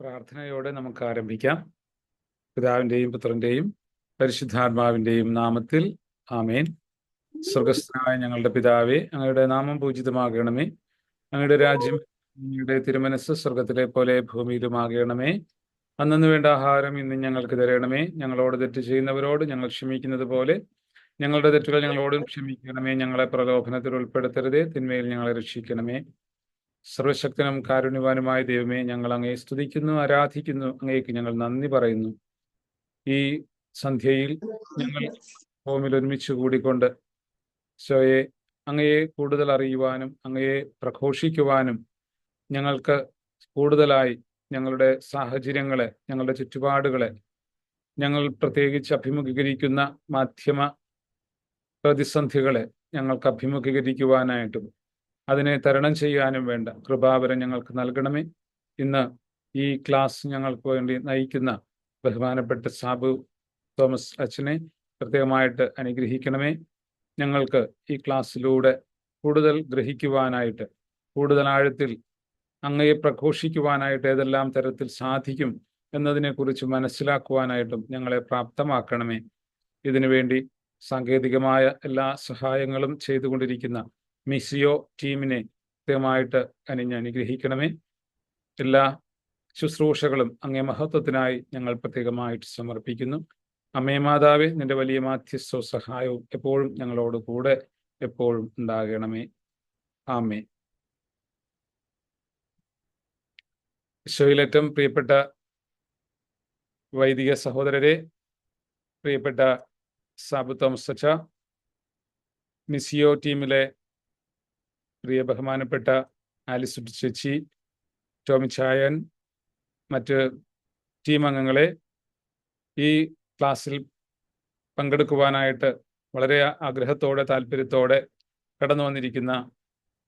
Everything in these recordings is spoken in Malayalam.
പ്രാർത്ഥനയോടെ നമുക്ക് ആരംഭിക്കാം. പിതാവിൻ്റെയും പുത്രൻ്റെയും പരിശുദ്ധാത്മാവിൻ്റെയും നാമത്തിൽ ആമേൻ. സ്വർഗസ്ഥനായ ഞങ്ങളുടെ പിതാവേ, അങ്ങയുടെ നാമം പൂജിതമാകണമേ. അങ്ങയുടെ രാജ്യം, അങ്ങയുടെ തിരുമനസ് സ്വർഗത്തിലെ പോലെ ഭൂമിയിലുമാകണമേ. അന്നു വേണ്ട ആഹാരം ഇന്ന് ഞങ്ങൾക്ക് തരണമേ. ഞങ്ങളോട് തെറ്റ് ചെയ്യുന്നവരോട് ഞങ്ങൾ ക്ഷമിക്കുന്നത് പോലെ ഞങ്ങളുടെ തെറ്റുകൾ ഞങ്ങളോടും ക്ഷമിക്കണമേ. ഞങ്ങളെ പ്രലോഭനത്തിൽ ഉൾപ്പെടുത്തരുതേ, തിന്മയിൽ ഞങ്ങളെ രക്ഷിക്കണമേ. സർവശക്തനും കാരുണ്യവാനുമായ ദൈവമേ, ഞങ്ങൾ അങ്ങയെ സ്തുതിക്കുന്നു, ആരാധിക്കുന്നു. അങ്ങേക്ക് ഞങ്ങൾ നന്ദി പറയുന്നു. ഈ സന്ധ്യയിൽ ഞങ്ങൾ ഭൂമിയിൽ ഒരുമിച്ച് കൂടിക്കൊണ്ട് ഈശോയെ അങ്ങയെ കൂടുതൽ അറിയുവാനും അങ്ങയെ പ്രഘോഷിക്കുവാനും ഞങ്ങൾക്ക് കൂടുതലായി ഞങ്ങളുടെ സാഹചര്യങ്ങളെ, ഞങ്ങളുടെ ചുറ്റുപാടുകളെ, ഞങ്ങൾ പ്രത്യേകിച്ച് അഭിമുഖീകരിക്കുന്ന മാധ്യമ പ്രതിസന്ധികളെ ഞങ്ങൾക്ക് അഭിമുഖീകരിക്കുവാനായിട്ടും അതിനെ തരണം ചെയ്യാനും വേണ്ട കൃപാവരം ഞങ്ങൾക്ക് നൽകണമേ. ഇന്ന് ഈ ക്ലാസ് ഞങ്ങൾക്ക് വേണ്ടി നയിക്കുന്ന ബഹുമാനപ്പെട്ട സാബു തോമസ് അച്ഛനെ പ്രത്യേകമായിട്ട് അനുഗ്രഹിക്കണമേ. ഞങ്ങൾക്ക് ഈ ക്ലാസ്സിലൂടെ കൂടുതൽ ഗ്രഹിക്കുവാനായിട്ട്, കൂടുതൽ ആഴത്തിൽ അങ്ങയെ പ്രഘോഷിക്കുവാനായിട്ട് ഏതെല്ലാം തരത്തിൽ സാധിക്കും എന്നതിനെക്കുറിച്ച് മനസ്സിലാക്കുവാനായിട്ടും ഞങ്ങളെ പ്രാപ്തമാക്കണമേ. ഇതിനുവേണ്ടി സാങ്കേതികമായ എല്ലാ സഹായങ്ങളും ചെയ്തുകൊണ്ടിരിക്കുന്ന മിസിയോ ടീമിനെ കൃത്യമായിട്ട് അനുഗ്രഹിക്കണമേ. എല്ലാ ശുശ്രൂഷകളും അങ്ങേ മഹത്വത്തിനായി ഞങ്ങൾ പ്രത്യേകമായിട്ട് സമർപ്പിക്കുന്നു. അമ്മേ മാതാവേ, നിന്റെ വലിയ മാധ്യസ്ഥവും സഹായവും എപ്പോഴും ഞങ്ങളോട് കൂടെ എപ്പോഴും ഉണ്ടാകണമേ. ആമേ. ഈശോയിലേറ്റവും പ്രിയപ്പെട്ട വൈദിക സഹോദരരെ, പ്രിയപ്പെട്ട സാബു തോമസ് അച്ഛ, മിസിയോ ടീമിലെ പ്രിയ ബഹുമാനപ്പെട്ട ആലിസ് ചേച്ചി, ടോമി ചായൻ, മറ്റ് ടീം അംഗങ്ങളെ, ഈ ക്ലാസ്സിൽ പങ്കെടുക്കുവാനായിട്ട് വളരെ ആഗ്രഹത്തോടെ താല്പര്യത്തോടെ കടന്നു വന്നിരിക്കുന്ന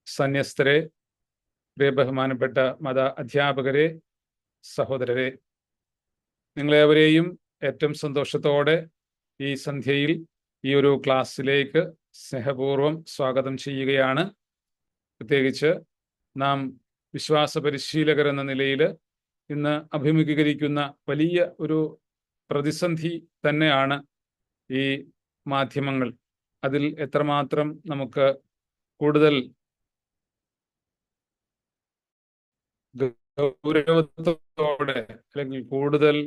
സന്യസ്തരെ, പ്രിയ ബഹുമാനപ്പെട്ട മത അധ്യാപകരെ, സഹോദരരെ, നിങ്ങളേവരെയും ഏറ്റവും സന്തോഷത്തോടെ ഈ സന്ധ്യയിൽ ഈ ഒരു ക്ലാസ്സിലേക്ക് സ്നേഹപൂർവ്വം സ്വാഗതം ചെയ്യുകയാണ്. പ്രത്യേകിച്ച് നാം വിശ്വാസ പരിശീലകർ എന്ന നിലയിൽ ഇന്ന് അഭിമുഖീകരിക്കുന്ന വലിയ ഒരു പ്രതിസന്ധി തന്നെയാണ് ഈ മാധ്യമങ്ങൾ. അതിൽ എത്രമാത്രം നമുക്ക് കൂടുതൽ ഗൗരവത്തോടെ അല്ലെങ്കിൽ കൂടുതൽ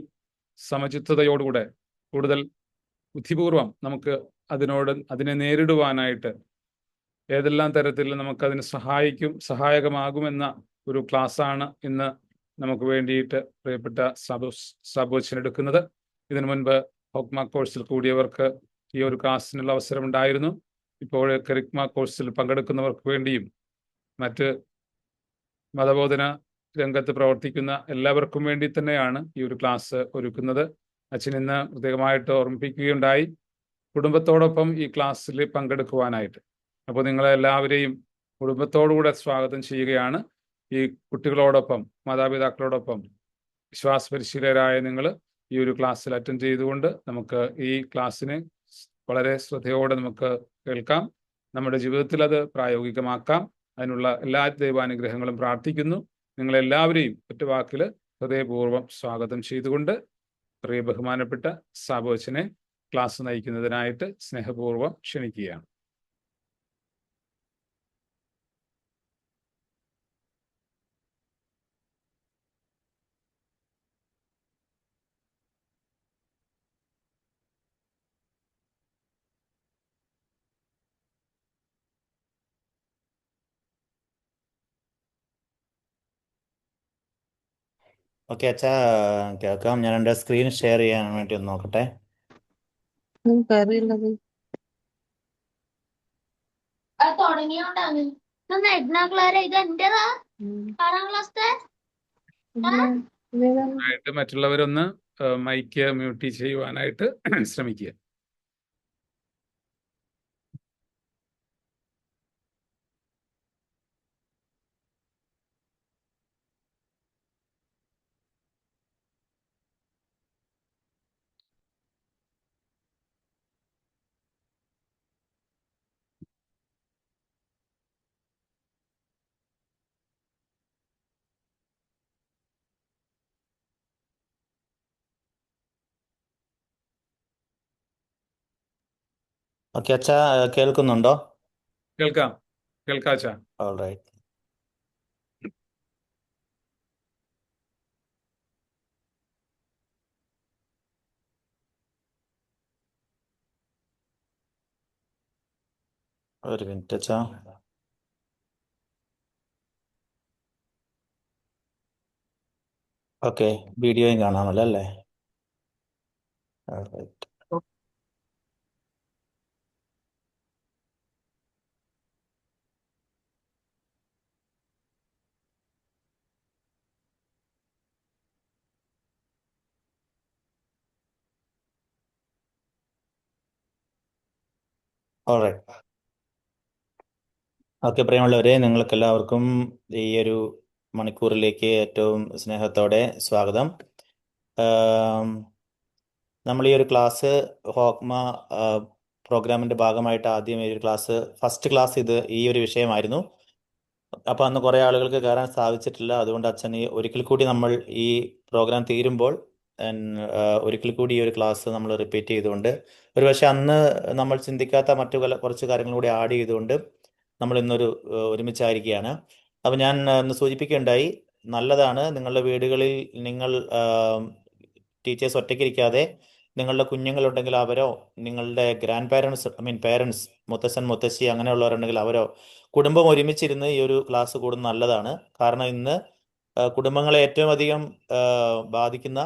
സമചിത്തതയോടുകൂടെ കൂടുതൽ ബുദ്ധിപൂർവം നമുക്ക് അതിനെ നേരിടുവാനായിട്ട് ഏതെല്ലാം തരത്തിൽ നമുക്കതിന് സഹായകമാകുമെന്ന ഒരു ക്ലാസ്സാണ് ഇന്ന് നമുക്ക് വേണ്ടിയിട്ട് പ്രിയപ്പെട്ട സാബു അച്ഛൻ എടുക്കുന്നത്. ഇതിനു മുൻപ് ഹോക്മ കോഴ്സിൽ കൂടിയവർക്ക് ഈ ഒരു ക്ലാസ്സിനുള്ള അവസരം ഉണ്ടായിരുന്നു. ഇപ്പോൾ കെറിഗ്മ കോഴ്സിൽ പങ്കെടുക്കുന്നവർക്ക് വേണ്ടിയും മറ്റ് മതബോധന രംഗത്ത് പ്രവർത്തിക്കുന്ന എല്ലാവർക്കും വേണ്ടി തന്നെയാണ് ഈ ഒരു ക്ലാസ് ഒരുക്കുന്നത്. അച്ഛൻ ഇന്ന് പ്രത്യേകമായിട്ട് ഓർമ്മിപ്പിക്കുകയുണ്ടായി കുടുംബത്തോടൊപ്പം ഈ ക്ലാസ്സിൽ പങ്കെടുക്കുവാനായിട്ട്. അപ്പോൾ നിങ്ങളെ എല്ലാവരെയും കുടുംബത്തോടുകൂടെ സ്വാഗതം ചെയ്യുകയാണ്. ഈ കുട്ടികളോടൊപ്പം, മാതാപിതാക്കളോടൊപ്പം വിശ്വാസ പരിശീലകരായ നിങ്ങൾ ഈ ഒരു ക്ലാസ്സിൽ അറ്റൻഡ് ചെയ്തുകൊണ്ട് നമുക്ക് ഈ ക്ലാസ്സിനെ വളരെ ശ്രദ്ധയോടെ നമുക്ക് കേൾക്കാം, നമ്മുടെ ജീവിതത്തിൽ അത് പ്രായോഗികമാക്കാം. അതിനുള്ള എല്ലാ ദൈവാനുഗ്രഹങ്ങളും പ്രാർത്ഥിക്കുന്നു. നിങ്ങളെല്ലാവരെയും ഒറ്റ വാക്കിൽ ഹൃദയപൂർവ്വം സ്വാഗതം ചെയ്തുകൊണ്ട് പ്രിയ ബഹുമാനപ്പെട്ട സാബു അച്ഛനെ ക്ലാസ് നയിക്കുന്നതിനായിട്ട് സ്നേഹപൂർവ്വം ക്ഷണിക്കുകയാണ്. ഓക്കെ അച്ഛാ, കേൾക്കാം. ഞാൻ എൻ്റെ സ്ക്രീൻ ഷെയർ ചെയ്യാൻ വേണ്ടി ഒന്ന് നോക്കട്ടെ. അറിയില്ലത് തുടങ്ങിയോണ്ടാണ് ഇത് എന്റേതാ 6ാം ക്ലാസ്സത്തെ മറ്റുള്ളവരൊന്ന് മൈക്ക് മ്യൂട്ട് ചെയ്യുവാനായിട്ട് ശ്രമിക്കുക. ഓക്കെ അച്ഛാ, കേൾക്കുന്നുണ്ടോ? കേൾക്കാം കേൾക്കാച്ചാ. All right. ഒരു മിനിറ്റ് അച്ഛാ. ഓക്കെ, വീഡിയോയും കാണാമല്ലോ അല്ലേ? All right. All right. Okay, പ്രിയമുള്ളവരെ, നിങ്ങൾക്ക് എല്ലാവർക്കും ഈ ഒരു മണിക്കൂറിലേക്ക് ഏറ്റവും സ്നേഹത്തോടെ സ്വാഗതം. നമ്മൾ ഈ ഒരു ക്ലാസ് ഹോക്മ പ്രോഗ്രാമിന്റെ ഭാഗമായിട്ട് ആദ്യം ഈ ഒരു ഫസ്റ്റ് ക്ലാസ് ഈ ഒരു വിഷയമായിരുന്നു. അപ്പോൾ അന്ന് കുറേ ആളുകൾക്ക് കയറാൻ സാധിച്ചിട്ടില്ല. അതുകൊണ്ട് അച്ഛൻ ഒരിക്കൽ കൂടി നമ്മൾ ഈ പ്രോഗ്രാം തീരുമ്പോൾ ഒരിക്കൽ കൂടി ഈ ഒരു ക്ലാസ് നമ്മൾ റിപ്പീറ്റ് ചെയ്തുകൊണ്ട്, ഒരുപക്ഷെ അന്ന് നമ്മൾ ചിന്തിക്കാത്ത കുറച്ച് കാര്യങ്ങൾ കൂടി ആഡ് ചെയ്തുകൊണ്ട് നമ്മൾ ഇന്നൊരു ഒരുമിച്ചായിരിക്കുകയാണ്. അപ്പോൾ ഞാൻ ഒന്ന് സൂചിപ്പിക്കുകയുണ്ടായി, നല്ലതാണ് നിങ്ങളുടെ വീടുകളിൽ നിങ്ങൾ ടീച്ചേഴ്സ് ഒറ്റയ്ക്കിരിക്കാതെ നിങ്ങളുടെ കുഞ്ഞുങ്ങളുണ്ടെങ്കിൽ അവരോ, നിങ്ങളുടെ ഗ്രാൻഡ് പാരൻസ് പേരൻസ്, മുത്തശ്ശൻ മുത്തശ്ശി അങ്ങനെയുള്ളവരുണ്ടെങ്കിൽ അവരോ, കുടുംബം ഒരുമിച്ചിരുന്ന് ഈ ഒരു ക്ലാസ് കൂടുന്നത് നല്ലതാണ്. കാരണം ഇന്ന് കുടുംബങ്ങളെ ഏറ്റവും അധികം ബാധിക്കുന്ന,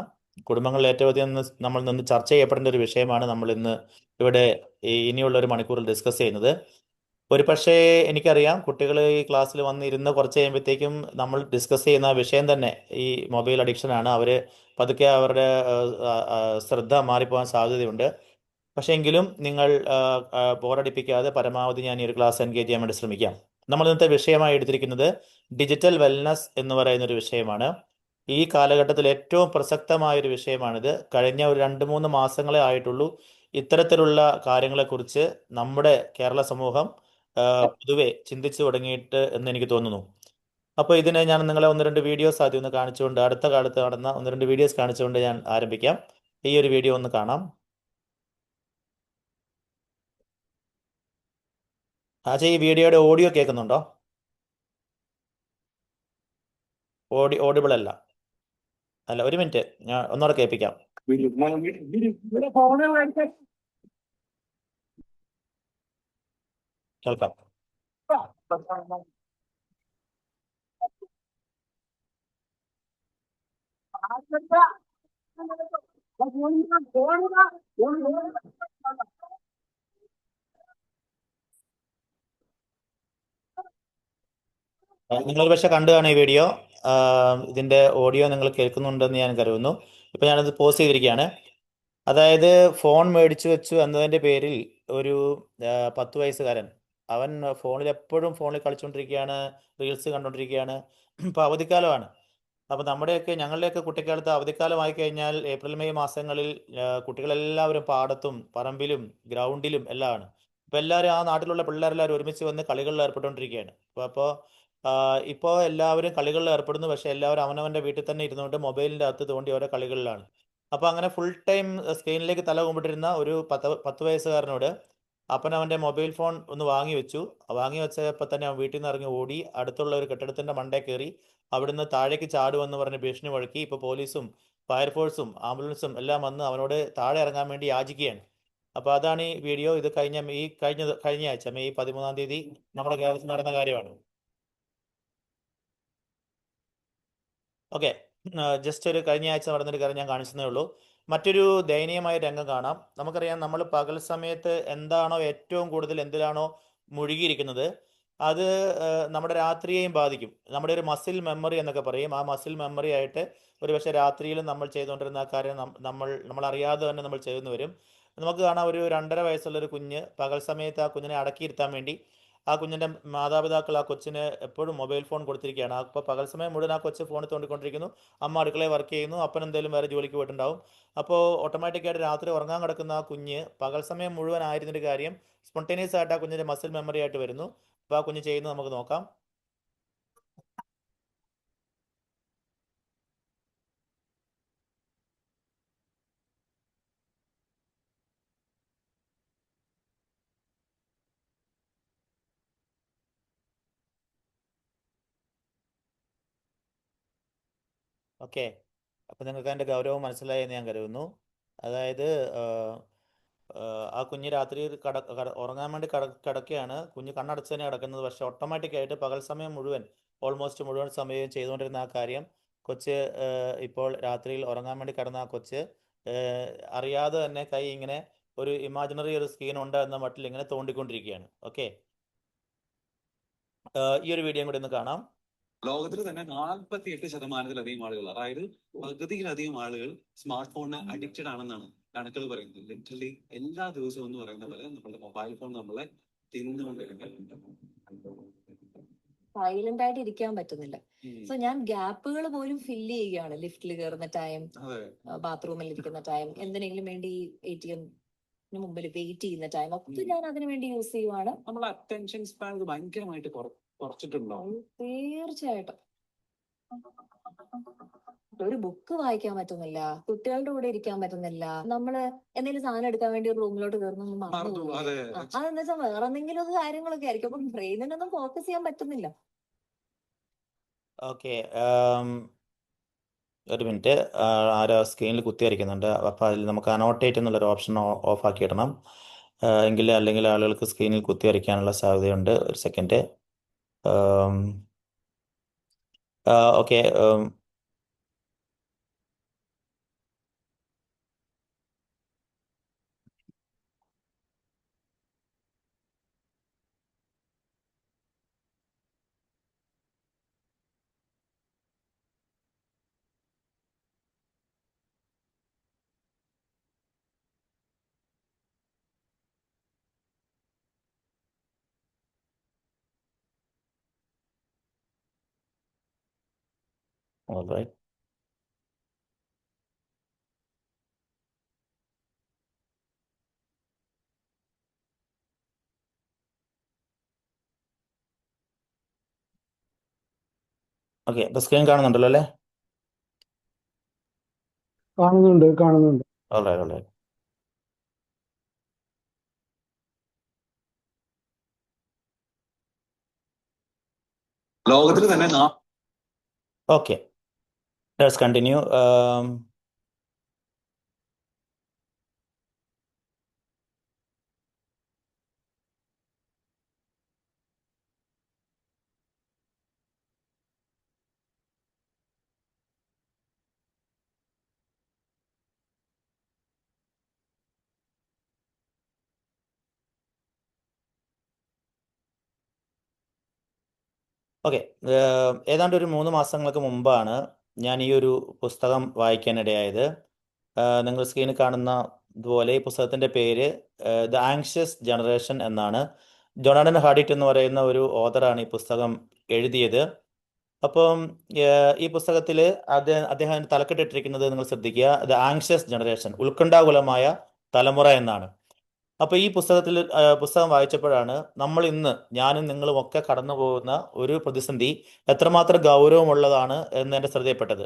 കുടുംബങ്ങളിൽ ഏറ്റവും അധികം നമ്മൾ നിന്ന് ചർച്ച ചെയ്യപ്പെടേണ്ട ഒരു വിഷയമാണ് നമ്മൾ ഇന്ന് ഇവിടെ ഇനിയുള്ള ഒരു മണിക്കൂറിൽ ഡിസ്കസ് ചെയ്യുന്നത്. ഒരു പക്ഷേ എനിക്കറിയാം, കുട്ടികൾ ഈ ക്ലാസ്സിൽ വന്നിരുന്ന് കുറച്ച് കഴിയുമ്പോഴത്തേക്കും നമ്മൾ ഡിസ്കസ് ചെയ്യുന്ന വിഷയം തന്നെ ഈ മൊബൈൽ അഡിക്ഷനാണ്. അവർ പതുക്കെ അവരുടെ ശ്രദ്ധ മാറിപ്പോകാൻ സാധ്യതയുണ്ട്. പക്ഷേ എങ്കിലും നിങ്ങൾ ബോറടിപ്പിക്കാതെ പരമാവധി ഞാൻ ഈ ഒരു ക്ലാസ് എൻഗേജ് ചെയ്യാൻ വേണ്ടി ശ്രമിക്കാം. നമ്മൾ ഇന്നത്തെ വിഷയമായി എടുത്തിരിക്കുന്നത് ഡിജിറ്റൽ വെൽനസ് എന്ന് പറയുന്ന ഒരു വിഷയമാണ്. ഈ കാലഘട്ടത്തിൽ ഏറ്റവും പ്രസക്തമായ ഒരു വിഷയമാണിത്. കഴിഞ്ഞ ഒരു 2-3 മാസങ്ങളെ ആയിട്ടുള്ളൂ ഇത്തരത്തിലുള്ള കാര്യങ്ങളെക്കുറിച്ച് നമ്മുടെ കേരള സമൂഹം പൊതുവെ ചിന്തിച്ചു തുടങ്ങിയിട്ട് എന്ന് എനിക്ക് തോന്നുന്നു. അപ്പോൾ ഇതിന് ഞാൻ നിങ്ങളെ 1-2 വീഡിയോസ് ആദ്യം ഒന്ന് കാണിച്ചുകൊണ്ട്, അടുത്ത കാലത്ത് നടന്ന 1-2 വീഡിയോസ് കാണിച്ചുകൊണ്ട് ഞാൻ ആരംഭിക്കാം. ഈ ഒരു വീഡിയോ ഒന്ന് കാണാം. ആച്ചാ, ഈ വീഡിയോയുടെ ഓഡിയോ കേൾക്കുന്നുണ്ടോ? ഓഡിബിൾ അല്ല. അല്ല, ഒരു മിനിറ്റ്, ഞാൻ ഒന്നുകൂടെ കേൾപ്പിക്കാം. കേൾക്കാം. നിങ്ങൾ പക്ഷെ കണ്ടു കാണും ഈ വീഡിയോ. ഇതിന്റെ ഓഡിയോ നിങ്ങൾ കേൾക്കുന്നുണ്ടെന്ന് ഞാൻ കരുതുന്നു. ഇപ്പൊ ഞാനത് പോസ് ചെയ്തിരിക്കുകയാണ്. അതായത് ഫോൺ മേടിച്ചു വെച്ചു എന്നതിന്റെ പേരിൽ ഒരു 10 വയസ്സുകാരൻ, അവൻ എപ്പോഴും ഫോണിൽ കളിച്ചുകൊണ്ടിരിക്കുകയാണ്, റീൽസ് കണ്ടുകൊണ്ടിരിക്കുകയാണ്. ഇപ്പൊ അവധിക്കാലമാണ്. അപ്പോൾ ഞങ്ങളുടെയൊക്കെ കുട്ടിക്കാലത്ത് അവധിക്കാലമായി കഴിഞ്ഞാൽ ഏപ്രിൽ മെയ് മാസങ്ങളിൽ കുട്ടികളെല്ലാവരും പാടത്തും പറമ്പിലും ഗ്രൗണ്ടിലും എല്ലാം ആണ്. അപ്പോൾ എല്ലാവരും, ആ നാട്ടിലുള്ള പിള്ളേരെല്ലാവരും ഒരുമിച്ച് വന്ന് കളികളിൽ ഏർപ്പെട്ടുകൊണ്ടിരിക്കുകയാണ്. ഇപ്പോൾ എല്ലാവരും കളികളിൽ ഏർപ്പെടുന്നു. പക്ഷേ എല്ലാവരും അവനവൻ്റെ വീട്ടിൽ തന്നെ ഇരുന്നുകൊണ്ട് മൊബൈലിൻ്റെ അകത്ത് തോണ്ടി ഓരോ കളികളിലാണ്. അപ്പോൾ അങ്ങനെ ഫുൾ ടൈം സ്ക്രീനിലേക്ക് തല കൊണ്ടിട്ടിരുന്ന ഒരു 10 വയസ്സുകാരനോട് അപ്പൻ അവൻ്റെ മൊബൈൽ ഫോൺ ഒന്ന് വാങ്ങി വെച്ചു. വാങ്ങി വെച്ചപ്പോൾ തന്നെ അവൻ വീട്ടിൽ നിന്ന് ഇറങ്ങി ഓടി അടുത്തുള്ള ഒരു കെട്ടിടത്തിൻ്റെ മണ്ടേ കയറി അവിടുന്ന് താഴേക്ക് ചാടുമെന്ന് പറഞ്ഞ് ഭീഷണി മുഴക്കി. ഇപ്പോൾ പോലീസും ഫയർഫോഴ്സും ആംബുലൻസും എല്ലാം വന്ന് അവനോട് താഴെ ഇറങ്ങാൻ വേണ്ടി യാചിക്കുകയാണ്. അപ്പോൾ അതാണ് ഈ വീഡിയോ. ഇത് കഴിഞ്ഞ ആഴ്ച മെയ് 13-ാം തീയതി നമ്മുടെ കേരളത്തിൽ നടന്ന കാര്യമാണ്. ഓക്കെ, ജസ്റ്റ് ഒരു കഴിഞ്ഞ ആഴ്ച നടന്നൊരു കാര്യം ഞാൻ കാണിച്ചതേ ഉള്ളൂ. മറ്റൊരു ദയനീയമായ രംഗം കാണാം. നമുക്കറിയാം, നമ്മൾ പകൽ സമയത്ത് എന്താണോ ഏറ്റവും കൂടുതൽ എന്തിലാണോ മുഴുകിയിരിക്കുന്നത്, അത് നമ്മുടെ രാത്രിയെയും ബാധിക്കും. നമ്മുടെ ഒരു മസിൽ മെമ്മറി എന്നൊക്കെ പറയും. ആ മസിൽ മെമ്മറി ആയിട്ട് ഒരുപക്ഷെ രാത്രിയിലും നമ്മൾ ചെയ്തുകൊണ്ടിരുന്ന ആ കാര്യം നമ്മൾ അറിയാതെ തന്നെ നമ്മൾ ചെയ്യുന്നു വരും. നമുക്ക് കാണാം, ഒരു 2.5 വയസ്സുള്ളൊരു കുഞ്ഞ് പകൽ സമയത്ത് ആ കുഞ്ഞിനെ അടക്കിയിരുത്താൻ വേണ്ടി ആ കുഞ്ഞിൻ്റെ മാതാപിതാക്കൾ ആ കൊച്ചിന് എപ്പോഴും മൊബൈൽ ഫോൺ കൊടുത്തിരിക്കുകയാണ്. അപ്പോൾ പകൽ സമയം മുഴുവൻ ആ കൊച്ച് ഫോണിൽ തോണ്ടിക്കൊണ്ടിരിക്കുന്നു. അമ്മ അടുക്കളയിൽ വർക്ക് ചെയ്യുന്നു, അപ്പൻ എന്തെങ്കിലും വേറെ ജോലിക്ക് പോയിട്ടുണ്ടാവും. അപ്പോൾ ഓട്ടോമാറ്റിക്കായിട്ട് രാത്രി ഉറങ്ങാൻ കിടക്കുന്ന ആ കുഞ്ഞ് പകൽ സമയം മുഴുവൻ ആയിരുന്നൊരു കാര്യം സ്പോണ്ടേനിയസ് ആയിട്ട് ആ കുഞ്ഞിൻ്റെ മസിൽ മെമ്മറി ആയിട്ട് വരുന്നു. അപ്പോൾ ആ കുഞ്ഞ് ചെയ്യുന്നത് നമുക്ക് നോക്കാം. ഓക്കെ, അപ്പം നിങ്ങൾക്ക് അതിൻ്റെ ഗൗരവം മനസ്സിലായി എന്ന് ഞാൻ കരുതുന്നു. അതായത് ആ കുഞ്ഞ് രാത്രി ഉറങ്ങാൻ വേണ്ടി കിടക്കുകയാണ്. കുഞ്ഞ് കണ്ണടച്ച് തന്നെ കിടക്കുന്നത്. പക്ഷെ ഓട്ടോമാറ്റിക്കായിട്ട് പകൽ സമയം മുഴുവൻ, ഓൾമോസ്റ്റ് മുഴുവൻ സമയം ചെയ്തുകൊണ്ടിരുന്ന ആ കാര്യം കൊച്ച് ഇപ്പോൾ രാത്രിയിൽ ഉറങ്ങാൻ വേണ്ടി കിടന്ന ആ കൊച്ച് അറിയാതെ തന്നെ കൈ ഇങ്ങനെ ഒരു ഇമാജിനറി ഒരു സ്ക്രീൻ ഉണ്ട് എന്ന മട്ടിൽ ഇങ്ങനെ തോണ്ടിക്കൊണ്ടിരിക്കുകയാണ്. ഓക്കെ, ഈ ഒരു വീഡിയോ കൂടി ഒന്ന് കാണാം. ലോകത്തിൽ തന്നെ 48% ആളുകൾ, അതായത് പകുതിയിലധികം ആളുകൾ സ്മാർട്ട് ഫോണിന് അഡിക്റ്റഡ് ആണെന്നാണ് കണക്കുകൾ പറയുന്നത്. ലിറ്ററലി എല്ലാ ദിവസവും എന്ന് പറയുന്ന പോലെ നമ്മുടെ മൊബൈൽ ഫോൺ നമ്മളെ തിന്നുകൊണ്ടിരിക്കുന്നുണ്ട്. സൈലന്റ് ആയിട്ട് ഇരിക്കാൻ പറ്റുന്നില്ല. സോ ഞാൻ ഗ്യാപ്പുകൾ പോലും ഫില്ല് ചെയ്യുകയാണ്. ലിഫ്റ്റിൽ കയറുന്ന ടൈം, ബാത്റൂമിൽ ഇരിക്കുന്ന ടൈം, എന്തിനെങ്കിലും വേണ്ടി ATM മുമ്പിൽ വെയിറ്റ് ചെയ്യുന്ന ടൈം ഒക്കെ ഞാൻ അതിനു വേണ്ടി യൂസ് ചെയ്യുവാണ്. നമ്മൾ അറ്റൻഷൻ സ്പാൻ ഭയങ്കരമായിട്ട് കുറച്ചിട്ടുണ്ടോ? തീർച്ചയായിട്ടും. ഒരു ബുക്ക് വായിക്കാൻ പറ്റുന്നില്ല, കുട്ടികളുടെ കൂടെ ഇരിക്കാൻ പറ്റുന്നില്ല. നമ്മള് എന്തെങ്കിലും സാധനം എടുക്കാൻ വേണ്ടി ഒരു റൂമിലോട്ട് കയറുന്ന മറന്നു. അതെന്താ വെച്ചാൽ വേറെ എന്തെങ്കിലും ഒക്കെ കാര്യങ്ങളൊക്കെ ആയിരിക്കും. അപ്പൊ ബ്രെയിനിനൊന്നും ഫോക്കസ് ചെയ്യാൻ പറ്റുന്നില്ല. ഓക്കെ, ഒരു മിനിറ്റ്. ആരോ സ്ക്രീനിൽ കുത്തി വരയ്ക്കുന്നുണ്ട്. അപ്പോൾ അതിൽ നമുക്ക് അനോട്ടേറ്റ് എന്നുള്ളൊരു ഓപ്ഷൻ ഓഫ് ആക്കി ഇടണം. അല്ലെങ്കിൽ ആളുകൾക്ക് സ്ക്രീനിൽ കുത്തി വരയ്ക്കാനുള്ള സാധ്യതയുണ്ട്. ഒരു സെക്കൻഡ്. Okay, alright. ഓക്കെ, ഇപ്പൊ സ്ക്രീൻ കാണുന്നുണ്ടല്ലോ അല്ലേ? കാണുന്നുണ്ട്. ഓൾറൈറ്റ്. ലോകത്തിൽ തന്നെ ഓക്കെ, ലെറ്റ്സ് കണ്ടിന്യൂ. ഓക്കെ, ഏതാണ്ട് ഒരു 3 മാസങ്ങൾക്ക് മുമ്പാണ് ഞാൻ ഈ ഒരു പുസ്തകം വായിക്കാനിടയായത്. നിങ്ങൾ സ്ക്രീനിൽ കാണുന്ന ഇതുപോലെ ഈ പുസ്തകത്തിൻ്റെ പേര് ദ ആങ്ഷ്യസ് ജനറേഷൻ എന്നാണ്. ജൊണാഥൻ ഹാർഡിറ്റ് എന്ന് പറയുന്ന ഒരു ഓഥറാണ് ഈ പുസ്തകം എഴുതിയത്. അപ്പം ഈ പുസ്തകത്തിൽ അദ്ദേഹം തലക്കെട്ടിട്ടിരിക്കുന്നത് നിങ്ങൾ ശ്രദ്ധിക്കുക, ദ ആങ്ഷ്യസ് ജനറേഷൻ, ഉത്കണ്ഠാകുലമായ തലമുറ എന്നാണ്. അപ്പോൾ ഈ പുസ്തകം വായിച്ചപ്പോഴാണ് നമ്മൾ ഇന്ന് ഞാനും നിങ്ങളും ഒക്കെ കടന്നു പോകുന്ന ഒരു പ്രതിസന്ധി എത്രമാത്രം ഗൗരവമുള്ളതാണ് എന്ന് എൻ്റെ ശ്രദ്ധയപ്പെട്ടത്.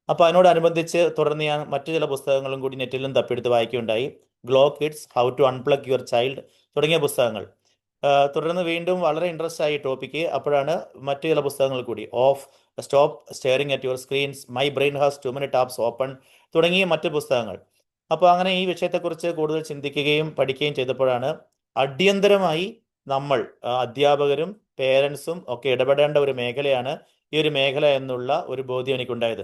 അപ്പോൾ അതിനോടനുബന്ധിച്ച് തുടർന്ന് ഞാൻ മറ്റു ചില പുസ്തകങ്ങളും കൂടി നെറ്റിലും തപ്പിയെടുത്ത് വായിക്കുകയുണ്ടായി. Glow Kids, how to unplug your child തുടങ്ങിയ പുസ്തകങ്ങൾ. തുടർന്ന് വീണ്ടും വളരെ ഇൻട്രസ്റ്റ് ആയി ടോപ്പിക്ക്. അപ്പോഴാണ് മറ്റു ചില പുസ്തകങ്ങൾ കൂടി, stop staring at your screens, my brain has too many tabs open തുടങ്ങിയ മറ്റു പുസ്തകങ്ങൾ. അപ്പോൾ അങ്ങനെ ഈ വിഷയത്തെക്കുറിച്ച് കൂടുതൽ ചിന്തിക്കുകയും പഠിക്കുകയും ചെയ്തപ്പോഴാണ് അടിയന്തരമായി നമ്മൾ അധ്യാപകരും പേരൻസും ഒക്കെ ഇടപെടേണ്ട ഒരു മേഖലയാണ് ഈ ഒരു മേഖല എന്നുള്ള ഒരു ബോധ്യം എനിക്കുണ്ടായത്.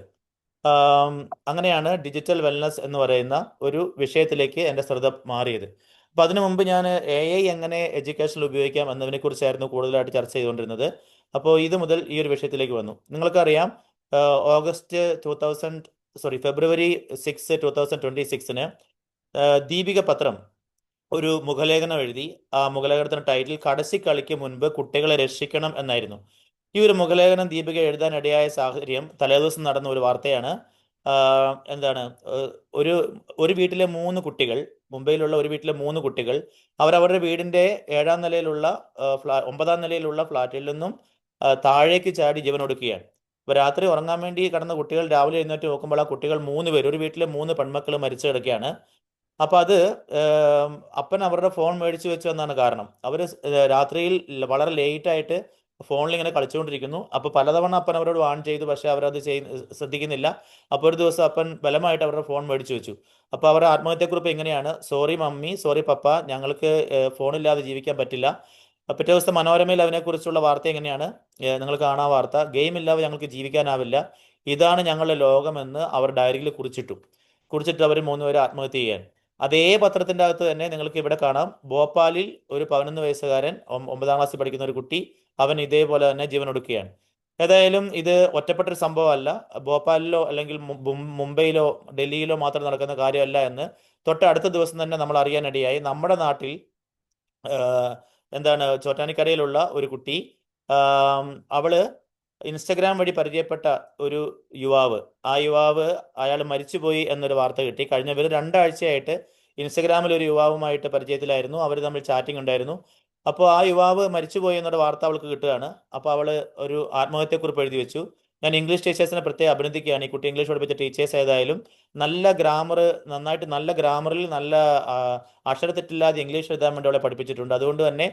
അങ്ങനെയാണ് ഡിജിറ്റൽ വെൽനസ് എന്ന് പറയുന്ന ഒരു വിഷയത്തിലേക്ക് എൻ്റെ ശ്രദ്ധ മാറിയത്. അപ്പോൾ അതിനു മുമ്പ് ഞാൻ AI എങ്ങനെ എഡ്യൂക്കേഷനിൽ ഉപയോഗിക്കാം എന്നതിനെക്കുറിച്ചായിരുന്നു കൂടുതലായിട്ട് ചർച്ച ചെയ്തുകൊണ്ടിരുന്നത്. അപ്പോൾ ഇത് മുതൽ ഈ ഒരു വിഷയത്തിലേക്ക് വന്നു. നിങ്ങൾക്കറിയാം, ഫെബ്രുവരി 6, 2026 ദീപിക പത്രം ഒരു മുഖലേഖനം എഴുതി. ആ മുഖലേഖനത്തിന്റെ ടൈറ്റിൽ കടസി കളിക്ക് മുൻപ് കുട്ടികളെ രക്ഷിക്കണം എന്നായിരുന്നു. ഈ ഒരു മുഖലേഖനം ദീപിക എഴുതാനിടയായ സാഹചര്യം തലേദിവസം നടന്ന ഒരു വാർത്തയാണ്. ഒരു വീട്ടിലെ 3 കുട്ടികൾ, മുംബൈയിലുള്ള ഒരു വീട്ടിലെ 3 കുട്ടികൾ അവരവരുടെ വീടിന്റെ 7ാം നിലയിലുള്ള 9ാം നിലയിലുള്ള ഫ്ലാറ്റിൽ നിന്നും താഴേക്ക് ചാടി ജീവനൊടുക്കുകയാണ്. അപ്പോൾ രാത്രി ഉറങ്ങാൻ വേണ്ടി കിടന്ന കുട്ടികൾ രാവിലെ എഴുന്നേറ്റ് നോക്കുമ്പോൾ ആ കുട്ടികൾ 3 പേര്, ഒരു വീട്ടിലെ 3 പെൺമക്കൾ മരിച്ചു കിടക്കുകയാണ്. അപ്പോൾ അത് അപ്പൻ അവരുടെ ഫോൺ മേടിച്ചു വെച്ചു എന്നാണ് കാരണം. അവർ രാത്രിയിൽ വളരെ ലേറ്റായിട്ട് ഫോണിൽ ഇങ്ങനെ കളിച്ചുകൊണ്ടിരിക്കുന്നു. അപ്പോൾ പലതവണ അപ്പൻ അവരോട് വാൺ ചെയ്തു, പക്ഷേ അവരത് ശ്രദ്ധിക്കുന്നില്ല. അപ്പോൾ ഒരു ദിവസം അപ്പൻ ബലമായിട്ട് അവരുടെ ഫോൺ മേടിച്ചു വെച്ചു. അപ്പോൾ അവരുടെ ആത്മഹത്യക്കുറിപ്പ് എങ്ങനെയാണ്: സോറി മമ്മി, സോറി പപ്പ, ഞങ്ങൾക്ക് ഫോണില്ലാതെ ജീവിക്കാൻ പറ്റില്ല. പിറ്റേ ദിവസത്തെ മനോരമയിൽ അതിനെക്കുറിച്ചുള്ള വാർത്ത എങ്ങനെയാണ്, നിങ്ങൾ കാണാൻ വാർത്ത: ഗെയിം ഇല്ലാതെ ഞങ്ങൾക്ക് ജീവിക്കാനാവില്ല, ഇതാണ് ഞങ്ങളുടെ ലോകമെന്ന് അവർ ഡയറിയിൽ കുറിച്ചിട്ട് അവർ 3 പേര് ആത്മഹത്യ ചെയ്യാൻ. അതേ പത്രത്തിൻ്റെ അകത്ത് തന്നെ നിങ്ങൾക്ക് ഇവിടെ കാണാം, ഭോപ്പാലിൽ ഒരു 11 വയസ്സുകാരൻ 9ാം ക്ലാസ്സിൽ പഠിക്കുന്ന ഒരു കുട്ടി, അവൻ ഇതേപോലെ തന്നെ ജീവനൊടുക്കുകയാണ്. ഏതായാലും ഇത് ഒറ്റപ്പെട്ടൊരു സംഭവമല്ല, ഭോപ്പാലിലോ അല്ലെങ്കിൽ മുംബൈയിലോ ഡൽഹിയിലോ മാത്രം നടക്കുന്ന കാര്യമല്ല എന്ന് തൊട്ടടുത്ത ദിവസം തന്നെ നമ്മൾ അറിയാനിടയായി. നമ്മുടെ നാട്ടിൽ എന്താണ്, ചോറ്റാനിക്കരയിലുള്ള ഒരു കുട്ടി, അവള് ഇൻസ്റ്റഗ്രാം വഴി പരിചയപ്പെട്ട ഒരു യുവാവ്, അയാൾ മരിച്ചുപോയി എന്നൊരു വാർത്ത കിട്ടി. കഴിഞ്ഞ 2 ആഴ്ചയായിട്ട് ഇൻസ്റ്റഗ്രാമിൽ ഒരു യുവാവുമായിട്ട് പരിചയത്തിലായിരുന്നു, അവർ തമ്മിൽ ചാറ്റിംഗ് ഉണ്ടായിരുന്നു. അപ്പോൾ ആ യുവാവ് മരിച്ചുപോയി എന്നൊരു വാർത്ത അവൾക്ക് കിട്ടുകയാണ്. അപ്പോൾ അവൾ ഒരു ആത്മഹത്യക്കുറിപ്പ് എഴുതി വെച്ചു. ഞാൻ ഇംഗ്ലീഷ് ടീച്ചേഴ്സിനെ പ്രത്യേകം അഭിനന്ദിക്കുകയാണ്. ഈ കുട്ടി ഇംഗ്ലീഷ് പഠിപ്പിച്ച ടീച്ചേഴ്സ് ഏതായാലും നല്ല ഗ്രാമറിൽ നല്ല അക്ഷരത്തെറ്റില്ലാതെ ഇംഗ്ലീഷ് എഴുതാൻ വേണ്ടി അവളെ പഠിപ്പിച്ചിട്ടുണ്ട്. അതുകൊണ്ട് തന്നെ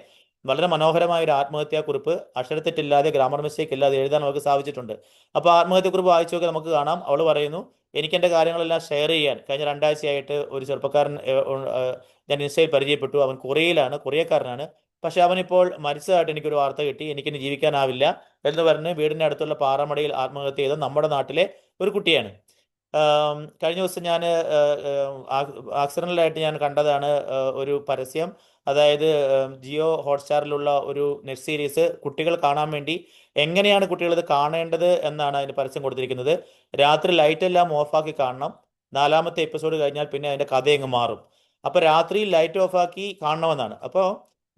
വളരെ മനോഹരമായ ഒരു ആത്മഹത്യാക്കുറിപ്പ് അക്ഷരത്തെറ്റില്ലാതെ, ഗ്രാമർ മിസ്റ്റേക്ക് ഇല്ലാതെ എഴുതാൻ അവൾക്ക് സാധിച്ചിട്ടുണ്ട്. അപ്പോൾ ആത്മഹത്യക്കുറിപ്പ് വായിച്ചു നോക്കി നമുക്ക് കാണാം. അവൾ പറയുന്നു, എനിക്ക് എൻ്റെ കാര്യങ്ങളെല്ലാം ഷെയർ ചെയ്യാൻ കഴിഞ്ഞ 2 ആഴ്ചയായിട്ട് ഒരു ചെറുപ്പക്കാരൻ ഞാൻ ഇൻസ്റ്റയിൽ പരിചയപ്പെട്ടു. അവൻ കൊറിയക്കാരനാണ്. പക്ഷെ അവനിപ്പോൾ മരിച്ചതായിട്ട് എനിക്കൊരു വാർത്ത കിട്ടി, എനിക്കിനി ജീവിക്കാനാവില്ല എന്ന് പറഞ്ഞ് വീടിൻ്റെ അടുത്തുള്ള പാറമടയിൽ ആത്മഹത്യ ചെയ്ത നമ്മുടെ നാട്ടിലെ ഒരു കുട്ടിയാണ്. കഴിഞ്ഞ ദിവസം ഞാൻ ആക്സിഡൻ്റലായിട്ട് ഞാൻ കണ്ടതാണ് ഒരു പരസ്യം. അതായത് ജിയോ ഹോട്ട്സ്റ്റാറിലുള്ള ഒരു നെറ്റ് സീരീസ് കുട്ടികൾ കാണാൻ വേണ്ടി എങ്ങനെയാണ് കുട്ടികൾ ഇത് കാണേണ്ടത് എന്നാണ് അതിന് പരസ്യം കൊടുത്തിരിക്കുന്നത്. രാത്രി ലൈറ്റെല്ലാം ഓഫാക്കി കാണണം, 4ാമത്തെ എപ്പിസോഡ് കഴിഞ്ഞാൽ പിന്നെ അതിൻ്റെ കഥയങ്ങ് മാറും. അപ്പോൾ രാത്രി ലൈറ്റ് ഓഫാക്കി കാണണമെന്നാണ്. അപ്പോൾ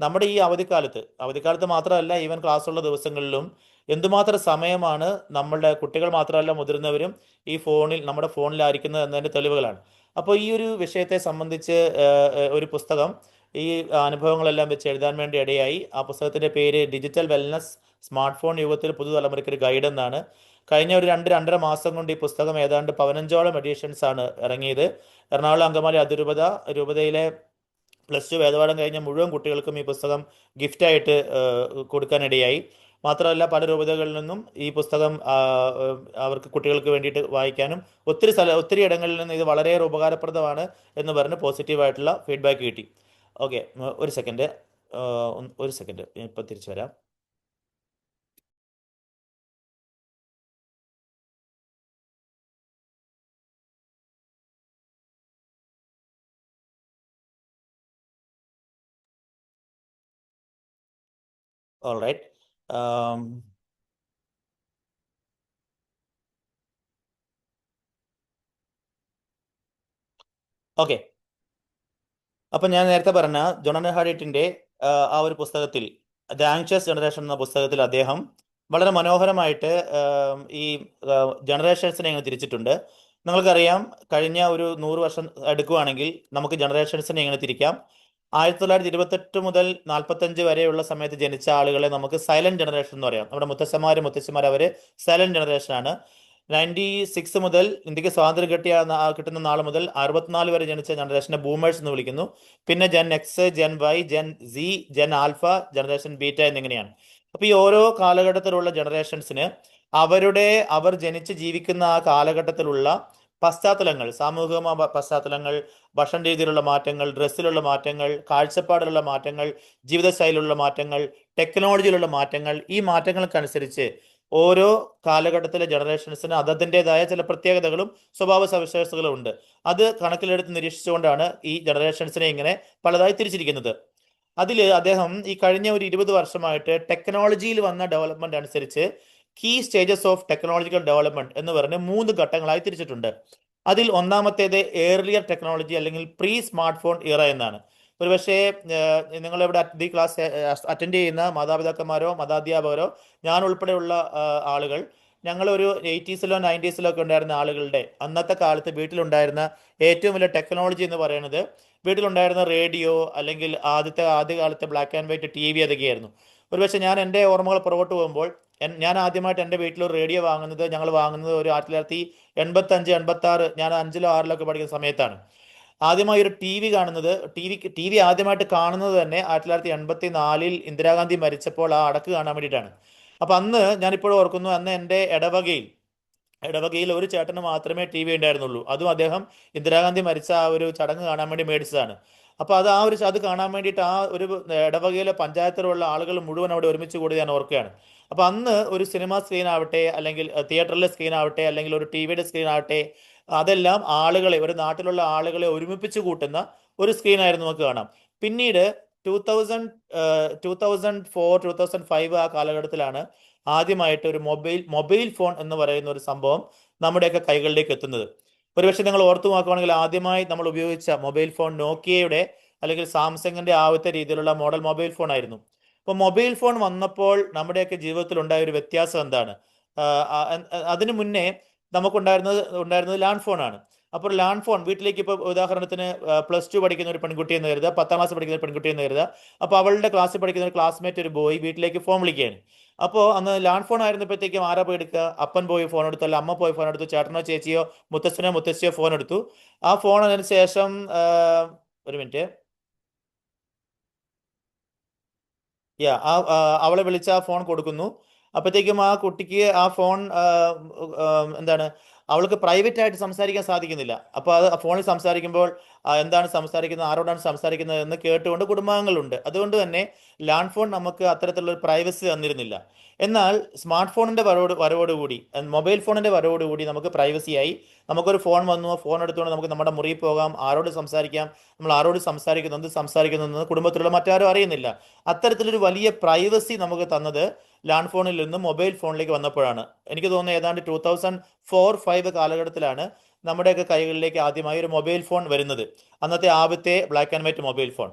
നമ്മുടെ ഈ അവധിക്കാലത്ത് മാത്രമല്ല, ഈവൻ ക്ലാസ്സുള്ള ദിവസങ്ങളിലും എന്തുമാത്രം സമയമാണ് നമ്മളുടെ കുട്ടികൾ മാത്രമല്ല മുതിർന്നവരും ഈ നമ്മുടെ ഫോണിലായിരിക്കുന്നത് എന്നതിൻ്റെ തെളിവുകളാണ്. അപ്പോൾ ഈ ഒരു വിഷയത്തെ സംബന്ധിച്ച് ഒരു പുസ്തകം ഈ അനുഭവങ്ങളെല്ലാം വെച്ച് എഴുതാൻ വേണ്ടി ഇടയായി. ആ പുസ്തകത്തിൻ്റെ പേര് ഡിജിറ്റൽ വെൽനസ്, സ്മാർട്ട് ഫോൺ യുഗത്തിൽ പുതുതലമുറയ്ക്ക് ഒരു ഗൈഡ് എന്നാണ്. കഴിഞ്ഞ ഒരു 2-2.5 മാസം കൊണ്ട് ഈ പുസ്തകം ഏതാണ്ട് 15ഓളം എഡിഷൻസ് ആണ് ഇറങ്ങിയത്. എറണാകുളം അങ്കമാലി രൂപതയിലെ +2 വേദപാഠം കഴിഞ്ഞ മുഴുവൻ കുട്ടികൾക്കും ഈ പുസ്തകം ഗിഫ്റ്റായിട്ട് കൊടുക്കാനിടയായി. മാത്രമല്ല, പല രൂപതകളിൽ നിന്നും ഈ പുസ്തകം അവർക്ക് കുട്ടികൾക്ക് വേണ്ടിയിട്ട് വായിക്കാനും ഒത്തിരി ഇടങ്ങളിൽ നിന്ന് ഇത് വളരെയേറെ ഉപകാരപ്രദമാണ് എന്ന് പറഞ്ഞ് പോസിറ്റീവായിട്ടുള്ള ഫീഡ്ബാക്ക് കിട്ടി. ഓക്കെ, ഒരു സെക്കൻഡ് ഇപ്പം തിരിച്ചു വരാം. All right. ഓക്കെ, അപ്പം ഞാൻ നേരത്തെ പറഞ്ഞ ജോണൻ ഹാഡിറ്റിൻ്റെ ആ ഒരു പുസ്തകത്തിൽ, ദ ആങ്ഷ്യസ് ജനറേഷൻ എന്ന പുസ്തകത്തിൽ അദ്ദേഹം വളരെ മനോഹരമായിട്ട് ഈ ജനറേഷൻസിനെ അങ്ങ് തിരിച്ചിട്ടുണ്ട്. നിങ്ങൾക്കറിയാം, കഴിഞ്ഞ ഒരു 100 വർഷം എടുക്കുകയാണെങ്കിൽ നമുക്ക് ജനറേഷൻസിനെ എങ്ങനെ തിരിക്കാം. 1928 മുതൽ 45 വരെയുള്ള സമയത്ത് ജനിച്ച ആളുകളെ നമുക്ക് സൈലന്റ് ജനറേഷൻ എന്ന് പറയാം. നമ്മുടെ മുത്തശ്ശന്മാർ അവർ സൈലന്റ് ജനറേഷനാണ്. 96 മുതൽ ഇന്ത്യക്ക് സ്വാതന്ത്ര്യം കിട്ടുന്ന നാൾ മുതൽ 64 വരെ ജനിച്ച ജനറേഷനെ ബൂമേഴ്സ് എന്ന് വിളിക്കുന്നു. പിന്നെ gen X, gen Y, gen Z, gen alpha, generation beta എന്നിങ്ങനെയാണ്. അപ്പോൾ ഈ ഓരോ കാലഘട്ടത്തിലുള്ള ജനറേഷൻസിന് അവർ ജനിച്ച് ജീവിക്കുന്ന ആ കാലഘട്ടത്തിലുള്ള പശ്ചാത്തലങ്ങൾ, സാമൂഹിക പശ്ചാത്തലങ്ങൾ, ഭക്ഷണ രീതിയിലുള്ള മാറ്റങ്ങൾ, ഡ്രസ്സിലുള്ള മാറ്റങ്ങൾ, കാഴ്ചപ്പാടിലുള്ള മാറ്റങ്ങൾ, ജീവിതശൈലിയിലുള്ള മാറ്റങ്ങൾ, ടെക്നോളജിയിലുള്ള മാറ്റങ്ങൾ, ഈ മാറ്റങ്ങൾക്കനുസരിച്ച് ഓരോ കാലഘട്ടത്തിലെ ജനറേഷൻസിന് അതതിൻ്റെതായ ചില പ്രത്യേകതകളും സ്വഭാവ സവിശേഷതകളും ഉണ്ട്. അത് കണക്കിലെടുത്ത് നിരീക്ഷിച്ചുകൊണ്ടാണ് ഈ ജനറേഷൻസിനെ ഇങ്ങനെ പലതായി തിരിച്ചിരിക്കുന്നത്. അതിൽ അദ്ദേഹം ഈ കഴിഞ്ഞ ഒരു 20 വർഷമായിട്ട് ടെക്നോളജിയിൽ വന്ന ഡെവലപ്മെന്റ് അനുസരിച്ച് key stages of technological development എന്ന് പറഞ്ഞ് 3 ഘട്ടങ്ങളായി തിരിച്ചിട്ടുണ്ട്. അതിൽ ഒന്നാമത്തേത് ഏർലിയർ ടെക്നോളജി അല്ലെങ്കിൽ പ്രീ സ്മാർട്ട് ഫോൺ ഇറ എന്നാണ്. ഒരുപക്ഷെ നിങ്ങളിവിടെ ഈ ക്ലാസ് അറ്റൻഡ് ചെയ്യുന്ന മാതാപിതാക്കന്മാരോ മതാധ്യാപകരോ ഞാൻ ഉൾപ്പെടെയുള്ള ആളുകൾ, ഞങ്ങളൊരു 80s-ലോ 90s-ലോ ഒക്കെ ഉണ്ടായിരുന്ന ആളുകളുടെ അന്നത്തെ കാലത്ത് വീട്ടിലുണ്ടായിരുന്ന ഏറ്റവും വലിയ ടെക്നോളജി എന്ന് പറയുന്നത് വീട്ടിലുണ്ടായിരുന്ന റേഡിയോ അല്ലെങ്കിൽ ആദ്യകാലത്തെ ബ്ലാക്ക് ആൻഡ് വൈറ്റ് TV അതൊക്കെയായിരുന്നു. ഒരുപക്ഷെ ഞാൻ എൻ്റെ ഓർമ്മകൾ പുറകോട്ട് പോകുമ്പോൾ ഞാൻ ആദ്യമായിട്ട് എൻ്റെ വീട്ടിലൊരു റേഡിയോ ഞങ്ങൾ വാങ്ങുന്നത് ഒരു 1985-86, ഞാൻ 5-ലോ 6-ലോ ഒക്കെ പഠിക്കുന്ന സമയത്താണ്. ആദ്യമായി ഒരു ടി വി ആദ്യമായിട്ട് കാണുന്നത് തന്നെ 1984-ൽ ഇന്ദിരാഗാന്ധി മരിച്ചപ്പോൾ ആ അടക്ക് കാണാൻ വേണ്ടിയിട്ടാണ്. അപ്പൊ അന്ന് ഞാനിപ്പോഴും ഓർക്കുന്നു, അന്ന് എൻ്റെ ഇടവകയിൽ ഒരു ചേട്ടന് മാത്രമേ ടി വി ഉണ്ടായിരുന്നുള്ളൂ. അതും അദ്ദേഹം ഇന്ദിരാഗാന്ധി മരിച്ച ആ ഒരു ചടങ്ങ് കാണാൻ വേണ്ടി മേടിച്ചതാണ്. അപ്പോൾ അത് കാണാൻ വേണ്ടിയിട്ട് ആ ഒരു ഇടവകയിലെ പഞ്ചായത്തിലുള്ള ആളുകൾ മുഴുവൻ അവിടെ ഒരുമിച്ച് കൂടി ഞാൻ ഓർക്കുകയാണ്. അപ്പോൾ അന്ന് ഒരു സിനിമ സ്ക്രീൻ ആവട്ടെ, അല്ലെങ്കിൽ തിയേറ്ററിലെ സ്ക്രീൻ ആവട്ടെ, അല്ലെങ്കിൽ ഒരു ടി വിയുടെ സ്ക്രീൻ ആവട്ടെ, അതെല്ലാം ഒരു നാട്ടിലുള്ള ആളുകളെ ഒരുമിപ്പിച്ച് കൂട്ടുന്ന ഒരു സ്ക്രീൻ ആയിരുന്നു നമുക്ക് കാണാം. പിന്നീട് 2004-2005 ആ കാലഘട്ടത്തിലാണ് ആദ്യമായിട്ട് ഒരു മൊബൈൽ ഫോൺ എന്ന് പറയുന്ന ഒരു സംഭവം നമ്മുടെയൊക്കെ കൈകളിലേക്ക് എത്തുന്നത്. ഒരുപക്ഷെ നിങ്ങൾ ഓർത്തു നോക്കുകയാണെങ്കിൽ ആദ്യമായി നമ്മൾ ഉപയോഗിച്ച മൊബൈൽ ഫോൺ നോക്കിയയുടെ അല്ലെങ്കിൽ സാംസങ്ങിന്റെ ആദ്യത്തെ രീതിയിലുള്ള മോഡൽ മൊബൈൽ ഫോൺ ആയിരുന്നു. അപ്പോൾ മൊബൈൽ ഫോൺ വന്നപ്പോൾ നമ്മുടെയൊക്കെ ജീവിതത്തിൽ ഉണ്ടായ ഒരു വ്യത്യാസം എന്താണ്? അതിനു മുന്നേ ഉണ്ടായിരുന്നത് ലാൻഡ് ഫോൺ ആണ്. അപ്പോൾ ലാൻഡ് ഫോൺ വീട്ടിലേക്ക് ഇപ്പോൾ ഉദാഹരണത്തിന് +2 പഠിക്കുന്ന ഒരു പെൺകുട്ടി എന്ന് കരുതുക, 10ാം ക്ലാസ് പഠിക്കുന്ന ഒരു പെൺകുട്ടി എന്ന് കരുതുക. അപ്പോൾ അവളുടെ ക്ലാസ്സിൽ പഠിക്കുന്ന ഒരു ക്ലാസ്മേറ്റ് ഒരു ബോയ് വീട്ടിലേക്ക് ഫോൺ വിളിക്കുകയാണ്. അപ്പോൾ അന്ന് ലാൻഡ് ഫോൺ ആയിരുന്നപ്പോഴത്തേക്കും ആരാ പോയി എടുക്കുക? അപ്പൻ പോയി ഫോൺ എടുത്തു, അല്ല അമ്മ പോയി ഫോൺ എടുത്തു, ചേട്ടനോ ചേച്ചിയോ മുത്തശ്ശിയോ ഫോൺ എടുത്തു. ആ ഫോൺ അതിന് ശേഷം ഒരു മിനിറ്റ്, അവളെ വിളിച്ച് ആ ഫോൺ കൊടുക്കുന്നു. അപ്പോഴത്തേക്കും ആ കുട്ടിക്ക് ആ ഫോൺ എന്താണ്, അവൾക്ക് പ്രൈവറ്റ് ആയിട്ട് സംസാരിക്കാൻ സാധിക്കുന്നില്ല. അപ്പോൾ അത് ഫോണിൽ സംസാരിക്കുമ്പോൾ എന്താണ് സംസാരിക്കുന്നത്, ആരോടാണ് സംസാരിക്കുന്നത് എന്ന് കേട്ടുകൊണ്ട് കുടുംബാംഗങ്ങളുണ്ട്. അതുകൊണ്ട് തന്നെ ലാൻഡ് ഫോൺ നമുക്ക് അത്തരത്തിലുള്ള പ്രൈവസി തന്നിരുന്നില്ല. എന്നാൽ സ്മാർട്ട് ഫോണിന്റെ വരവോടുകൂടി, മൊബൈൽ ഫോണിന്റെ വരവോടുകൂടി നമുക്ക് പ്രൈവസിയായി. നമുക്കൊരു ഫോൺ വന്നു, ഫോൺ എടുത്തുകൊണ്ട് നമുക്ക് നമ്മുടെ മുറിയിൽ പോകാം, ആരോട് സംസാരിക്കാം, നമ്മൾ ആരോട് സംസാരിക്കുന്നു കുടുംബത്തിലുള്ള മറ്റാരും അറിയുന്നില്ല. അത്തരത്തിലൊരു വലിയ പ്രൈവസി നമുക്ക് തന്നത് ലാൻഡ് ഫോണിൽ നിന്നും മൊബൈൽ ഫോണിലേക്ക് വന്നപ്പോഴാണ്. എനിക്ക് തോന്നുന്നത് ഏതാണ്ട് 2004-05 കാലഘട്ടത്തിലാണ് നമ്മുടെയൊക്കെ കൈകളിലേക്ക് ആദ്യമായി ഒരു മൊബൈൽ ഫോൺ വരുന്നത്. അന്നത്തെ ആദ്യത്തെ black and white mobile phone.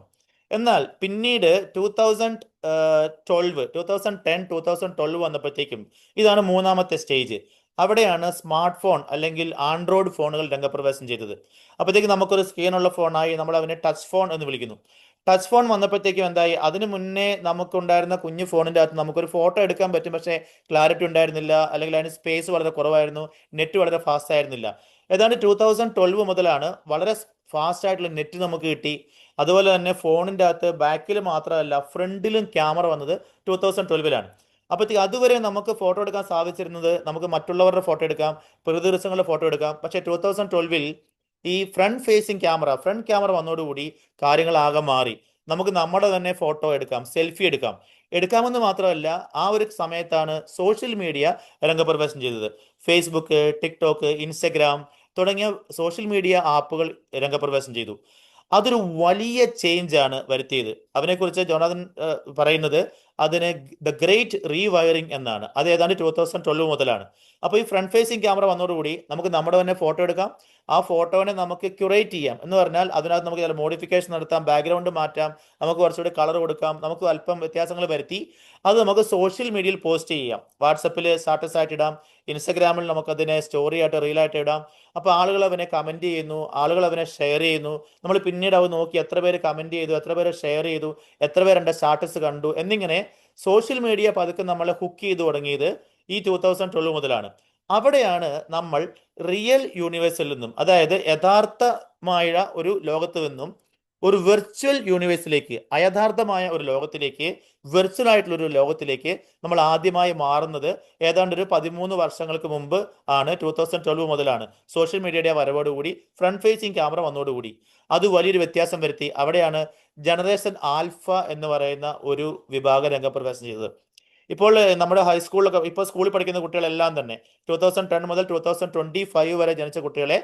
എന്നാൽ പിന്നീട് 2010-2012 വന്നപ്പോഴത്തേക്കും ഇതാണ് മൂന്നാമത്തെ സ്റ്റേജ്. അവിടെയാണ് സ്മാർട്ട് ഫോൺ അല്ലെങ്കിൽ ആൻഡ്രോയിഡ് ഫോണുകൾ രംഗപ്രവേശം ചെയ്തത്. അപ്പോഴത്തേക്ക് നമുക്കൊരു സ്ക്രീനുള്ള ഫോണായി, നമ്മൾ അവനെ ടച്ച് ഫോൺ എന്ന് വിളിക്കുന്നു. ടച്ച് ഫോൺ വന്നപ്പോഴത്തേക്കും എന്തായി? അതിന് മുന്നേ നമുക്കുണ്ടായിരുന്ന കുഞ്ഞു ഫോണിൻ്റെ അകത്ത് നമുക്കൊരു ഫോട്ടോ എടുക്കാൻ പറ്റും, പക്ഷേ ക്ലാരിറ്റി ഉണ്ടായിരുന്നില്ല, അല്ലെങ്കിൽ അതിന് സ്പേസ് വളരെ കുറവായിരുന്നു, നെറ്റ് വളരെ ഫാസ്റ്റ് ആയിരുന്നില്ല. ഏതാണ്ട് 2012 മുതലാണ് വളരെ ഫാസ്റ്റ് ആയിട്ടുള്ള നെറ്റ് നമുക്ക് കിട്ടി. അതുപോലെ തന്നെ ഫോണിൻ്റെ അകത്ത് ബാക്കിൽ മാത്രമല്ല ഫ്രണ്ടിലും ക്യാമറ വന്നത് 2012 അപ്പോഴത്തേക്ക് അതുവരെ നമുക്ക് ഫോട്ടോ എടുക്കാൻ സാധിച്ചിരുന്നത്, നമുക്ക് മറ്റുള്ളവരുടെ ഫോട്ടോ എടുക്കാം, പ്രകൃതി ദൃശ്യങ്ങളുടെ ഫോട്ടോ എടുക്കാം. പക്ഷേ 2012 ഈ ഫ്രണ്ട് ക്യാമറ വന്നതോടുകൂടി കാര്യങ്ങളാകെ മാറി. നമുക്ക് നമ്മുടെ തന്നെ ഫോട്ടോ എടുക്കാം, സെൽഫി എടുക്കാമെന്ന് മാത്രമല്ല, ആ ഒരു സമയത്താണ് സോഷ്യൽ മീഡിയ രംഗപ്രവേശം ചെയ്തത്. ഫേസ്ബുക്ക്, ടിക്ടോക്ക്, ഇൻസ്റ്റഗ്രാം തുടങ്ങിയ സോഷ്യൽ മീഡിയ ആപ്പുകൾ രംഗപ്രവേശം ചെയ്തു. അതൊരു വലിയ ചേഞ്ച് ആണ് വരുത്തിയത്. അതിനെക്കുറിച്ച് ജോനാഥൻ പറയുന്നത് അതിന് ദ ഗ്രേറ്റ് റീവയറിംഗ് എന്നാണ്. അത് ഏതാണ്ട് 2012 മുതലാണ്. അപ്പോൾ ഈ ഫ്രണ്ട് ഫേസിങ് ക്യാമറ വന്നതോടുകൂടി നമുക്ക് നമ്മുടെ തന്നെ ഫോട്ടോ എടുക്കാം. ആ ഫോട്ടോനെ നമുക്ക് ക്യൂറേറ്റ് ചെയ്യാം. എന്ന് പറഞ്ഞാൽ അതിനകത്ത് നമുക്ക് ചില മോഡിഫിക്കേഷൻ നടത്താം, ബാക്ക്ഗ്രൗണ്ട് മാറ്റാം, നമുക്ക് കുറച്ചുകൂടി കളർ കൊടുക്കാം, നമുക്ക് അല്പം വ്യത്യാസങ്ങൾ വരുത്തി അത് നമുക്ക് സോഷ്യൽ മീഡിയയിൽ പോസ്റ്റ് ചെയ്യാം. വാട്സപ്പിൽ സ്റ്റാറ്റസ് ആയിട്ട് ഇടാം, ഇൻസ്റ്റഗ്രാമിൽ നമുക്കതിനെ സ്റ്റോറി ആയിട്ട് റീലായിട്ട് ഇടാം. അപ്പോൾ ആളുകൾ അവനെ കമൻറ്റ് ചെയ്യുന്നു, ആളുകൾ അവനെ ഷെയർ ചെയ്യുന്നു. നമ്മൾ പിന്നീട് അവ നോക്കി എത്ര പേര് കമൻറ്റ് ചെയ്തു, എത്ര പേര് ഷെയർ ചെയ്തു, എത്ര പേര് എൻ്റെ സ്റ്റാറ്റസ് കണ്ടു എന്നിങ്ങനെ സോഷ്യൽ മീഡിയ പതുക്കെ നമ്മളെ ഹുക്ക് ചെയ്തു തുടങ്ങിയത് ഈ 2012 മുതലാണ്. അവിടെയാണ് നമ്മൾ റിയൽ യൂണിവേഴ്സിൽ നിന്നും, അതായത് യഥാർത്ഥമായ ഒരു ലോകത്ത് നിന്നും ഒരു വെർച്വൽ യൂണിവേഴ്സിലേക്ക്, അയഥാർത്ഥമായ ഒരു ലോകത്തിലേക്ക്, വെർച്വൽ ആയിട്ടുള്ള ഒരു ലോകത്തിലേക്ക് നമ്മൾ ആദ്യമായി മാറുന്നത് ഏതാണ്ട് ഒരു 13 വർഷങ്ങൾക്ക് മുമ്പ് ആണ്. 2012 മുതലാണ് സോഷ്യൽ മീഡിയയുടെ വരവോടുകൂടി ഫ്രണ്ട് ഫേസിങ് ക്യാമറ വന്നതോടുകൂടി അത് വലിയൊരു വ്യത്യാസം വരുത്തി. അവിടെയാണ് ജനറേഷൻ ആൽഫ എന്ന് പറയുന്ന ഒരു വിഭാഗം രംഗപ്രവേശം ചെയ്തത്. ഇപ്പോൾ നമ്മുടെ ഹൈസ്കൂളിലൊക്കെ ഇപ്പോൾ സ്കൂളിൽ പഠിക്കുന്ന കുട്ടികളെല്ലാം തന്നെ 2010 മുതൽ 2025 വരെ ജനിച്ച കുട്ടികളെ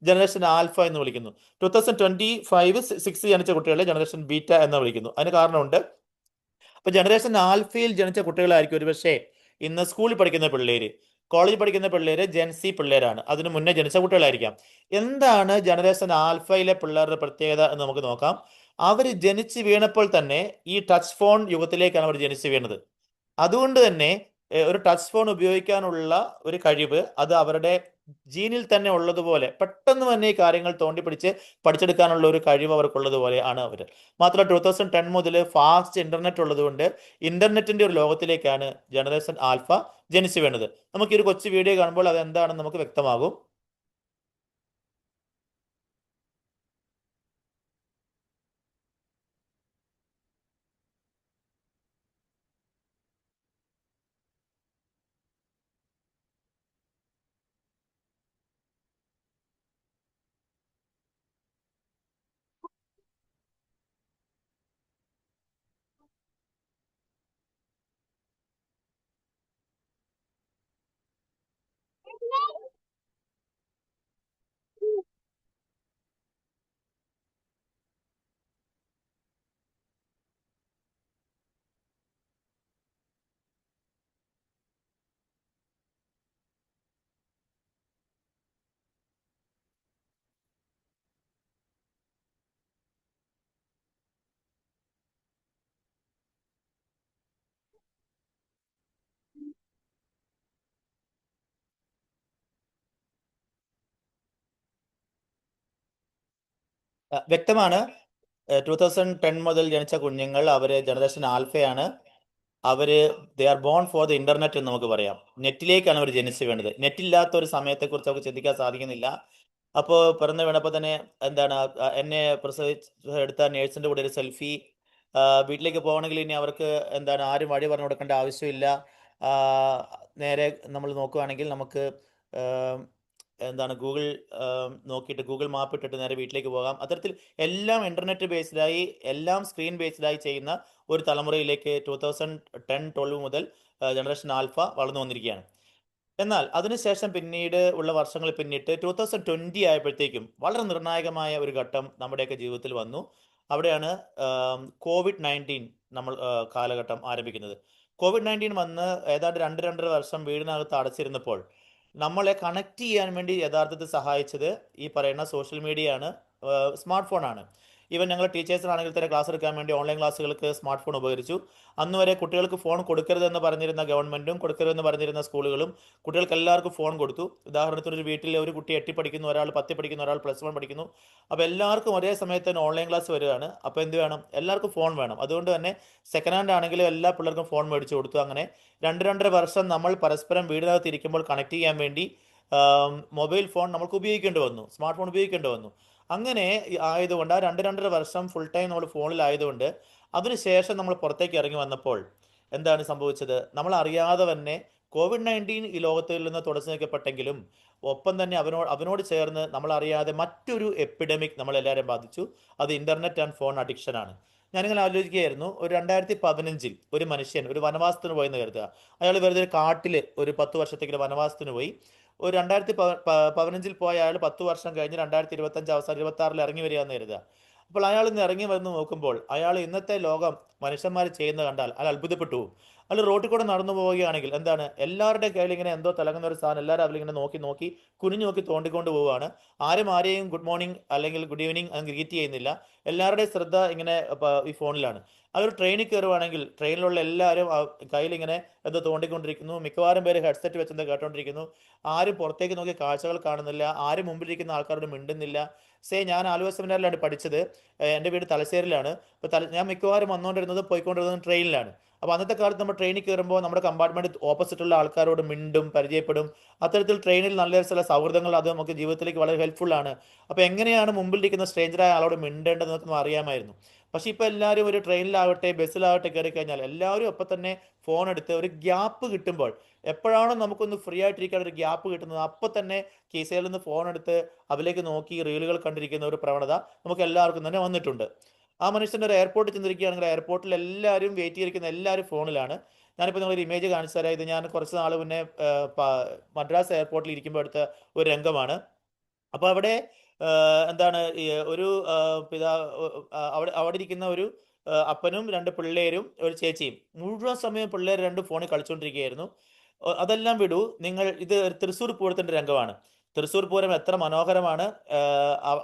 ജനറേഷൻ ആൽഫ എന്ന് വിളിക്കുന്നു. 2025-6 ജനിച്ച കുട്ടികളെ ജനറേഷൻ ബീറ്റ എന്ന് വിളിക്കുന്നു. അതിന് കാരണമുണ്ട്. അപ്പോൾ ജനറേഷൻ ആൽഫയിൽ ജനിച്ച കുട്ടികളായിരിക്കും ഒരുപക്ഷെ ഇന്ന് സ്കൂളിൽ പഠിക്കുന്ന പിള്ളേര്, കോളേജിൽ പഠിക്കുന്ന പിള്ളേര് ജെൻസി പിള്ളേരാണ്, അതിന് മുന്നേ ജനിച്ച കുട്ടികളായിരിക്കാം. എന്താണ് ജനറേഷൻ ആൽഫയിലെ പിള്ളേരുടെ പ്രത്യേകത എന്ന് നമുക്ക് നോക്കാം. അവർ ജനിച്ച് വീണപ്പോൾ തന്നെ ഈ ടച്ച് ഫോൺ യുഗത്തിലേക്കാണ് അവർ ജനിച്ച് വീണത്. അതുകൊണ്ട് തന്നെ ഒരു ടച്ച് ഫോൺ ഉപയോഗിക്കാനുള്ള ഒരു കഴിവ് അത് അവരുടെ ജീനിൽ തന്നെ ഉള്ളതുപോലെ പെട്ടെന്ന് തന്നെ ഈ കാര്യങ്ങൾ തോണ്ടിപ്പിടിച്ച് പഠിച്ചെടുക്കാനുള്ള ഒരു കഴിവ് അവർക്കുള്ളതുപോലെ ആണ് അവർ. മാത്രമല്ല 2010 മുതൽ ഫാസ്റ്റ് ഇന്റർനെറ്റ് ഉള്ളതുകൊണ്ട് ഇന്റർനെറ്റിന്റെ ഒരു ലോകത്തിലേക്കാണ് ജനറേഷൻ ആൽഫ ജനിച്ചു വീണത്. നമുക്ക് ഈ ഒരു കൊച്ചു വീഡിയോ കാണുമ്പോൾ അത് എന്താണെന്ന് നമുക്ക് വ്യക്തമാകും. വ്യക്തമാണ്. 2010 മുതൽ ജനിച്ച കുഞ്ഞുങ്ങൾ അവര് ജനറേഷൻ ആൽഫയാണ്. They are born for the internet എന്ന് നമുക്ക് പറയാം. നെറ്റിലേക്കാണ് അവർ ജനിച്ചു വീണത്. നെറ്റ് ഇല്ലാത്ത ഒരു സമയത്തെക്കുറിച്ച് അവർക്ക് ചിന്തിക്കാൻ സാധിക്കുന്നില്ല. അപ്പോൾ പിറന്നു വീണപ്പോൾ തന്നെ എന്താണ് എന്നെ എടുത്ത നേഴ്സിന്റെ കൂടെ ഒരു സെൽഫി. വീട്ടിലേക്ക് പോകണമെങ്കിൽ ഇനി അവർക്ക് എന്താണ് ആരും വഴി പറഞ്ഞു കൊടുക്കേണ്ട ആവശ്യമില്ല. ആ, നേരെ നമ്മൾ നോക്കുകയാണെങ്കിൽ നമുക്ക് എന്താണ് ഗൂഗിൾ നോക്കിയിട്ട് ഗൂഗിൾ മാപ്പ് ഇട്ടിട്ട് നേരെ വീട്ടിലേക്ക് പോകാം. അത്തരത്തിൽ എല്ലാം ഇന്റർനെറ്റ് ബേസ്ഡായി, എല്ലാം സ്ക്രീൻ ബേസ്ഡായി ചെയ്യുന്ന ഒരു തലമുറയിലേക്ക് 2010-12 മുതൽ ജനറേഷൻ ആൽഫ വളർന്നു വന്നിരിക്കുകയാണ്. എന്നാൽ അതിനുശേഷം പിന്നീട് ഉള്ള വർഷങ്ങൾ പിന്നിട്ട് 2020 ആയപ്പോഴത്തേക്കും വളരെ നിർണായകമായ ഒരു ഘട്ടം നമ്മുടെയൊക്കെ ജീവിതത്തിൽ വന്നു. അവിടെയാണ് COVID-19 നമ്മൾ കാലഘട്ടം ആരംഭിക്കുന്നത്. COVID-19 വന്ന് ഏതാണ്ട് 2-2.5 വർഷം വീടിനകത്ത് അടച്ചിരുന്നപ്പോൾ നമ്മളെ കണക്ട് ചെയ്യാൻ വേണ്ടി യഥാർത്ഥത്തിൽ സഹായിച്ചത് ഈ പറയുന്ന സോഷ്യൽ മീഡിയ ആണ്, സ്മാർട്ട് ഫോണാണ്. ഈവൻ ഞങ്ങൾ ടീച്ചേഴ്സിനാണെങ്കിൽ തന്നെ ക്ലാസ് എടുക്കാൻ വേണ്ടി ഓൺലൈൻ ക്ലാസ്സുകൾക്ക് സ്മാർട്ട് ഫോൺ ഉപകരിച്ചു. അന്ന് വരെ കുട്ടികൾക്ക് ഫോൺ കൊടുക്കരുതെന്ന് പറഞ്ഞിരുന്ന ഗവൺമെൻറ്റും കൊടുക്കരുതെന്ന് പറഞ്ഞിരുന്ന സ്കൂളുകളും കുട്ടികൾക്ക് എല്ലാവർക്കും ഫോൺ കൊടുത്തു. ഉദാഹരണത്തിന് ഒരു വീട്ടിൽ ഒരു കുട്ടി 8 പഠിക്കുന്നു, ഒരാൾ 10 പഠിക്കുന്നു, ഒരാൾ +1 പഠിക്കുന്നു. അപ്പോൾ എല്ലാവർക്കും ഒരേ സമയത്ത് തന്നെ ഓൺലൈൻ ക്ലാസ് വരികയാണ്. അപ്പോൾ എന്ത് വേണം? എല്ലാവർക്കും ഫോൺ വേണം. അതുകൊണ്ട് തന്നെ സെക്കൻഡ് ഹാൻഡ് ആണെങ്കിലും എല്ലാ പിള്ളേർക്കും ഫോൺ മേടിച്ചു കൊടുത്തു. അങ്ങനെ 2-2.5 വർഷം നമ്മൾ പരസ്പരം വീടിനകത്ത് ഇരിക്കുമ്പോൾ കണക്ട് ചെയ്യാൻ വേണ്ടി മൊബൈൽ ഫോൺ നമുക്ക് ഉപയോഗിക്കേണ്ടി വന്നു, സ്മാർട്ട് ഫോൺ ഉപയോഗിക്കേണ്ടി വന്നു. അങ്ങനെ ആയതുകൊണ്ട് ആ 2-2.5 വർഷം ഫുൾ ടൈം നമ്മൾ ഫോണിലായതുകൊണ്ട് അതിനുശേഷം നമ്മൾ പുറത്തേക്ക് ഇറങ്ങി വന്നപ്പോൾ എന്താണ് സംഭവിച്ചത്? നമ്മൾ അറിയാതെ തന്നെ COVID-19 ഈ ലോകത്തിൽ നിന്ന് തുടച്ചു നീക്കപ്പെട്ടെങ്കിലും ഒപ്പം തന്നെ അവനോട് ചേർന്ന് നമ്മൾ അറിയാതെ മറ്റൊരു എപ്പിഡമിക് നമ്മളെല്ലാവരും ബാധിച്ചു. അത് ഇന്റർനെറ്റ് ആൻഡ് ഫോൺ അഡിക്ഷൻ ആണ്. ഞാനിങ്ങനെ ആലോചിക്കുകയായിരുന്നു, ഒരു 2015 ഒരു മനുഷ്യൻ ഒരു വനവാസത്തിന് പോയെന്ന് കരുതുക. അയാൾ വെറുതെ ഒരു കാട്ടിൽ ഒരു 10 വർഷത്തേക്ക് വനവാസത്തിന് പോയി. ഒരു 2015 പോയ അയാൾ 10 വർഷം കഴിഞ്ഞ് 2025 അവസാനം 26 ഇറങ്ങി വരിക എന്ന് കരുതുക. അപ്പോൾ അയാൾ ഇന്ന് ഇറങ്ങി വന്ന് നോക്കുമ്പോൾ അയാൾ ഇന്നത്തെ ലോകം മനുഷ്യന്മാർ ചെയ്യുന്നത് കണ്ടാൽ അയാൾ അത്ഭുതപ്പെട്ടു പോകും. അയാൾ റോട്ടിൽ കൂടെ നടന്നു പോവുകയാണെങ്കിൽ എന്താണ് എല്ലാവരുടെയും കയ്യിൽ ഇങ്ങനെ എന്തോ തിളങ്ങുന്ന ഒരു സാധനം, എല്ലാവരും അതിലിങ്ങനെ നോക്കി കുനിഞ്ഞു നോക്കി തോണ്ടിക്കൊണ്ട് പോവുകയാണ്. ആരെയും ഗുഡ് മോർണിംഗ് അല്ലെങ്കിൽ ഗുഡ് ഈവനിങ് അങ്ങ് ഗ്രീറ്റ് ചെയ്യുന്നില്ല. എല്ലാവരുടെയും ശ്രദ്ധ ഇങ്ങനെ ഈ ഫോണിലാണ്. അതൊരു ട്രെയിനിൽ കയറുവാണെങ്കിൽ ട്രെയിനിലുള്ള എല്ലാവരും കയ്യിലിങ്ങനെ എന്തോ തോണ്ടിക്കൊണ്ടിരിക്കുന്നു. മിക്കവാറും പേര് ഹെഡ്സെറ്റ് വെച്ചെന്തോ കേട്ടോണ്ടിരിക്കുന്നു. ആരും പുറത്തേക്ക് നോക്കി കാഴ്ചകൾ കാണുന്നില്ല. ആരും മുമ്പിലിരിക്കുന്ന ആൾക്കാരോട് മിണ്ടുന്നില്ല. ഞാൻ ആലുവ സെമിനാറിലാണ് പഠിച്ചത്. എൻ്റെ വീട് തലശ്ശേരിയിലാണ്. അപ്പോൾ ഞാൻ മിക്കവാറും പോയിക്കൊണ്ടിരുന്നത് ട്രെയിനിലാണ്. അപ്പോൾ അന്നത്തെ കാലത്ത് നമ്മൾ ട്രെയിനിൽ കയറുമ്പോൾ നമ്മുടെ കമ്പാർട്ട്മെൻറ്റ് ഓപ്പോസിറ്റുള്ള ആൾക്കാരോട് മിണ്ടും, പരിചയപ്പെടും. അത്തരത്തിൽ ട്രെയിനിൽ നല്ല ചില സൗഹൃദങ്ങൾ അത് നമുക്ക് ജീവിതത്തിലേക്ക് വളരെ ഹെൽപ്ഫുള്ളാണ്. അപ്പോൾ എങ്ങനെയാണ് മുമ്പിലിരിക്കുന്ന സ്ട്രേഞ്ചറായ ആളോട് മിണ്ടേണ്ടതെന്നൊക്കെ അറിയാമായിരുന്നു. പക്ഷേ ഇപ്പോൾ എല്ലാവരും ഒരു ട്രെയിനിലാവട്ടെ ബസ്സിലാവട്ടെ കയറി കഴിഞ്ഞാൽ എല്ലാവരും അപ്പം തന്നെ ഫോൺ എടുത്ത് ഒരു ഗ്യാപ്പ് കിട്ടുമ്പോൾ, എപ്പോഴാണോ നമുക്കൊന്ന് ഫ്രീ ആയിട്ടിരിക്കാൻ ഒരു ഗ്യാപ്പ് കിട്ടുന്നത് അപ്പോൾ തന്നെ കീസയിൽ നിന്ന് ഫോൺ എടുത്ത് അതിലേക്ക് നോക്കി റീലുകൾ കണ്ടിരിക്കുന്ന ഒരു പ്രവണത നമുക്ക് എല്ലാവർക്കും തന്നെ വന്നിട്ടുണ്ട്. ആ മനുഷ്യൻ്റെ ഒരു എയർപോർട്ടിൽ ചെന്നിരിക്കുകയാണെങ്കിൽ എയർപോർട്ടിൽ എല്ലാവരും വെയിറ്റ് ചെയ്തിരിക്കുന്ന എല്ലാവരും ഫോണിലാണ്. ഞാനിപ്പോൾ നിങ്ങളൊരു ഇമേജ് കാണിച്ചു തരാം. ഇത് ഞാൻ കുറച്ച് നാൾ മുന്നേ മദ്രാസ് എയർപോർട്ടിൽ ഇരിക്കുമ്പോൾ എടുത്ത ഒരു രംഗമാണ്. അപ്പോൾ അവിടെ എന്താണ് ഒരു അവിടെ ഇരിക്കുന്ന ഒരു അപ്പനും 2 പിള്ളേരും ഒരു ചേച്ചിയും മുഴുവൻ സമയം പിള്ളേർ 2 ഫോണിൽ കളിച്ചുകൊണ്ടിരിക്കുകയായിരുന്നു. അതെല്ലാം വിടൂ, ഇത് തൃശ്ശൂർ പൂരത്തിൻ്റെ രംഗമാണ്. തൃശ്ശൂർ പൂരം എത്ര മനോഹരമാണ്.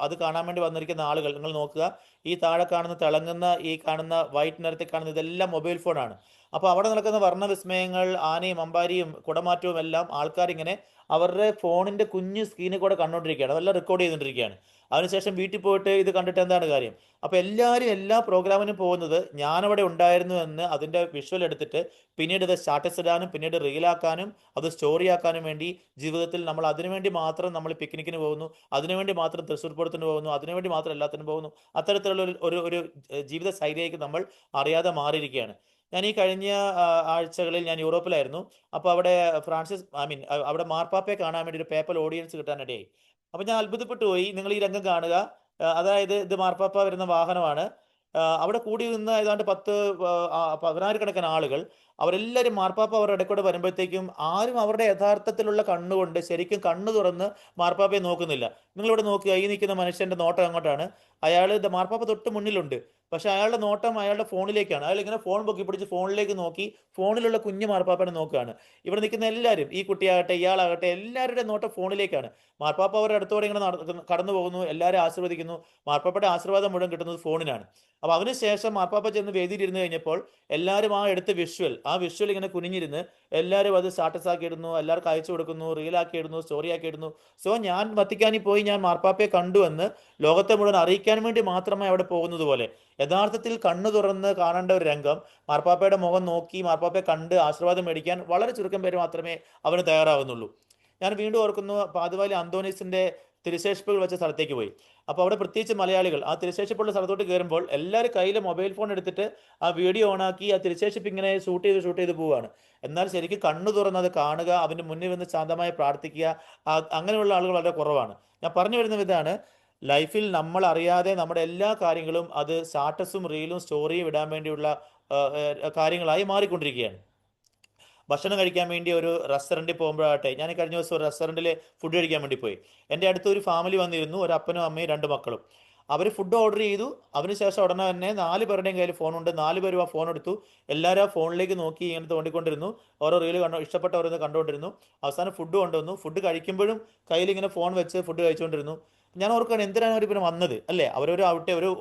അത് കാണാൻ വേണ്ടി വന്നിരിക്കുന്ന ആളുകൾ നിങ്ങൾ നോക്കുക. ഈ താഴെ കാണുന്ന തിളങ്ങുന്ന ഈ കാണുന്ന വൈറ്റ് നിറത്തിൽ കാണുന്ന ഇതെല്ലാം മൊബൈൽ ഫോണാണ്. അപ്പോൾ അവിടെ നടക്കുന്ന വർണ്ണവിസ്മയങ്ങൾ, ആനയും അമ്പാരിയും കുടമാറ്റവും എല്ലാം ആൾക്കാരിങ്ങനെ അവരുടെ ഫോണിൻ്റെ കുഞ്ഞ് സ്ക്രീനിൽ കൂടെ കണ്ടുകൊണ്ടിരിക്കുകയാണ്. അതെല്ലാം റെക്കോർഡ് ചെയ്തുകൊണ്ടിരിക്കുകയാണ്. അതിനുശേഷം വീട്ടിൽ പോയിട്ട് ഇത് കണ്ടിട്ട് എന്താണ് കാര്യം? അപ്പോൾ എല്ലാവരും എല്ലാ പ്രോഗ്രാമിനും പോകുന്നത് ഞാനവിടെ ഉണ്ടായിരുന്നു എന്ന് അതിൻ്റെ വിഷ്വൽ എടുത്തിട്ട് പിന്നീട് ഇത് സ്റ്റാറ്റസ് ഇടാനും പിന്നീട് റീലാക്കാനും അത് സ്റ്റോറി ആക്കാനും വേണ്ടി ജീവിതത്തിൽ നമ്മൾ അതിനുവേണ്ടി മാത്രം നമ്മൾ പിക്നിക്കിന് പോകുന്നു, അതിനുവേണ്ടി മാത്രം തൃശ്ശൂർ പൂരത്തിന് പോകുന്നു, അതിനുവേണ്ടി മാത്രം എല്ലാത്തിനും പോകുന്നു. അത്തരത്തിലുള്ള ഒരു ജീവിത ശൈലിയിലേക്ക് നമ്മൾ അറിയാതെ മാറിയിരിക്കുകയാണ്. ഞാൻ ഈ കഴിഞ്ഞ ആഴ്ചകളിൽ ഞാൻ യൂറോപ്പിലായിരുന്നു. അപ്പോൾ അവിടെ അവിടെ മാർപ്പാപ്പയെ കാണാൻ വേണ്ടി ഒരു പേപ്പൽ ഓഡിയൻസ് കിട്ടാനിടയായി. അപ്പോൾ ഞാൻ അത്ഭുതപ്പെട്ടു പോയി. നിങ്ങൾ ഈ രംഗം കാണുക. അതായത് ഇത് മാർപ്പാപ്പ വരുന്ന വാഹനമാണ്. അവിടെ കൂടി നിന്ന് ഏതാണ്ട് 10,000-കണക്കിന് ആളുകൾ. അവരെല്ലാവരും മാർപ്പാപ്പ അവരുടെ ഇടയ്ക്കൂടെ വരുമ്പോഴത്തേക്കും ആരും അവരുടെ യഥാർത്ഥത്തിലുള്ള കണ്ണുകൊണ്ട് ശരിക്കും കണ്ണു തുറന്ന് മാർപ്പാപ്പയെ നോക്കുന്നില്ല. നിങ്ങളിവിടെ നോക്കുക, ഈ നിൽക്കുന്ന മനുഷ്യൻ്റെ നോട്ടം അങ്ങോട്ടാണ്. അയാൾ മാർപ്പാപ്പ തൊട്ട് മുന്നിലുണ്ട്, പക്ഷെ അയാളുടെ നോട്ടം അയാളുടെ ഫോണിലേക്കാണ്. അയാൾ ഇങ്ങനെ ഫോൺ പൊക്കി പിടിച്ച് ഫോണിലേക്ക് നോക്കി ഫോണിലുള്ള കുഞ്ഞു മാർപ്പാപ്പനെ നോക്കുകയാണ്. ഇവിടെ നിൽക്കുന്ന എല്ലാവരും, ഈ കുട്ടിയാകട്ടെ ഇയാളാകട്ടെ, എല്ലാവരുടെയും നോട്ടം ഫോണിലേക്കാണ്. മാർപ്പാപ്പ അവരുടെ അടുത്തോടെ ഇങ്ങനെ കടന്നു പോകുന്നു, എല്ലാവരും ആശീർവദിക്കുന്നു. മാർപ്പാപ്പയുടെ ആശീർവാദം മുഴുവൻ കിട്ടുന്നത് ഫോണിനാണ്. അപ്പോൾ അതിനുശേഷം മാർപ്പാപ്പ ചെന്ന് വേദിയിൽ ഇരുന്ന് കഴിഞ്ഞപ്പോൾ എല്ലാവരും ആ എടുത്ത വിഷ്വൽ, ആ വിഷ്വൽ ഇങ്ങനെ കുനിഞ്ഞിരുന്ന് എല്ലാവരും അത് സ്റ്റാറ്റസ് ആക്കി ഇടുന്നു, എല്ലാവർക്കും അയച്ചു കൊടുക്കുന്നു, റീലാക്കി ഇടുന്നു, സ്റ്റോറി ആക്കി ഇടുന്നു. സോ ഞാൻ വത്തിക്കാനിൽ പോയി ഞാൻ മാർപ്പാപ്പയെ കണ്ടുവെന്ന് ലോകത്തെ മുഴുവൻ അറിയിക്കാൻ വേണ്ടി മാത്രമേ അവിടെ പോകുന്നത് പോലെ യഥാർത്ഥത്തിൽ കണ്ണു തുറന്ന് കാണേണ്ട ഒരു രംഗം, മാർപ്പാപ്പയുടെ മുഖം നോക്കി മാർപ്പാപ്പയെ കണ്ട് ആശീർവാദം മേടിക്കാൻ വളരെ ചുരുക്കം പേര് മാത്രമേ അവന് തയ്യാറാവുന്നുള്ളൂ. ഞാൻ വീണ്ടും ഓർക്കുന്നു, പാതുവാലി അന്തോണീസിന്റെ തിരുശേഷിപ്പുകൾ വെച്ച സ്ഥലത്തേക്ക് പോയി. അപ്പോൾ അവിടെ പ്രത്യേകിച്ച് മലയാളികൾ ആ തിരുശേഷിപ്പുള്ള സ്ഥലത്തോട്ട് കയറുമ്പോൾ എല്ലാവരും കയ്യിൽ മൊബൈൽ ഫോൺ എടുത്തിട്ട് ആ വീഡിയോ ഓണാക്കി ആ തിരുശേഷിപ്പ് ഇങ്ങനെ ഷൂട്ട് ചെയ്ത് പോവുകയാണ്. എന്നാൽ ശരിക്കും കണ്ണു തുറന്ന് അത് കാണുക, അവൻ്റെ മുന്നിൽ വന്ന് ശാന്തമായി പ്രാർത്ഥിക്കുക, അങ്ങനെയുള്ള ആളുകൾ വളരെ കുറവാണ്. ഞാൻ പറഞ്ഞു വരുന്ന ഇതാണ്, ലൈഫിൽ നമ്മൾ അറിയാതെ നമ്മുടെ എല്ലാ കാര്യങ്ങളും അത് സ്റ്റാറ്റസും റീലും സ്റ്റോറിയും ഇടാൻ വേണ്ടിയുള്ള കാര്യങ്ങളായി മാറിക്കൊണ്ടിരിക്കുകയാണ്. ഭക്ഷണം കഴിക്കാൻ വേണ്ടി ഒരു റെസ്റ്റോറൻറ്റിൽ പോകുമ്പോഴാകട്ടെ, ഞാൻ കഴിഞ്ഞ ദിവസം ഒരു റെസ്റ്റോറൻറ്റിൽ ഫുഡ് കഴിക്കാൻ വേണ്ടി പോയി. എൻ്റെ അടുത്ത് ഒരു ഫാമിലി വന്നിരുന്നു, ഒരു അപ്പനും അമ്മയും 2 മക്കളും. അവർ ഫുഡ് ഓർഡർ ചെയ്തു. അതിനുശേഷം ഉടനെ തന്നെ 4 പേരുടെയും കയ്യിൽ ഫോണുണ്ട്. 4 പേരും ആ ഫോൺ എടുത്തു. എല്ലാവരും ആ ഫോണിലേക്ക് നോക്കി ഇങ്ങനെ തോണ്ടിക്കൊണ്ടിരുന്നു. ഓരോ റീല് ഇഷ്ടപ്പെട്ടവരൊന്ന് കണ്ടുകൊണ്ടിരുന്നു. അവസാനം ഫുഡ് കൊണ്ടുവന്നു. ഫുഡ് കഴിക്കുമ്പോഴും കയ്യിൽ ഇങ്ങനെ ഫോൺ വെച്ച് ഫുഡ് കഴിച്ചുകൊണ്ടിരുന്നു. ഞാൻ ഓർക്കുകയാണ്, എന്തിനാണ് അവർ പിന്നെ വന്നത് അല്ലേ?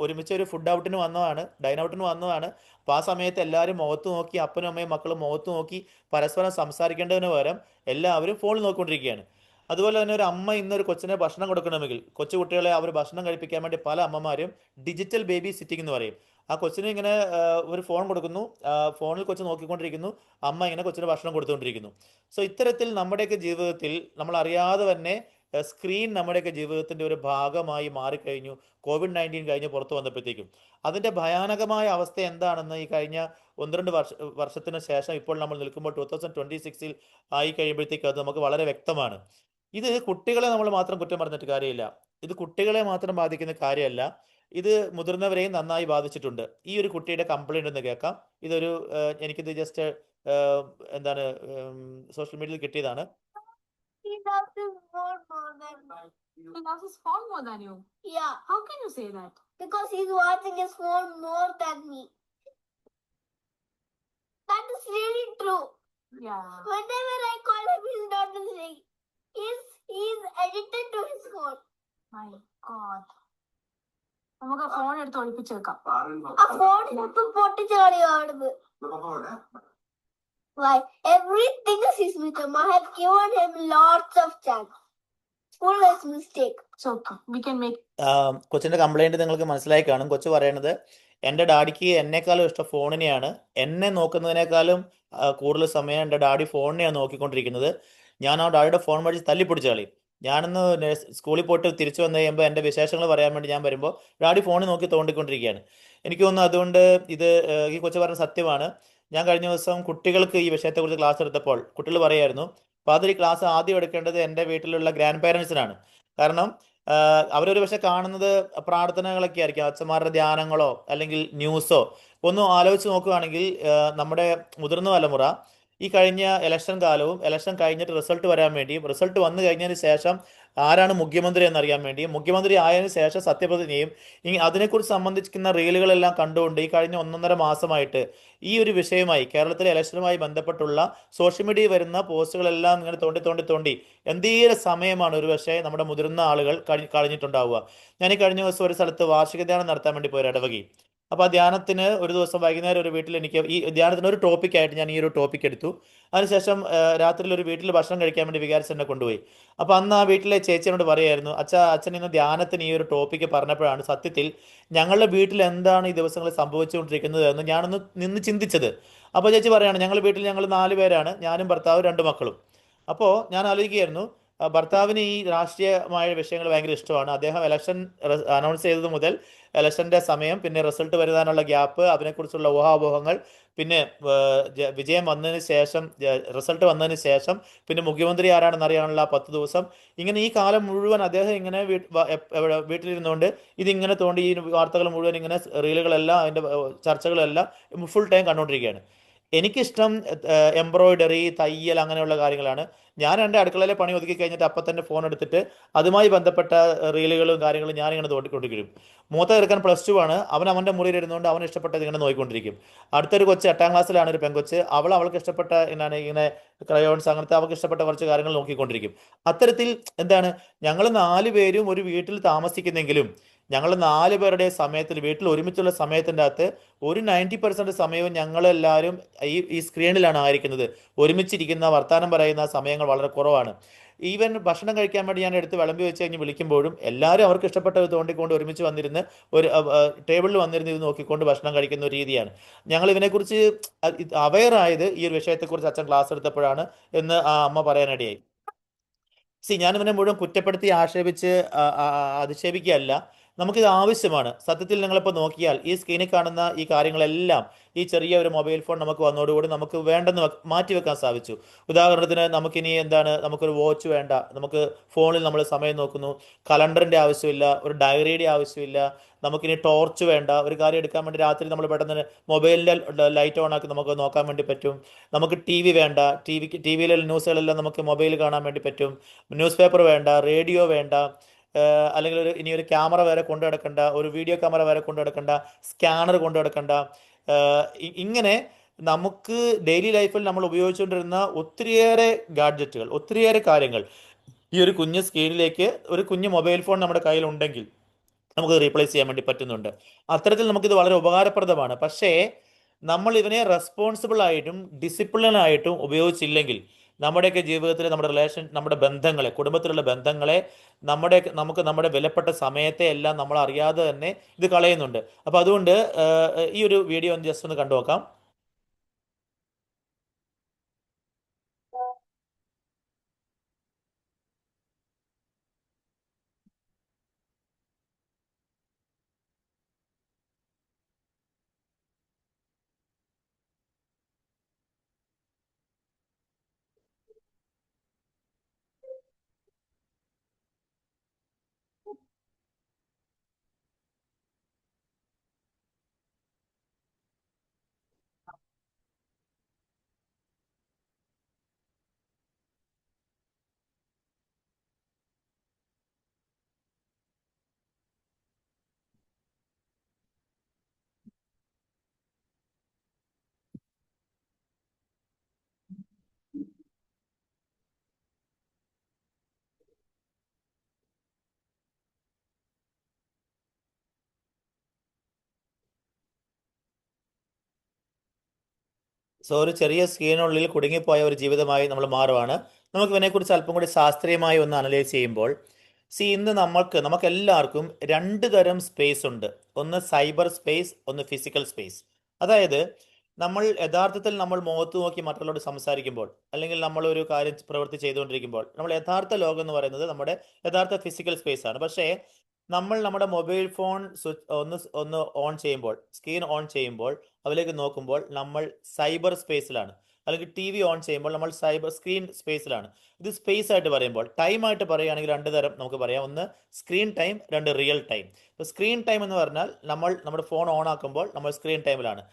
ഒരുമിച്ച് ഒരു ഫുഡ് ഔട്ടിന് വന്നതാണ്, ഡൈൻ ഔട്ടിന് വന്നതാണ്. അപ്പോൾ ആ സമയത്ത് എല്ലാവരും മുഖത്ത് നോക്കി, അപ്പനും അമ്മയും മക്കളും മുഖത്ത് നോക്കി പരസ്പരം സംസാരിക്കേണ്ടതിന് പകരം എല്ലാവരും ഫോണിൽ നോക്കിക്കൊണ്ടിരിക്കുകയാണ്. അതുപോലെ തന്നെ ഒരു അമ്മ ഇന്നൊരു കൊച്ചിനെ ഭക്ഷണം കൊടുക്കണമെങ്കിൽ, കൊച്ചു കുട്ടികളെ അവർ ഭക്ഷണം കഴിപ്പിക്കാൻ വേണ്ടി പല അമ്മമാരും ഡിജിറ്റൽ ബേബി സിറ്റിംഗ് എന്ന് പറയും. ആ കൊച്ചിന് ഇങ്ങനെ ഒരു ഫോൺ കൊടുക്കുന്നു, ഫോണിൽ കൊച്ചു നോക്കിക്കൊണ്ടിരിക്കുന്നു, അമ്മ ഇങ്ങനെ കൊച്ചിന് ഭക്ഷണം കൊടുത്തുകൊണ്ടിരിക്കുന്നു. സോ ഇത്തരത്തിൽ നമ്മുടെയൊക്കെ ജീവിതത്തിൽ നമ്മൾ അറിയാതെ തന്നെ സ്ക്രീൻ നമ്മുടെയൊക്കെ ജീവിതത്തിൻ്റെ ഒരു ഭാഗമായി മാറിക്കഴിഞ്ഞു. COVID-19 കഴിഞ്ഞ് പുറത്തു വന്നപ്പോഴത്തേക്കും അതിൻ്റെ ഭയാനകമായ അവസ്ഥ എന്താണെന്ന് ഈ കഴിഞ്ഞ 1-2 വർഷത്തിന് ശേഷം ഇപ്പോൾ നമ്മൾ നിൽക്കുമ്പോൾ 2026 ആയി കഴിയുമ്പോഴത്തേക്കും അത് നമുക്ക് വളരെ വ്യക്തമാണ്. ഇത് കുട്ടികളെ നമ്മൾ മാത്രം കുറ്റം പറഞ്ഞിട്ട് കാര്യമില്ല. ഇത് കുട്ടികളെ മാത്രം ബാധിക്കുന്ന കാര്യമല്ല, ഇത് മുതിർന്നവരെയും നന്നായി ബാധിച്ചിട്ടുണ്ട്. ഈ ഒരു കുട്ടിയുടെ കംപ്ലൈൻ്റ് ഒന്ന് കേൾക്കാം. ഇതൊരു എനിക്കിത് ജസ്റ്റ് എന്താണ് സോഷ്യൽ മീഡിയയിൽ കിട്ടിയതാണ്. He loves his phone more than me. He loves his phone more than you. Yeah, How can you say that? because he's watching his phone more than me. That is really true. Yeah. Whenever I call him, he's not listening. He's addicted to his phone. My God. നമുക്ക് ഫോൺ എടുത്ത് ഒളിപ്പിച്ചേക്കാം. ആ ഫോൺ ഇപ്പൊ പൊട്ടിച്ച് കളിയാടുന്നത്. Why? Everything is his with him. I have given him lots of chance. Full is mistake. It's okay. We can make. കൊച്ചിൻ്റെ കംപ്ലൈൻറ്റ് നിങ്ങൾക്ക് മനസ്സിലായി കാണും. കൊച്ചു പറയണത്, എൻ്റെ ഡാഡിക്ക് എന്നെക്കാളും ഇഷ്ടം ഫോണിനെയാണ്. എന്നെ നോക്കുന്നതിനേക്കാളും കൂടുതൽ സമയം എൻ്റെ ഡാഡി ഫോണിനെയാണ് നോക്കിക്കൊണ്ടിരിക്കുന്നത്. ഞാൻ ആ ഡാഡിയുടെ ഫോൺ മേടിച്ച് തല്ലിപ്പൊടിച്ച് കളയും. ഞാനൊന്ന് സ്കൂളിൽ പോയിട്ട് തിരിച്ചു വന്നു കഴിയുമ്പോൾ എൻ്റെ വിശേഷങ്ങൾ പറയാൻ വേണ്ടി ഞാൻ വരുമ്പോൾ ഡാഡി ഫോണിൽ നോക്കി തോണ്ടിക്കൊണ്ടിരിക്കുകയാണ്. എനിക്ക് തോന്നുന്നു അതുകൊണ്ട് ഇത് ഈ കൊച്ചു പറഞ്ഞ സത്യമാണ്. ഞാൻ കഴിഞ്ഞ ദിവസം കുട്ടികൾക്ക് ഈ വിഷയത്തെക്കുറിച്ച് ക്ലാസ് എടുത്തപ്പോൾ കുട്ടികൾ പറയായിരുന്നു, അപ്പോൾ അതൊരു ക്ലാസ് ആദ്യം എടുക്കേണ്ടത് എൻ്റെ വീട്ടിലുള്ള ഗ്രാൻഡ് പേരൻസിനാണ്. കാരണം അവരൊരു പക്ഷെ കാണുന്നത് പ്രാർത്ഥനകളൊക്കെ ആയിരിക്കും, അച്ഛന്മാരുടെ ധ്യാനങ്ങളോ അല്ലെങ്കിൽ ന്യൂസോ. ഒന്നും ആലോചിച്ച് നോക്കുകയാണെങ്കിൽ നമ്മുടെ മുതിർന്ന തലമുറ ഈ കഴിഞ്ഞ ഇലക്ഷൻ കാലവും ഇലക്ഷൻ കഴിഞ്ഞിട്ട് റിസൾട്ട് വരാൻ വേണ്ടിയും റിസൾട്ട് വന്നു കഴിഞ്ഞതിന് ശേഷം ആരാണ് മുഖ്യമന്ത്രി എന്നറിയാൻ വേണ്ടിയും മുഖ്യമന്ത്രി ആയതിനു ശേഷം സത്യപ്രതിജ്ഞയും അതിനെക്കുറിച്ച് സംബന്ധിക്കുന്ന റീലുകളെല്ലാം കണ്ടുകൊണ്ട് ഈ കഴിഞ്ഞ 1.5 മാസമായിട്ട് ഈ ഒരു വിഷയമായി കേരളത്തിലെ ഇലക്ഷനുമായി ബന്ധപ്പെട്ടുള്ള സോഷ്യൽ മീഡിയയിൽ വരുന്ന പോസ്റ്റുകളെല്ലാം ഇങ്ങനെ തോണ്ടി എന്തേലും സമയമാണ് ഒരു പക്ഷേ നമ്മുടെ മുതിർന്ന ആളുകൾ കളഞ്ഞിട്ടുണ്ടാവുക. ഞാൻ ഈ കഴിഞ്ഞ ദിവസം ഒരു സ്ഥലത്ത് വാർഷിക ധ്യാനം നടത്താൻ വേണ്ടി പോയി ഇടവകി. അപ്പോൾ ആ ധ്യാനത്തിന് ഒരു ദിവസം വൈകുന്നേരം ഒരു വീട്ടിൽ എനിക്ക് ഈ ധ്യാനത്തിന് ഒരു ടോപ്പിക്കായിട്ട് ഞാൻ ഈ ഒരു ടോപ്പിക് എടുത്തു. അതിനുശേഷം രാത്രിയിൽ ഒരു വീട്ടിൽ ഭക്ഷണം കഴിക്കാൻ വേണ്ടി വികാരിച്ച് എന്നെ കൊണ്ടുപോയി. അപ്പോൾ അന്ന് ആ വീട്ടിലെ ചേച്ചിയോട് പറയായിരുന്നു, അച്ഛൻ ഇന്ന് ധ്യാനത്തിന് ഈ ഒരു ടോപ്പിക്ക് പറഞ്ഞപ്പോഴാണ് സത്യത്തിൽ ഞങ്ങളുടെ വീട്ടിൽ എന്താണ് ഈ ദിവസങ്ങളിൽ സംഭവിച്ചുകൊണ്ടിരിക്കുന്നത് എന്ന് ഞാനൊന്ന് നിന്ന് ചിന്തിച്ചത്. അപ്പോൾ ചേച്ചി പറയാണ്, ഞങ്ങൾ 4 പേരാണ്, ഞാനും ഭർത്താവ് 2 മക്കളും. അപ്പോൾ ഞാൻ ആലോചിക്കുകയായിരുന്നു, ഭർത്താവിന് ഈ രാഷ്ട്രീയമായ വിഷയങ്ങൾ ഭയങ്കര ഇഷ്ടമാണ്. അദ്ദേഹം ഇലക്ഷൻ അനൗൺസ് ചെയ്തത് മുതൽ ഇലക്ഷൻ്റെ സമയം, പിന്നെ റിസൾട്ട് വരുവാനുള്ള ഗ്യാപ്പ്, അതിനെക്കുറിച്ചുള്ള ഊഹാപോഹങ്ങൾ, പിന്നെ വിജയം വന്നതിന് ശേഷം റിസൾട്ട് വന്നതിന് ശേഷം പിന്നെ മുഖ്യമന്ത്രി ആരാണെന്ന് അറിയാനുള്ള 10 ദിവസം, ഇങ്ങനെ ഈ കാലം മുഴുവൻ അദ്ദേഹം ഇങ്ങനെ വീട്ടിലിരുന്നുകൊണ്ട് ഇതിങ്ങനെ തോണ്ടി ഈ വാർത്തകൾ മുഴുവൻ ഇങ്ങനെ റീലുകളെല്ലാം അതിൻ്റെ ചർച്ചകളെല്ലാം ഫുൾ ടൈം കണ്ടുകൊണ്ടിരിക്കുകയാണ്. എനിക്കിഷ്ടം എംബ്രോയിഡറി, തയ്യൽ, അങ്ങനെയുള്ള കാര്യങ്ങളാണ്. ഞാൻ എൻ്റെ അടുക്കളയിലെ പണി ഒതുക്കി കഴിഞ്ഞിട്ട് അപ്പം തന്നെ ഫോൺ എടുത്തിട്ട് അതുമായി ബന്ധപ്പെട്ട റീലുകളും കാര്യങ്ങളും ഞാനിങ്ങനെ തോണ്ടിക്കൊണ്ടിരിക്കും. മൂത്ത ചെറുക്കൻ +2 ആണ്. അവൻ്റെ മുറിയിൽ ഇരുന്നുകൊണ്ട് അവന് ഇഷ്ടപ്പെട്ടത് ഇങ്ങനെ നോക്കിക്കൊണ്ടിരിക്കും. അടുത്തൊരു കൊച്ച് 8ാം ക്ലാസ്സിലാണ്, ഒരു പെങ്കൊച്ച്. അവൾക്ക് ഇഷ്ടപ്പെട്ട ഇങ്ങനെ ക്രയോൺസ്, അങ്ങനത്തെ അവൾക്ക് ഇഷ്ടപ്പെട്ട കുറച്ച് കാര്യങ്ങൾ നോക്കിക്കൊണ്ടിരിക്കും. അത്തരത്തിൽ എന്താണ്, ഞങ്ങൾ 4 പേരും ഒരു വീട്ടിൽ താമസിക്കുന്നെങ്കിലും ഞങ്ങൾ 4 പേരുടെ സമയത്തിൽ വീട്ടിൽ ഒരുമിച്ചുള്ള സമയത്തിൻ്റെ അകത്ത് ഒരു 90% സമയവും ഞങ്ങളെല്ലാവരും ഈ സ്ക്രീനിലാണ് ആയിരിക്കുന്നത്. ഒരുമിച്ചിരിക്കുന്ന വർത്തമാനം പറയുന്ന സമയങ്ങൾ വളരെ കുറവാണ്. ഈവൻ ഭക്ഷണം കഴിക്കാൻ വേണ്ടി ഞാൻ എടുത്ത് വിളമ്പി വെച്ച് കഴിഞ്ഞ് വിളിക്കുമ്പോഴും എല്ലാവരും അവർക്ക് ഇഷ്ടപ്പെട്ടത് തോണ്ടിക്കൊണ്ട് ഒരുമിച്ച് വന്നിരുന്ന് ഒരു ടേബിളിൽ വന്നിരുന്ന് ഇത് നോക്കിക്കൊണ്ട് ഭക്ഷണം കഴിക്കുന്ന ഒരു രീതിയാണ്. ഞങ്ങൾ ഇതിനെക്കുറിച്ച് അവെയർ ആയത് ഈ ഒരു വിഷയത്തെക്കുറിച്ച് അച്ഛൻ ക്ലാസ് എടുത്തപ്പോഴാണ് എന്ന് ആ അമ്മ പറയാനിടയായി. ഞാനിവനെ മുഴുവൻ കുറ്റപ്പെടുത്തി ആക്ഷേപിച്ച് അധിക്ഷേപിക്കുകയല്ല. നമുക്കിത് ആവശ്യമാണ്. സത്യത്തിൽ നിങ്ങളിപ്പോൾ നോക്കിയാൽ ഈ സ്ക്രീനിൽ കാണുന്ന ഈ കാര്യങ്ങളെല്ലാം ഈ ചെറിയ ഒരു മൊബൈൽ ഫോൺ നമുക്ക് വന്നതോടുകൂടി നമുക്ക് വേണ്ടെന്ന് മാറ്റിവെക്കാൻ സാധിച്ചു. ഉദാഹരണത്തിന് നമുക്കിനി നമുക്കൊരു വാച്ച് വേണ്ട, നമുക്ക് ഫോണിൽ നമ്മൾ സമയം നോക്കുന്നു. കലണ്ടറിൻ്റെ ആവശ്യമില്ല, ഒരു ഡയറിയുടെ ആവശ്യമില്ല, നമുക്കിനി ടോർച്ച് വേണ്ട. ഒരു കാര്യം എടുക്കാൻ വേണ്ടി രാത്രി നമ്മൾ പെട്ടെന്ന് മൊബൈലിൻ്റെ ലൈറ്റ് ഓൺ ആക്കി നമുക്ക് നോക്കാൻ വേണ്ടി പറ്റും. നമുക്ക് ടി വി വേണ്ട, ടി വിയിലെ ന്യൂസുകളെല്ലാം നമുക്ക് മൊബൈലിൽ കാണാൻ വേണ്ടി പറ്റും. ന്യൂസ് പേപ്പർ വേണ്ട, റേഡിയോ വേണ്ട, അല്ലെങ്കിൽ ഇനി ഒരു ക്യാമറ വരെ കൊണ്ടു നടക്കണ്ട, ഒരു വീഡിയോ ക്യാമറ വരെ കൊണ്ടു നടക്കണ്ട, സ്കാനർ കൊണ്ടു നടക്കണ്ട. ഇങ്ങനെ നമുക്ക് ഡെയിലി ലൈഫിൽ നമ്മൾ ഉപയോഗിച്ചുകൊണ്ടിരുന്ന ഒത്തിരിയേറെ ഗാഡ്ജറ്റുകൾ, ഒത്തിരിയേറെ കാര്യങ്ങൾ ഈ ഒരു കുഞ്ഞ് സ്ക്രീനിലേക്ക് ഒരു കുഞ്ഞ് മൊബൈൽ ഫോൺ നമ്മുടെ കയ്യിലുണ്ടെങ്കിൽ നമുക്ക് റീപ്ലേസ് ചെയ്യാൻ വേണ്ടി പറ്റുന്നുണ്ട്. അത്തരത്തിൽ നമുക്കിത് വളരെ ഉപകാരപ്രദമാണ്. പക്ഷേ നമ്മൾ ഇതിനെ റെസ്പോൺസിബിൾ ആയിട്ടും ഡിസിപ്ലിനായിട്ടും ഉപയോഗിച്ചില്ലെങ്കിൽ നമ്മുടെയൊക്കെ ജീവിതത്തിൽ നമ്മുടെ ബന്ധങ്ങളെ, കുടുംബത്തിലുള്ള ബന്ധങ്ങളെ, നമുക്ക് നമ്മുടെ വിലപ്പെട്ട സമയത്തെ എല്ലാം നമ്മൾ അറിയാതെ തന്നെ ഇത് കളയുന്നുണ്ട്. അപ്പോൾ അതുകൊണ്ട് ഈ ഒരു വീഡിയോ ഒന്ന് ജസ്റ്റ് ഒന്ന് കണ്ടു നോക്കാം. ഒരു ചെറിയ സ്ക്രീനുള്ളിൽ കുടുങ്ങിപ്പോയ ഒരു ജീവിതമായി നമ്മൾ മാറുവാണ്. നമുക്ക് ഇതിനെക്കുറിച്ച് അല്പം കൂടി ശാസ്ത്രീയമായി ഒന്ന് അനലൈസ് ചെയ്യുമ്പോൾ ഇന്ന് നമുക്കെല്ലാവർക്കും 2 തരം സ്പേസ് ഉണ്ട്. ഒന്ന് സൈബർ സ്പേസ്, ഒന്ന് ഫിസിക്കൽ സ്പേസ്. അതായത് നമ്മൾ യഥാർത്ഥത്തിൽ നമ്മൾ മുഖത്ത് നോക്കി മറ്റുള്ളവരോട് സംസാരിക്കുമ്പോൾ, അല്ലെങ്കിൽ നമ്മൾ ഒരു കാര്യം പ്രവൃത്തി ചെയ്തുകൊണ്ടിരിക്കുമ്പോൾ നമ്മൾ യഥാർത്ഥ ലോകം എന്ന് പറയുന്നത് നമ്മുടെ യഥാർത്ഥ ഫിസിക്കൽ സ്പേസ് ആണ്. പക്ഷേ നമ്മൾ നമ്മുടെ മൊബൈൽ ഫോൺ ഒന്ന് ഓൺ ചെയ്യുമ്പോൾ, സ്ക്രീൻ ഓൺ ചെയ്യുമ്പോൾ, അതിലേക്ക് നോക്കുമ്പോൾ നമ്മൾ സൈബർ സ്പേസിലാണ്. അല്ലെങ്കിൽ ടി വി ഓൺ ചെയ്യുമ്പോൾ നമ്മൾ സൈബർ സ്ക്രീൻ സ്പേസിലാണ്. ഇത് സ്പേസ് ആയിട്ട് പറയുമ്പോൾ, ടൈം ആയിട്ട് പറയുകയാണെങ്കിൽ 2 തരം നമുക്ക് പറയാം. ഒന്ന് സ്ക്രീൻ ടൈം, 2 റിയൽ ടൈം. ഇപ്പോൾ സ്ക്രീൻ ടൈം എന്ന് പറഞ്ഞാൽ നമ്മുടെ ഫോൺ ഓൺ ആക്കുമ്പോൾ നമ്മൾ സ്ക്രീൻ ടൈമിലാണ്.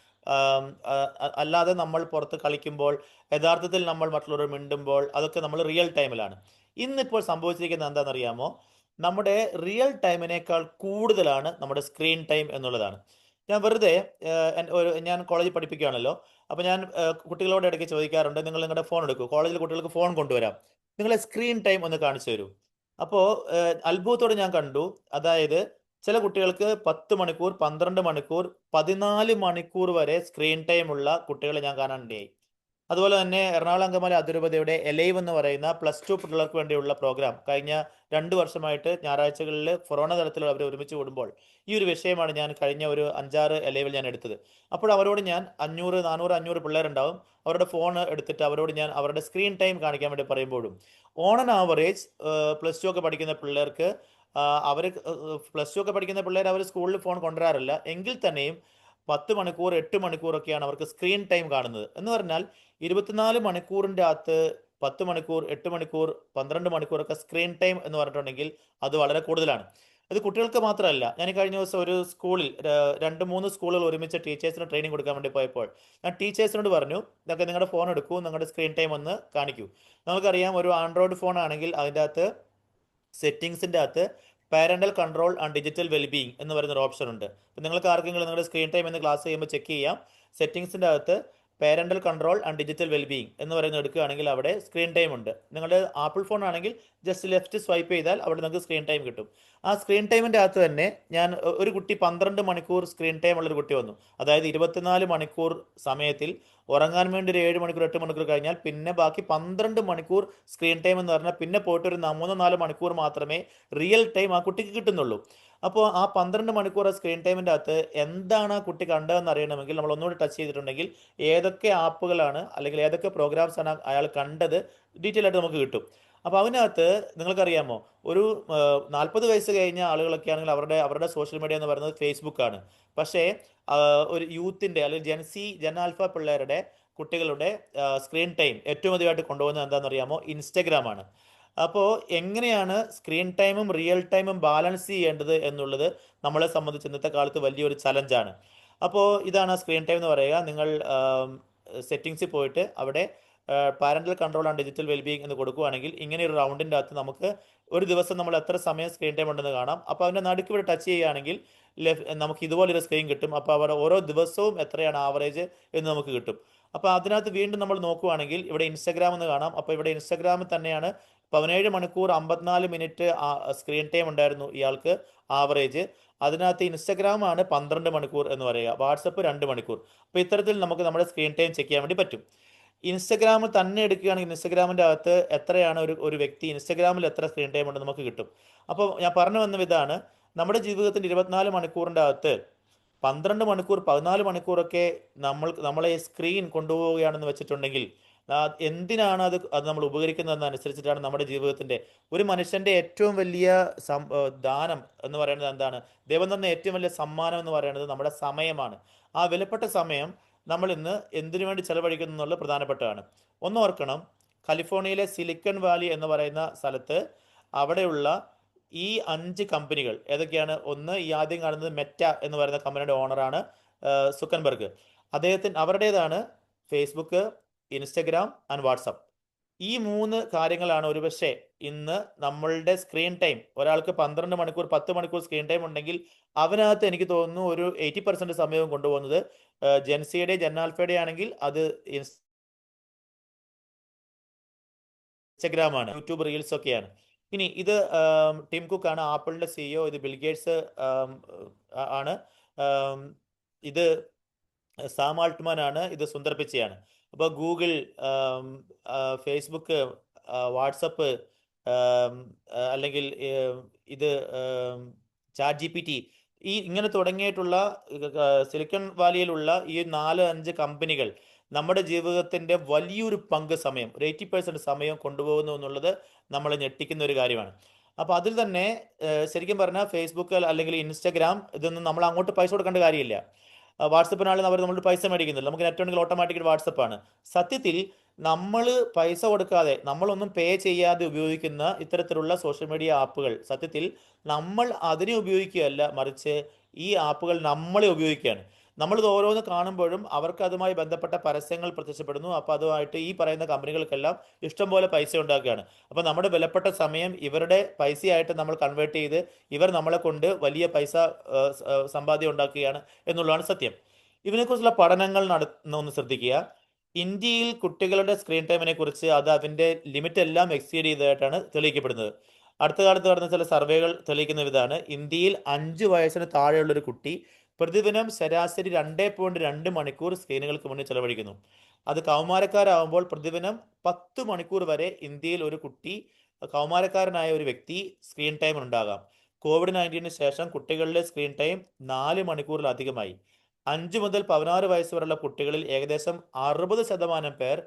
അല്ലാതെ നമ്മൾ പുറത്ത് കളിക്കുമ്പോൾ, യഥാർത്ഥത്തിൽ നമ്മൾ മറ്റുള്ളവർ മിണ്ടുമ്പോൾ, അതൊക്കെ നമ്മൾ റിയൽ ടൈമിലാണ്. ഇന്നിപ്പോൾ സംഭവിച്ചിരിക്കുന്നത് എന്താണെന്നറിയാമോ? നമ്മുടെ റിയൽ ടൈമിനേക്കാൾ കൂടുതലാണ് നമ്മുടെ സ്ക്രീൻ ടൈം എന്നുള്ളതാണ്. ഞാൻ വെറുതെ ഞാൻ കോളേജിൽ പഠിപ്പിക്കുകയാണല്ലോ. അപ്പോൾ ഞാൻ കുട്ടികളോട് ഇടയ്ക്ക് ചോദിക്കാറുണ്ട്, നിങ്ങൾ നിങ്ങളുടെ ഫോൺ എടുക്കൂ, കോളേജിൽ കുട്ടികൾക്ക് ഫോൺ കൊണ്ടുവരാം, നിങ്ങളെ സ്ക്രീൻ ടൈം ഒന്ന് കാണിച്ചു തരൂ. അപ്പോൾ അത്ഭുതത്തോടെ ഞാൻ കണ്ടു, അതായത് ചില കുട്ടികൾക്ക് 10 മണിക്കൂർ, 12 മണിക്കൂർ, 14 മണിക്കൂർ വരെ സ്ക്രീൻ ടൈം ഉള്ള കുട്ടികളെ ഞാൻ കാണാനിടയായി. അതുപോലെ തന്നെ എറണാകുളം അങ്കമാലി അതിരൂപതയുടെ എലൈവ് എന്ന് പറയുന്ന +2 പിള്ളേർക്ക് വേണ്ടിയുള്ള പ്രോഗ്രാം കഴിഞ്ഞ 2 വർഷമായിട്ട് ഞായറാഴ്ചകളിൽ കൊറോണ തലത്തിൽ അവർ ഒരുമിച്ച് കൂടുമ്പോൾ ഈ ഒരു വിഷയമാണ് ഞാൻ കഴിഞ്ഞ ഒരു 5-6 എലൈവിൽ ഞാൻ എടുത്തത്. അപ്പോൾ അവരോട് ഞാൻ 500, 400, 500 പിള്ളേരുണ്ടാവും. അവരുടെ ഫോൺ എടുത്തിട്ട് അവരോട് ഞാൻ അവരുടെ സ്ക്രീൻ ടൈം കാണിക്കാൻ വേണ്ടി പറയുമ്പോഴും ഓൺ ആൻ ആവറേജ് +2 ഒക്കെ പഠിക്കുന്ന പിള്ളേർക്ക് അവർ +2 ഒക്കെ പഠിക്കുന്ന പിള്ളേർ അവർ സ്കൂളിൽ ഫോൺ കൊണ്ടുവരാറില്ല. എങ്കിൽ തന്നെയും 10 മണിക്കൂർ, 8 മണിക്കൂറൊക്കെയാണ് അവർക്ക് സ്ക്രീൻ ടൈം കാണുന്നത്. എന്ന് പറഞ്ഞാൽ 24 മണിക്കൂറിൻ്റെ അകത്ത് 10 മണിക്കൂർ, 8 മണിക്കൂർ, 12 മണിക്കൂറൊക്കെ സ്ക്രീൻ ടൈം എന്ന് പറഞ്ഞിട്ടുണ്ടെങ്കിൽ അത് വളരെ കൂടുതലാണ്. അത് കുട്ടികൾക്ക് മാത്രമല്ല. ഞാൻ കഴിഞ്ഞ ദിവസം ഒരു സ്കൂളിൽ 2-3 സ്കൂളുകൾ ഒരുമിച്ച് ടീച്ചേഴ്സിന് ട്രെയിനിങ് കൊടുക്കാൻ വേണ്ടി പോയപ്പോൾ ഞാൻ ടീച്ചേഴ്സിനോട് പറഞ്ഞു, ഇതൊക്കെ നിങ്ങളുടെ ഫോൺ എടുക്കൂ, നിങ്ങളുടെ സ്ക്രീൻ ടൈം ഒന്ന് കാണിക്കൂ. നമുക്കറിയാം, ഒരു ആൻഡ്രോയിഡ് ഫോൺ ആണെങ്കിൽ അതിൻ്റെ അകത്ത് സെറ്റിങ്സിൻ്റെ അകത്ത് parental control and digital wellbeing എന്ന് പറയുന്നൊരു ഓപ്ഷൻ ഉണ്ട്. അപ്പോൾ നിങ്ങൾക്ക് ആർക്കെങ്കിലും നിങ്ങളുടെ സ്ക്രീൻ ടൈം എന്ന് ക്ലാസ് ചെയ്യുമ്പോൾ ചെക്ക് ചെയ്യാം. സെറ്റിങ്സിൻ്റെ അകത്ത് parental control and digital wellbeing എന്ന് പറയുന്നത് എടുക്കുകയാണെങ്കിൽ അവിടെ സ്ക്രീൻ ടൈം ഉണ്ട്. നിങ്ങളുടെ ആപ്പിൾ ഫോൺ ആണെങ്കിൽ ജസ്റ്റ് ലെഫ്റ്റ് സ്വൈപ്പ് ചെയ്താൽ അവിടെ നിങ്ങൾക്ക് സ്ക്രീൻ ടൈം കിട്ടും. ആ സ്ക്രീൻ ടൈമിൻ്റെ അകത്ത് തന്നെ ഞാൻ ഒരു കുട്ടി 12 മണിക്കൂർ സ്ക്രീൻ ടൈം ഉള്ളൊരു കുട്ടി വന്നു. അതായത് 24 മണിക്കൂർ സമയത്തിൽ ഉറങ്ങാൻ വേണ്ടി ഒരു 7 മണിക്കൂർ 8 മണിക്കൂർ കഴിഞ്ഞാൽ പിന്നെ ബാക്കി 12 മണിക്കൂർ സ്ക്രീൻ ടൈം എന്ന് പറഞ്ഞാൽ പിന്നെ പോയിട്ട് ഒരു 3-4 മണിക്കൂർ മാത്രമേ റിയൽ ടൈം ആ കുട്ടിക്ക് കിട്ടുന്നുള്ളൂ. അപ്പോൾ ആ 12 മണിക്കൂർ സ്ക്രീൻ ടൈമിൻ്റെ അകത്ത് എന്താണ് ആ കുട്ടി കണ്ടതെന്ന് അറിയണമെങ്കിൽ നമ്മൾ ഒന്നുകൂടി ടച്ച് ചെയ്തിട്ടുണ്ടെങ്കിൽ ഏതൊക്കെ ആപ്പുകളാണ് അല്ലെങ്കിൽ ഏതൊക്കെ പ്രോഗ്രാംസ് ആണ് അയാൾ കണ്ടത് ഡീറ്റെയിൽ ആയിട്ട് നമുക്ക് കിട്ടും. അപ്പോൾ അതിനകത്ത് നിങ്ങൾക്കറിയാമോ, ഒരു 40 വയസ്സ് കഴിഞ്ഞ ആളുകളൊക്കെ ആണെങ്കിൽ അവരുടെ സോഷ്യൽ മീഡിയ എന്ന് പറയുന്നത് ഫേസ്ബുക്കാണ്. പക്ഷേ ഒരു യൂത്തിൻ്റെ അല്ലെങ്കിൽ ജൻ ആൽഫ പിള്ളേരുടെ കുട്ടികളുടെ സ്ക്രീൻ ടൈം ഏറ്റവും അധികമായിട്ട് കൊണ്ടുപോകുന്നത് എന്താണെന്ന് അറിയാമോ? ഇൻസ്റ്റഗ്രാമാണ്. അപ്പോൾ എങ്ങനെയാണ് സ്ക്രീൻ ടൈമും റിയൽ ടൈമും ബാലൻസ് ചെയ്യേണ്ടത് എന്നുള്ളത് നമ്മളെ സംബന്ധിച്ച് ഇന്നത്തെ കാലത്ത് വലിയൊരു ചലഞ്ചാണ്. അപ്പോൾ ഇതാണ് സ്ക്രീൻ ടൈം എന്ന് പറയുക. നിങ്ങൾ സെറ്റിങ്സിൽ പോയിട്ട് അവിടെ parental control and digital wellbeing എന്ന് കൊടുക്കുകയാണെങ്കിൽ ഇങ്ങനെ ഒരു റൗണ്ടിൻ്റെ അകത്ത് നമുക്ക് ഒരു ദിവസം നമ്മൾ എത്ര സമയം സ്ക്രീൻ ടൈം ഉണ്ടെന്ന് കാണാം. അപ്പോൾ അതിൻ്റെ നടുക്ക് ഇവിടെ ടച്ച് ചെയ്യുകയാണെങ്കിൽ നമുക്ക് ഇതുപോലൊരു സ്ക്രീൻ കിട്ടും. അപ്പോൾ അവിടെ ഓരോ ദിവസവും എത്രയാണ് ആവറേജ് എന്ന് നമുക്ക് കിട്ടും. അപ്പോൾ അതിനകത്ത് വീണ്ടും നമ്മൾ നോക്കുകയാണെങ്കിൽ ഇവിടെ ഇൻസ്റ്റഗ്രാം എന്ന് കാണാം. അപ്പോൾ ഇവിടെ ഇൻസ്റ്റഗ്രാമിൽ തന്നെയാണ് 17 മണിക്കൂർ 54 മിനിറ്റ് സ്ക്രീൻ ടൈം ഉണ്ടായിരുന്നു ഇയാൾക്ക് ആവറേജ്. അതിനകത്ത് ഇൻസ്റ്റഗ്രാമാണ് 12 മണിക്കൂർ എന്ന് പറയുക, വാട്സപ്പ് 2 മണിക്കൂർ. അപ്പോൾ ഇത്തരത്തിൽ നമുക്ക് നമ്മുടെ സ്ക്രീൻ ടൈം ചെക്ക് ചെയ്യാൻ വേണ്ടി പറ്റും. ഇൻസ്റ്റഗ്രാമിൽ തന്നെ എടുക്കുകയാണെങ്കിൽ ഇൻസ്റ്റഗ്രാമിൻ്റെ അകത്ത് എത്രയാണ് ഒരു വ്യക്തി ഇൻസ്റ്റഗ്രാമിൽ എത്ര സ്ക്രീൻ ടൈം ഉണ്ടെന്ന് നമുക്ക് കിട്ടും. അപ്പോൾ ഞാൻ പറഞ്ഞു വന്ന ഇതാണ്, നമ്മുടെ ജീവിതത്തിൻ്റെ 24 മണിക്കൂറിൻ്റെ അകത്ത് 12 മണിക്കൂർ 14 മണിക്കൂറൊക്കെ നമ്മളെ സ്ക്രീൻ കൊണ്ടുപോവുകയാണെന്ന് വെച്ചിട്ടുണ്ടെങ്കിൽ എന്തിനാണ് അത് നമ്മൾ ഉപകരിക്കുന്നതെന്നനുസരിച്ചിട്ടാണ് നമ്മുടെ ജീവിതത്തിൻ്റെ ഒരു മനുഷ്യൻ്റെ ഏറ്റവും വലിയ ദാനം എന്ന് പറയുന്നത് എന്താണ്? ദൈവം തന്ന ഏറ്റവും വലിയ സമ്മാനം എന്ന് പറയുന്നത് നമ്മുടെ സമയമാണ്. ആ വിലപ്പെട്ട സമയം നമ്മൾ ഇന്ന് എന്തിനു വേണ്ടി ചെലവഴിക്കുന്നു എന്നുള്ളത് പ്രധാനപ്പെട്ടതാണ്. ഒന്ന് ഓർക്കണം, കാലിഫോർണിയയിലെ സിലിക്കൺ വാലി എന്ന് പറയുന്ന സ്ഥലത്ത് അവിടെയുള്ള ഈ 5 കമ്പനികൾ ഏതൊക്കെയാണ്? ഒന്ന്, ഈ ആദ്യം കാണുന്നത് മെറ്റ എന്ന് പറയുന്ന കമ്പനിയുടെ ഓണറാണ് സുക്കൻബർഗ്. അവരുടേതാണ് ഫേസ്ബുക്ക്, ഇൻസ്റ്റഗ്രാം ആൻഡ് വാട്സപ്പ്. ഈ 3 കാര്യങ്ങളാണ് ഒരുപക്ഷെ ഇന്ന് നമ്മളുടെ സ്ക്രീൻ ടൈം. ഒരാൾക്ക് 12 മണിക്കൂർ 10 മണിക്കൂർ സ്ക്രീൻ ടൈം ഉണ്ടെങ്കിൽ അവനകത്ത് എനിക്ക് തോന്നുന്നു ഒരു 80% സമയവും കൊണ്ടുപോകുന്നത് ജെൻസിയുടെ ജൻ ആൽഫയുടെ ആണെങ്കിൽ അത് ഇൻസ്റ്റഗ്രാമാണ്, യൂട്യൂബ് റീൽസ് ഒക്കെയാണ്. ഇനി ഇത് ടിം കുക്ക് ആണ്, ആപ്പിളിന്റെ CEO. ഇത് ബിൽഗേറ്റ്സ് ആണ്. ഇത് സാം ആൾട്ട്മാൻ ആണ്. ഇത് സുന്ദർ പിച്ചയാണ്. അപ്പോൾ ഗൂഗിൾ, ഫേസ്ബുക്ക്, വാട്സപ്പ്, അല്ലെങ്കിൽ ഇത് ചാറ്റ് GPT, ഇങ്ങനെ തുടങ്ങിയിട്ടുള്ള സിലിക്കൺ വാലിയിലുള്ള ഈ 4-5 കമ്പനികൾ നമ്മുടെ ജീവിതത്തിൻ്റെ വലിയൊരു പങ്ക് സമയം, ഒരു 80% സമയം കൊണ്ടുപോകുന്നു എന്നുള്ളത് നമ്മളെ ഞെട്ടിക്കുന്ന ഒരു കാര്യമാണ്. അപ്പോൾ അതിൽ തന്നെ ശരിക്കും പറഞ്ഞാൽ ഫേസ്ബുക്ക് അല്ലെങ്കിൽ ഇൻസ്റ്റഗ്രാം ഇതൊന്നും നമ്മൾ അങ്ങോട്ട് പൈസ കൊടുക്കേണ്ട കാര്യമില്ല. വാട്സപ്പിനാണെങ്കിൽ അവർ നമ്മളോട് പൈസ മേടിക്കുന്നില്ല. നമുക്ക് നെറ്റ് ഉണ്ടെങ്കിൽ ഓട്ടോമാറ്റിക്കലി വാട്സപ്പാണ്. സത്യത്തിൽ നമ്മൾ പൈസ കൊടുക്കാതെ, നമ്മളൊന്നും പേ ചെയ്യാതെ ഉപയോഗിക്കുന്ന ഇത്തരത്തിലുള്ള സോഷ്യൽ മീഡിയ ആപ്പുകൾ സത്യത്തിൽ നമ്മൾ അതിനെ ഉപയോഗിക്കുകയല്ല, മറിച്ച് ഈ ആപ്പുകൾ നമ്മളെ ഉപയോഗിക്കുകയാണ്. നമ്മളിത് ഓരോന്ന് കാണുമ്പോഴും അവർക്ക് അതുമായി ബന്ധപ്പെട്ട പരസ്യങ്ങൾ പ്രത്യക്ഷപ്പെടുന്നു. അപ്പോൾ അതുമായിട്ട് ഈ പറയുന്ന കമ്പനികൾക്കെല്ലാം ഇഷ്ടംപോലെ പൈസ ഉണ്ടാക്കുകയാണ്. അപ്പോൾ നമ്മുടെ വിലപ്പെട്ട സമയം ഇവരുടെ പൈസയായിട്ട് നമ്മൾ കൺവേർട്ട് ചെയ്ത് ഇവർ നമ്മളെ കൊണ്ട് വലിയ പൈസ സമ്പാദ്യം ഉണ്ടാക്കുകയാണ് എന്നുള്ളതാണ് സത്യം. ഇതിനെക്കുറിച്ചുള്ള പഠനങ്ങൾ ഒന്ന് ശ്രദ്ധിക്കുക. ഇന്ത്യയിൽ കുട്ടികളുടെ സ്ക്രീൻ ടൈമിനെ കുറിച്ച് അത് അതിൻ്റെ ലിമിറ്റ് എല്ലാം എക്സീഡ് ചെയ്തതായിട്ടാണ് തെളിയിക്കപ്പെടുന്നത്. അടുത്ത കാലത്ത് നടന്ന ചില സർവേകൾ തെളിയിക്കുന്ന ഇതാണ്: ഇന്ത്യയിൽ 5 വയസ്സിന് താഴെയുള്ളൊരു കുട്ടി പ്രതിദിനം ശരാശരി 2.2 മണിക്കൂർ സ്ക്രീനുകൾക്ക് മുന്നിൽ ചെലവഴിക്കുന്നു. അത് കൗമാരക്കാരാകുമ്പോൾ പ്രതിദിനം 10 മണിക്കൂർ വരെ ഇന്ത്യയിൽ ഒരു കുട്ടി, കൗമാരക്കാരനായ ഒരു വ്യക്തി സ്ക്രീൻ ടൈം ഉണ്ടാകാം. COVID-19 ശേഷം കുട്ടികളുടെ സ്ക്രീൻ ടൈം 4 മണിക്കൂറിലധികമായി. 5 മുതൽ 16 വയസ്സ് വരെയുള്ള കുട്ടികളിൽ ഏകദേശം 60% പേർ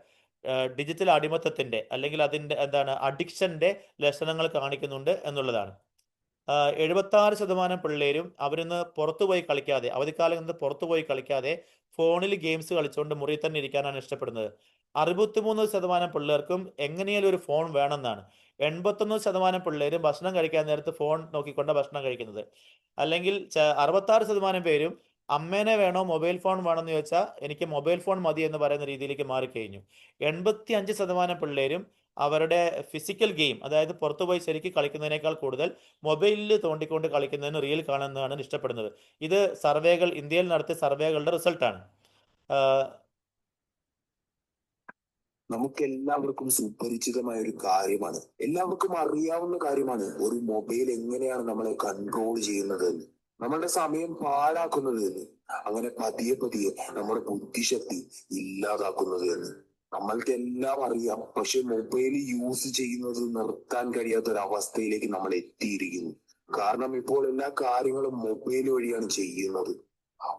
ഡിജിറ്റൽ അടിമത്തത്തിൻ്റെ അല്ലെങ്കിൽ അതിൻ്റെ അഡിക്ഷൻ്റെ ലക്ഷണങ്ങൾ കാണിക്കുന്നുണ്ട് എന്നുള്ളതാണ്. 76% പിള്ളേരും അവരിന്ന് പുറത്തുപോയി കളിക്കാതെ, അവധിക്കാലം നിന്ന് പുറത്തുപോയി കളിക്കാതെ ഫോണിൽ ഗെയിംസ് കളിച്ചുകൊണ്ട് മുറിയിൽ തന്നെ ഇരിക്കാനാണ് ഇഷ്ടപ്പെടുന്നത്. 63% പിള്ളേർക്കും എങ്ങനെയാലും ഒരു ഫോൺ വേണമെന്നാണ്. 81% പിള്ളേരും ഭക്ഷണം കഴിക്കാൻ നേരത്ത് ഫോൺ നോക്കിക്കൊണ്ട് ഭക്ഷണം കഴിക്കുന്നത്. അല്ലെങ്കിൽ 66% പേരും അമ്മേനെ വേണോ മൊബൈൽ ഫോൺ വേണമെന്ന് ചോദിച്ചാൽ എനിക്ക് മൊബൈൽ ഫോൺ മതി എന്ന് പറയുന്ന രീതിയിലേക്ക് മാറിക്കഴിഞ്ഞു. 85% പിള്ളേരും അവരുടെ ഫിസിക്കൽ ഗെയിം, അതായത് പുറത്തുപോയി ശരിക്കും കളിക്കുന്നതിനേക്കാൾ കൂടുതൽ മൊബൈലിൽ തോണ്ടിക്കൊണ്ട് കളിക്കുന്നതിന് റീൽ കാണുന്നതാണ് ഇഷ്ടപ്പെടുന്നത്. ഇത് ഇന്ത്യയിൽ നടത്തിയ സർവേകളുടെ റിസൾട്ടാണ്. നമുക്ക് എല്ലാവർക്കും സുപരിചിതമായ ഒരു കാര്യമാണ്, എല്ലാവർക്കും അറിയാവുന്ന കാര്യമാണ് ഒരു മൊബൈൽ എങ്ങനെയാണ് നമ്മളെ കൺട്രോൾ ചെയ്യുന്നത് എന്ന്, നമ്മളുടെ സമയം പാഴാക്കുന്നത് എന്ന്, അങ്ങനെ പതിയെ പതിയെ നമ്മുടെ ബുദ്ധിശക്തി ഇല്ലാതാക്കുന്നത് എന്ന് നമ്മൾക്ക് എല്ലാം അറിയാം. പക്ഷെ മൊബൈൽ യൂസ് ചെയ്യുന്നത് നിർത്താൻ കഴിയാത്ത ഒരു അവസ്ഥയിലേക്ക് നമ്മൾ എത്തിയിരിക്കുന്നു. കാരണം ഇപ്പോൾ എല്ലാ കാര്യങ്ങളും മൊബൈൽ വഴിയാണ് ചെയ്യുന്നത്.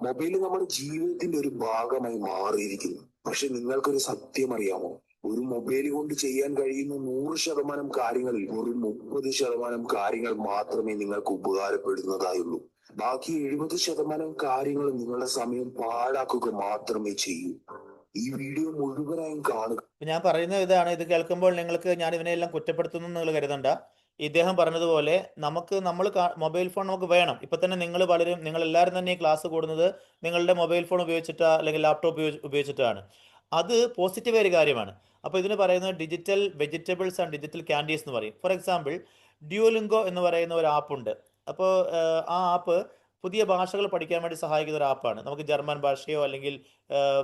മൊബൈൽ നമ്മുടെ ജീവിതത്തിന്റെ ഒരു ഭാഗമായി മാറിയിരിക്കുന്നു. പക്ഷെ നിങ്ങൾക്കൊരു സത്യം അറിയാമോ? ഒരു മൊബൈൽ കൊണ്ട് ചെയ്യാൻ കഴിയുന്ന 100% കാര്യങ്ങളിൽ വെറും 30% കാര്യങ്ങൾ മാത്രമേ നിങ്ങൾക്ക് ഉപകാരപ്പെടുന്നതായുള്ളൂ. ബാക്കി 70% കാര്യങ്ങൾ നിങ്ങളുടെ സമയം പാഴാക്കുക മാത്രമേ ചെയ്യൂ. ഈ വീഡിയോ മുഴുവനായും കാണുക. ഞാൻ പറയുന്നത് ഇതാണ്, ഇത് കേൾക്കുമ്പോൾ നിങ്ങൾക്ക് ഞാൻ ഇവനെല്ലാം കുറ്റപ്പെടുത്തുന്നു നിങ്ങൾ കരുതണ്ട. ഇദ്ദേഹം പറഞ്ഞതുപോലെ നമ്മൾ മൊബൈൽ ഫോൺ നമുക്ക് വേണം. ഇപ്പൊ തന്നെ നിങ്ങൾ എല്ലാവരും തന്നെ ഈ ക്ലാസ് കൂടുന്നത് നിങ്ങളുടെ മൊബൈൽ ഫോൺ ഉപയോഗിച്ചിട്ടാ അല്ലെങ്കിൽ ലാപ്ടോപ്പ് ഉപയോഗിച്ചിട്ടാണ്. അത് പോസിറ്റീവ് ഒരു കാര്യമാണ്. അപ്പോൾ ഇതിന് പറയുന്നത് digital vegetables and digital candies എന്ന് പറയും. ഫോർ എക്സാമ്പിൾ ഡ്യൂലിംഗോ എന്ന് പറയുന്ന ഒരു ആപ്പ് ഉണ്ട്. അപ്പോൾ ആ ആപ്പ് പുതിയ ഭാഷകൾ പഠിക്കാൻ വേണ്ടി സഹായിക്കുന്ന ഒരു ആപ്പാണ്. നമുക്ക് ജർമ്മൻ ഭാഷയോ അല്ലെങ്കിൽ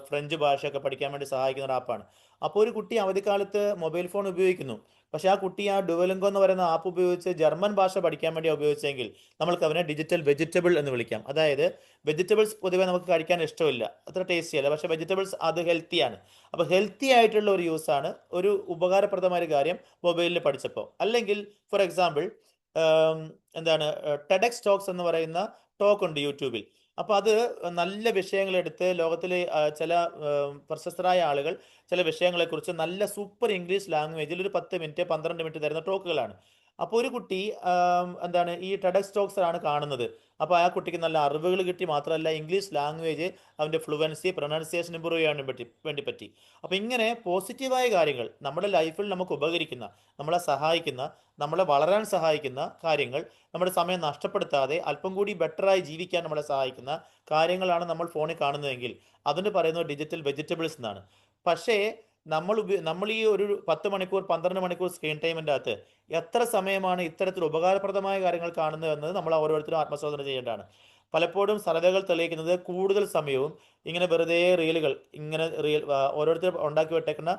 ഫ്രഞ്ച് ഭാഷയൊക്കെ പഠിക്കാൻ വേണ്ടി സഹായിക്കുന്ന ഒരു ആപ്പാണ്. അപ്പോൾ ഒരു കുട്ടി അവധിക്കാലത്ത് മൊബൈൽ ഫോൺ ഉപയോഗിക്കുന്നു. പക്ഷേ ആ കുട്ടി ആ ഡുവലിംഗോ എന്ന് പറയുന്ന ആപ്പ് ഉപയോഗിച്ച് ജർമ്മൻ ഭാഷ പഠിക്കാൻ വേണ്ടി ഉപയോഗിച്ചെങ്കിൽ നമ്മൾക്ക് അവനെ ഡിജിറ്റൽ വെജിറ്റബിൾ എന്ന് വിളിക്കാം. അതായത് വെജിറ്റബിൾസ് പൊതുവേ നമുക്ക് കഴിക്കാൻ ഇഷ്ടമില്ല, അത്ര ടേസ്റ്റി അല്ല, പക്ഷേ വെജിറ്റബിൾസ് അത് ഹെൽത്തിയാണ്. അപ്പോൾ ഹെൽത്തി ആയിട്ടുള്ള ഒരു യൂസാണ്, ഒരു ഉപകാരപ്രദമായ ഒരു കാര്യം മൊബൈലിൽ പഠിച്ചപ്പോൾ. അല്ലെങ്കിൽ ഫോർ എക്സാമ്പിൾ എന്താണ് ടെഡെക്സ് ടോക്സ് എന്ന് പറയുന്ന ടോക്ക് ഉണ്ട് യൂട്യൂബിൽ. അപ്പോൾ അത് നല്ല വിഷയങ്ങളെടുത്ത് ലോകത്തിലെ ചില പ്രശസ്തരായ ആളുകൾ ചില വിഷയങ്ങളെക്കുറിച്ച് നല്ല സൂപ്പർ ഇംഗ്ലീഷ് ലാംഗ്വേജിൽ ഒരു 10 മിനിറ്റ് 12 മിനിറ്റ് തരുന്ന ടോക്കുകളാണ്. അപ്പോൾ ഒരു കുട്ടി എന്താണ് ഈ ടെഡെക്സ് ടോക്സ് ആണ് കാണുന്നത്. അപ്പോൾ ആ കുട്ടിക്ക് നല്ല അറിവുകൾ കിട്ടി, മാത്രമല്ല ഇംഗ്ലീഷ് ലാംഗ്വേജ് അവൻ്റെ ഫ്ലുവൻസി പ്രൊനൗൺസിയേഷൻ ഇമ്പ്രൂവ് ചെയ്യാൻ വേണ്ടി പറ്റി. അപ്പോൾ ഇങ്ങനെ പോസിറ്റീവായ കാര്യങ്ങൾ നമ്മുടെ ലൈഫിൽ നമുക്ക് ഉപകരിക്കുന്ന, നമ്മളെ സഹായിക്കുന്ന, നമ്മളെ വളരാൻ സഹായിക്കുന്ന കാര്യങ്ങൾ, നമ്മുടെ സമയം നഷ്ടപ്പെടുത്താതെ അല്പം കൂടി ബെറ്ററായി ജീവിക്കാൻ നമ്മളെ സഹായിക്കുന്ന കാര്യങ്ങളാണ് നമ്മൾ ഫോണിൽ കാണുന്നതെങ്കിൽ അതിന് പറയുന്നത് ഡിജിറ്റൽ വെജിറ്റബിൾസ് എന്നാണ്. പക്ഷേ നമ്മൾ ഈ ഒരു 10 മണിക്കൂർ 12 മണിക്കൂർ സ്ക്രീൻ ടൈമിൻ്റെ അകത്ത് എത്ര സമയമാണ് ഇത്തരത്തിൽ ഉപകാരപ്രദമായ കാര്യങ്ങൾ കാണുന്നത് എന്നത് നമ്മൾ ഓരോരുത്തരും ആത്മശോധന ചെയ്യേണ്ടതാണ്. പലപ്പോഴും സർവേകൾ തെളിയിക്കുന്നത് കൂടുതൽ സമയവും ഇങ്ങനെ വെറുതെ റീലുകൾ, ഓരോരുത്തർ ഉണ്ടാക്കി വിട്ടേക്കുന്ന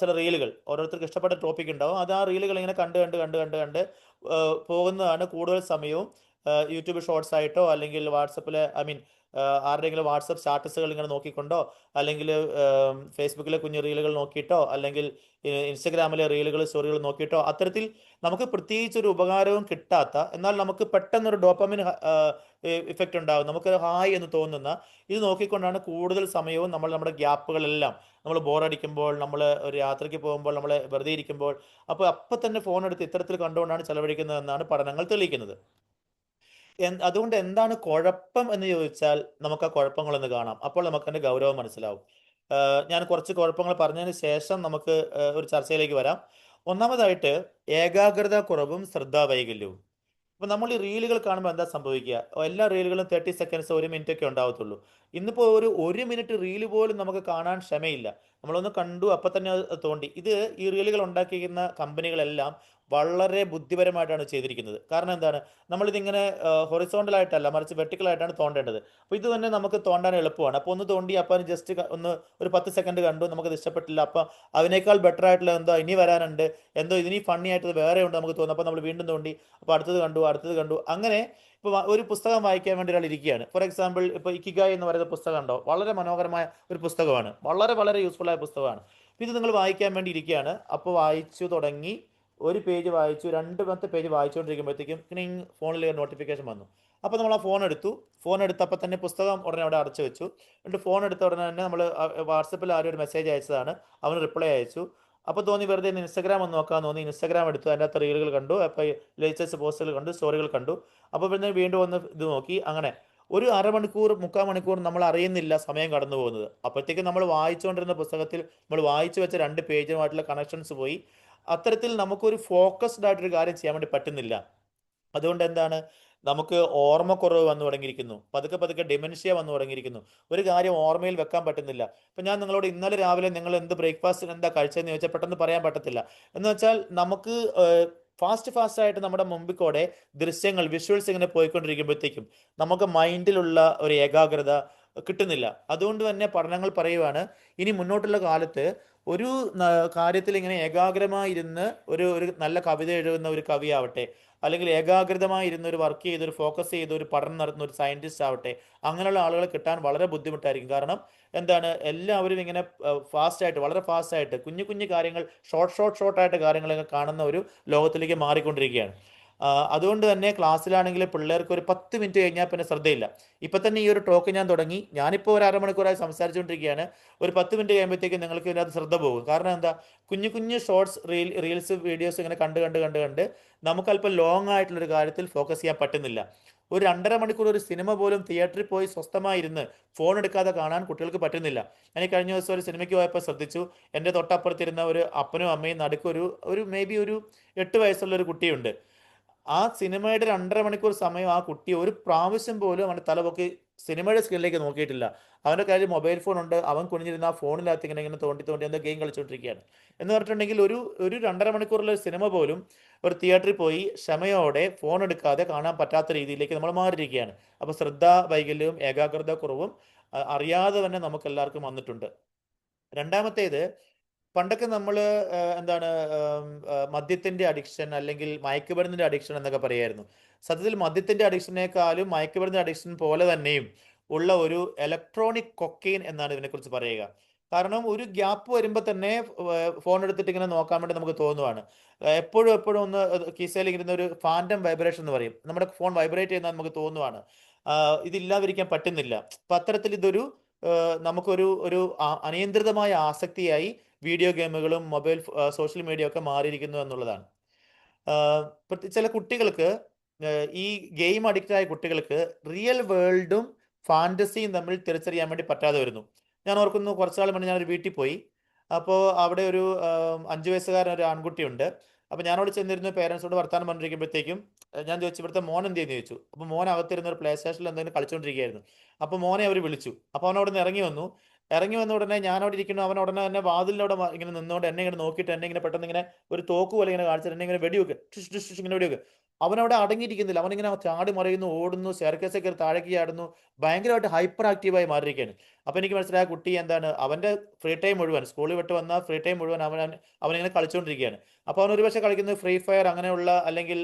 ചില റീലുകൾ, ഓരോരുത്തർക്ക് ഇഷ്ടപ്പെട്ട ടോപ്പിക് ഉണ്ടാവും, അത് ആ റീലുകൾ ഇങ്ങനെ കണ്ട് പോകുന്നതാണ് കൂടുതൽ സമയവും. യൂട്യൂബ് ഷോർട്സ് ആയിട്ടോ അല്ലെങ്കിൽ വാട്സപ്പിൽ ആരുടെയെങ്കിലും വാട്സപ്പ് സ്റ്റാറ്റസുകൾ ഇങ്ങനെ നോക്കിക്കൊണ്ടോ അല്ലെങ്കിൽ ഫേസ്ബുക്കിലെ കുഞ്ഞു റീലുകൾ നോക്കിയിട്ടോ അല്ലെങ്കിൽ ഇൻസ്റ്റഗ്രാമിലെ റീലുകൾ സ്റ്റോറികൾ നോക്കിയിട്ടോ അത്തരത്തിൽ നമുക്ക് പ്രത്യേകിച്ചൊരു ഉപകാരവും കിട്ടാത്ത, എന്നാൽ നമുക്ക് പെട്ടെന്നൊരു ഡോപ്പമിൻ ഇഫക്റ്റ് ഉണ്ടാകും, നമുക്ക് ഹായ് എന്ന് തോന്നുന്ന ഇത് നോക്കിക്കൊണ്ടാണ് കൂടുതൽ സമയവും നമ്മുടെ ഗ്യാപ്പുകളെല്ലാം, നമ്മൾ ബോറടിക്കുമ്പോൾ, നമ്മൾ ഒരു യാത്രയ്ക്ക് പോകുമ്പോൾ, നമ്മൾ വെറുതെ ഇരിക്കുമ്പോൾ അപ്പോൾ തന്നെ ഫോൺ എടുത്ത് ഇത്തരത്തിൽ കണ്ടുകൊണ്ടാണ് ചെലവഴിക്കുന്നതെന്നാണ് പഠനങ്ങൾ തെളിയിക്കുന്നത്. അതുകൊണ്ട് എന്താണ് കുഴപ്പം എന്ന് ചോദിച്ചാൽ നമുക്ക് ആ കുഴപ്പങ്ങളൊന്ന് കാണാം. അപ്പോൾ നമുക്ക് അതിൻ്റെ ഗൗരവം മനസ്സിലാവും. ഞാൻ കുറച്ച് കുഴപ്പങ്ങൾ പറഞ്ഞതിന് ശേഷം നമുക്ക് ഒരു ചർച്ചയിലേക്ക് വരാം. ഒന്നാമതായിട്ട് ഏകാഗ്രത കുറവും ശ്രദ്ധാവൈകല്യവും. അപ്പോൾ നമ്മൾ ഈ റീലുകൾ കാണുമ്പോൾ എന്താ സംഭവിക്കുക? എല്ലാ റീലുകളും 30 സെക്കൻഡ്സ് 1 മിനിറ്റ് ഒക്കെ ഉണ്ടാവത്തുള്ളൂ. ഇന്നിപ്പോൾ ഒരു മിനിറ്റ് റീല് പോലും നമുക്ക് കാണാൻ ക്ഷമയില്ല. നമ്മളൊന്ന് കണ്ടു അപ്പം തന്നെ തോണ്ടി. ഈ റീലുകൾ ഉണ്ടാക്കിയിരിക്കുന്ന കമ്പനികളെല്ലാം വളരെ ബുദ്ധിപരമായിട്ടാണ് ചെയ്തിരിക്കുന്നത്. കാരണം എന്താണ്, നമ്മളിതിങ്ങനെ ഹൊറിസോണ്ടലായിട്ടല്ല മറിച്ച് വെർട്ടിക്കലായിട്ടാണ് തോണ്ടേണ്ടത്. അപ്പോൾ ഇത് തന്നെ നമുക്ക് തോണ്ടാൻ എളുപ്പമാണ്. അപ്പോൾ ഒന്ന് തോണ്ടി അപ്പം ജസ്റ്റ് ഒരു 10 സെക്കൻഡ് കണ്ടു, നമുക്കത് ഇഷ്ടപ്പെട്ടില്ല, അപ്പം അതിനേക്കാൾ ബെറ്റർ ആയിട്ടുള്ള ഇനി വരാനുണ്ട്, ഇതിനി ഫണ്ണി ആയിട്ട് വേറെ ഉണ്ട് നമുക്ക് തോന്നുന്നു. അപ്പോൾ നമ്മൾ വീണ്ടും തോണ്ടി, അപ്പോൾ അടുത്തത് കണ്ടു. അങ്ങനെ ഇപ്പോൾ ഒരു പുസ്തകം വായിക്കാൻ വേണ്ടി ഒരാൾ ഇരിക്കുകയാണ്. ഫോർ എക്സാമ്പിൾ ഇപ്പോൾ ഇക്കിഗായ് എന്ന് പറയുന്ന പുസ്തകം ഉണ്ടോ, വളരെ മനോഹരമായ ഒരു പുസ്തകമാണ്, വളരെ യൂസ്ഫുൾ ആയ പുസ്തകമാണ്. ഇത് നിങ്ങൾ വായിക്കാൻ വേണ്ടി ഇരിക്കുകയാണ്. അപ്പോൾ വായിച്ചു തുടങ്ങി, ഒരു പേജ് വായിച്ചു, 2 പേജ് വായിച്ചുകൊണ്ടിരിക്കുമ്പോഴത്തേക്കും ഫോണിൽ നോട്ടിഫിക്കേഷൻ വന്നു. അപ്പോൾ നമ്മൾ ആ ഫോൺ എടുത്തപ്പോൾ തന്നെ പുസ്തകം ഉടനെ അവിടെ അടച്ചു വെച്ചു. എന്നിട്ട് ഫോൺ എടുത്ത ഉടനെ തന്നെ നമ്മൾ വാട്സപ്പിൽ ആരും ഒരു മെസ്സേജ് അയച്ചതാണ്, അവന് റിപ്ലൈ അയച്ചു. അപ്പോൾ തോന്നി വെറുതെ ഇൻസ്റ്റാഗ്രാം ഒന്ന് നോക്കാൻ തോന്നി, ഇൻസ്റ്റാഗ്രാം എടുത്തു, അതിൻ്റെ അകത്ത് റീലുകൾ കണ്ടു, അപ്പോൾ ലേറ്റസ്റ്റ് പോസ്റ്റുകൾ കണ്ടു, സ്റ്റോറികൾ കണ്ടു. അപ്പോൾ പിന്നെ വീണ്ടും ഒന്ന് ഇത് നോക്കി. അങ്ങനെ ഒരു അരമണിക്കൂർ 3/4 മണിക്കൂർ നമ്മൾ അറിയുന്നില്ല സമയം കടന്നു പോകുന്നത്. അപ്പോഴത്തേക്കും നമ്മൾ വായിച്ചുകൊണ്ടിരുന്ന പുസ്തകത്തിൽ നമ്മൾ വായിച്ചു വെച്ച 2 പേജുമായിട്ടുള്ള കണക്ഷൻസ് പോയി. അത്തരത്തിൽ നമുക്കൊരു ഫോക്കസ്ഡ് ആയിട്ടൊരു കാര്യം ചെയ്യാൻ വേണ്ടി പറ്റുന്നില്ല. അതുകൊണ്ട് എന്താണ്, നമുക്ക് ഓർമ്മക്കുറവ് വന്നു തുടങ്ങിയിരിക്കുന്നു, പതുക്കെ ഡിമെൻഷ്യ വന്നു തുടങ്ങിയിരിക്കുന്നു, ഒരു കാര്യം ഓർമ്മയിൽ വെക്കാൻ പറ്റുന്നില്ല. ഇപ്പം ഞാൻ നിങ്ങളോട് ഇന്നലെ രാവിലെ നിങ്ങൾ എന്ത് ബ്രേക്ക്ഫാസ്റ്റിന് എന്താ കഴിച്ചതെന്ന് ചോദിച്ചാൽ പെട്ടെന്ന് പറയാൻ പറ്റത്തില്ല. എന്ന് വെച്ചാൽ നമുക്ക് ഫാസ്റ്റ് ആയിട്ട് നമ്മുടെ മുമ്പിൽ കൂടെ ദൃശ്യങ്ങൾ, വിഷ്വൽസ് ഇങ്ങനെ പോയിക്കൊണ്ടിരിക്കുമ്പോഴത്തേക്കും നമുക്ക് മൈൻഡിലുള്ള ഒരു ഏകാഗ്രത, കിട്ടുന്നില്ല. അതുകൊണ്ട് തന്നെ പഠനങ്ങൾ പറയുവാണ് ഇനി മുന്നോട്ടുള്ള കാലത്ത് ഒരു കാര്യത്തിൽ ഇങ്ങനെ ഏകാഗ്രമായിരുന്ന് ഒരു നല്ല കവിത എഴുതുന്ന ഒരു കവിയാവട്ടെ, അല്ലെങ്കിൽ ഏകാഗ്രതമായി ഇരുന്ന് ഒരു വർക്ക് ചെയ്ത് ഒരു ഫോക്കസ് ചെയ്ത് ഒരു പഠനം നടത്തുന്ന ഒരു സയന്റിസ്റ്റ് ആവട്ടെ, അങ്ങനെയുള്ള ആളുകളെ കിട്ടാൻ വളരെ ബുദ്ധിമുട്ടായിരിക്കും. കാരണം എന്താണ്, എല്ലാവരും ഇങ്ങനെ വളരെ ഫാസ്റ്റായിട്ട് കുഞ്ഞു കുഞ്ഞു കാര്യങ്ങൾ ഷോർട്ടായിട്ട് കാര്യങ്ങളൊക്കെ കാണുന്ന ഒരു ലോകത്തിലേക്ക് മാറിക്കൊണ്ടിരിക്കുകയാണ്. അതുകൊണ്ട് തന്നെ ക്ലാസ്സിലാണെങ്കിൽ പിള്ളേർക്ക് ഒരു 10 മിനിറ്റ് കഴിഞ്ഞാൽ പിന്നെ ശ്രദ്ധയില്ല. ഇപ്പം തന്നെ ഈ ഒരു ടോക്ക് ഞാൻ തുടങ്ങി, ഞാനിപ്പോൾ ഒരു അരമണിക്കൂറായി സംസാരിച്ചുകൊണ്ടിരിക്കുകയാണ്. ഒരു 10 മിനിറ്റ് കഴിയുമ്പോഴത്തേക്കും നിങ്ങൾക്ക് ഇതിനകത്ത് ശ്രദ്ധ പോകും. കാരണം എന്താ, കുഞ്ഞു കുഞ്ഞു റീൽസ് വീഡിയോസ് ഇങ്ങനെ കണ്ട് നമുക്കല്പം ലോങ് ആയിട്ടുള്ളൊരു കാര്യത്തിൽ ഫോക്കസ് ചെയ്യാൻ പറ്റുന്നില്ല. ഒരു 2.5 മണിക്കൂർ ഒരു സിനിമ പോലും തിയേറ്ററിൽ പോയി സ്വസ്ഥമായിരുന്ന് ഫോൺ എടുക്കാതെ കാണാൻ കുട്ടികൾക്ക് പറ്റുന്നില്ല. ഞാൻ കഴിഞ്ഞ ദിവസം ഒരു സിനിമയ്ക്ക് പോയപ്പോൾ ശ്രദ്ധിച്ചു, എൻ്റെ തൊട്ടപ്പുറത്തിരുന്ന ഒരു അപ്പനും അമ്മയും നടുക്കൊരു മേ ബി ഒരു 8 വയസ്സുള്ള ഒരു കുട്ടിയുണ്ട്. ആ സിനിമയുടെ 2.5 മണിക്കൂർ സമയം ആ കുട്ടി ഒരു പ്രാവശ്യം പോലും അവൻ്റെ തലപൊക്കി സിനിമയുടെ സ്ക്രീനിലേക്ക് നോക്കിയിട്ടില്ല. അവൻ്റെ കയ്യിൽ മൊബൈൽ ഫോൺ ഉണ്ട്, അവൻ കുനിഞ്ഞിരുന്ന ആ ഫോണിനകത്ത് ഇങ്ങനെ തോണ്ടി എന്തോ ഗെയിം കളിച്ചുകൊണ്ടിരിക്കുകയാണ്. എന്ന് പറഞ്ഞിട്ടുണ്ടെങ്കിൽ ഒരു 2.5 മണിക്കൂറുള്ള സിനിമ പോലും ഒരു തിയേറ്ററിൽ പോയി ക്ഷമയോടെ ഫോൺ എടുക്കാതെ കാണാൻ പറ്റാത്ത രീതിയിലേക്ക് നമ്മൾ മാറിയിരിക്കുകയാണ്. അപ്പോൾ ശ്രദ്ധാ വൈകല്യവും ഏകാഗ്രത കുറവും അറിയാതെ തന്നെ നമുക്ക് എല്ലാവർക്കും വന്നിട്ടുണ്ട്. രണ്ടാമത്തേത്, പണ്ടൊക്കെ നമ്മൾ മദ്യത്തിൻ്റെ അഡിക്ഷൻ അല്ലെങ്കിൽ മയക്കുമരുന്നിൻ്റെ അഡിക്ഷൻ എന്നൊക്കെ പറയായിരുന്നു. സത്യത്തിൽ മദ്യത്തിൻ്റെ അഡിക്ഷനേക്കാളും മയക്കുമരുന്നിൻ്റെ അഡിക്ഷൻ പോലെ തന്നെയും ഉള്ള ഒരു ഇലക്ട്രോണിക് കൊക്കെയിൻ എന്നാണ് ഇതിനെക്കുറിച്ച് പറയുക. കാരണം ഒരു ഗ്യാപ്പ് വരുമ്പോൾ തന്നെ ഫോൺ എടുത്തിട്ട് ഇങ്ങനെ നോക്കാൻ വേണ്ടി നമുക്ക് തോന്നുവാണ്. എപ്പോഴും ഒന്ന് കീസയിൽ ഇരുന്ന ഒരു ഫാൻറ്റം വൈബ്രേഷൻ എന്ന് പറയും, നമ്മുടെ ഫോൺ വൈബ്രേറ്റ് ചെയ്യുന്നത് നമുക്ക് തോന്നുവാണ്. ഇതില്ലാതിരിക്കാൻ പറ്റുന്നില്ല. അപ്പം അത്തരത്തിൽ ഇതൊരു നമുക്കൊരു അനിയന്ത്രിതമായ ആസക്തിയായി വീഡിയോ ഗെയിമുകളും സോഷ്യൽ മീഡിയ ഒക്കെ മാറിയിരിക്കുന്നു എന്നുള്ളതാണ്. ചില കുട്ടികൾക്ക്, ഈ ഗെയിം അഡിക്റ്റ് ആയ കുട്ടികൾക്ക് റിയൽ വേൾഡും ഫാൻറ്റസിയും തമ്മിൽ തിരിച്ചറിയാൻ വേണ്ടി പറ്റാതെ വരുന്നു. ഞാൻ ഓർക്കുന്നു, കുറച്ചാൾ മുന്നേ ഞാനൊരു വീട്ടിൽ പോയി. അപ്പോൾ അവിടെ ഒരു 5 വയസ്സുകാരൻ ഒരു ആൺകുട്ടിയുണ്ട്. അപ്പോൾ ഞാനവിടെ ചെന്നിരുന്നു പേരൻസോട് വർത്താനം പറഞ്ഞിരിക്കുമ്പോഴത്തേക്കും ഞാൻ ചോദിച്ചു, ഇവിടുത്തെ മോൻ എന്ത് ചെയ്യുന്നു ചോദിച്ചു. അപ്പോൾ മോൻ അകത്തിരുന്ന ഒരു പ്ലേ സ്റ്റേഷനിൽ എന്തെങ്കിലും കളിച്ചുകൊണ്ടിരിക്കുകയായിരുന്നു. അപ്പോൾ മോനെ അവർ വിളിച്ചു. അപ്പോൾ അവൻ അവിടെ നിന്ന് ഇറങ്ങി വന്ന ഉടനെ ഞാൻ അവിടെ ഇരിക്കുന്നു. അവൻ ഉടനെ തന്നെ വാതിലിനോട് ഇങ്ങനെ നിന്നുകൊണ്ട് എന്നെ ഇങ്ങനെ നോക്കിയിട്ട് എന്നെ ഇങ്ങനെ പെട്ടെന്ന് ഇങ്ങനെ ഒരു തോക്ക് പോലെ ഇങ്ങനെ കാണിച്ചിട്ട് എന്നെ ഇങ്ങനെ വെടിവെക്ക്, ഇങ്ങനെ വെടിവെക്ക്. അവനവിടെ അടങ്ങിയിരിക്കുന്നില്ല. അവനിങ്ങനെ ചാടി മറിയുന്നു, ഓടുന്നു, സ്റ്റെയർകേസ് കയറി താഴേക്ക് ചാടുന്നു, ഭയങ്കരമായിട്ട് ഹൈപ്പർ ആക്റ്റീവായി മാറിയിരിക്കുകയാണ്. അപ്പോൾ എനിക്ക് മനസ്സിലായ കുട്ടി അവൻ്റെ ഫ്രീ ടൈം മുഴുവൻ, സ്കൂളിൽ വിട്ട് വന്ന ഫ്രീ ടൈം മുഴുവൻ അവനിങ്ങനെ കളിച്ചുകൊണ്ടിരിക്കുകയാണ്. അപ്പോൾ അവൻ ഒരുപക്ഷെ കളിക്കുന്നത് ഫ്രീ ഫയർ അങ്ങനെയുള്ള അല്ലെങ്കിൽ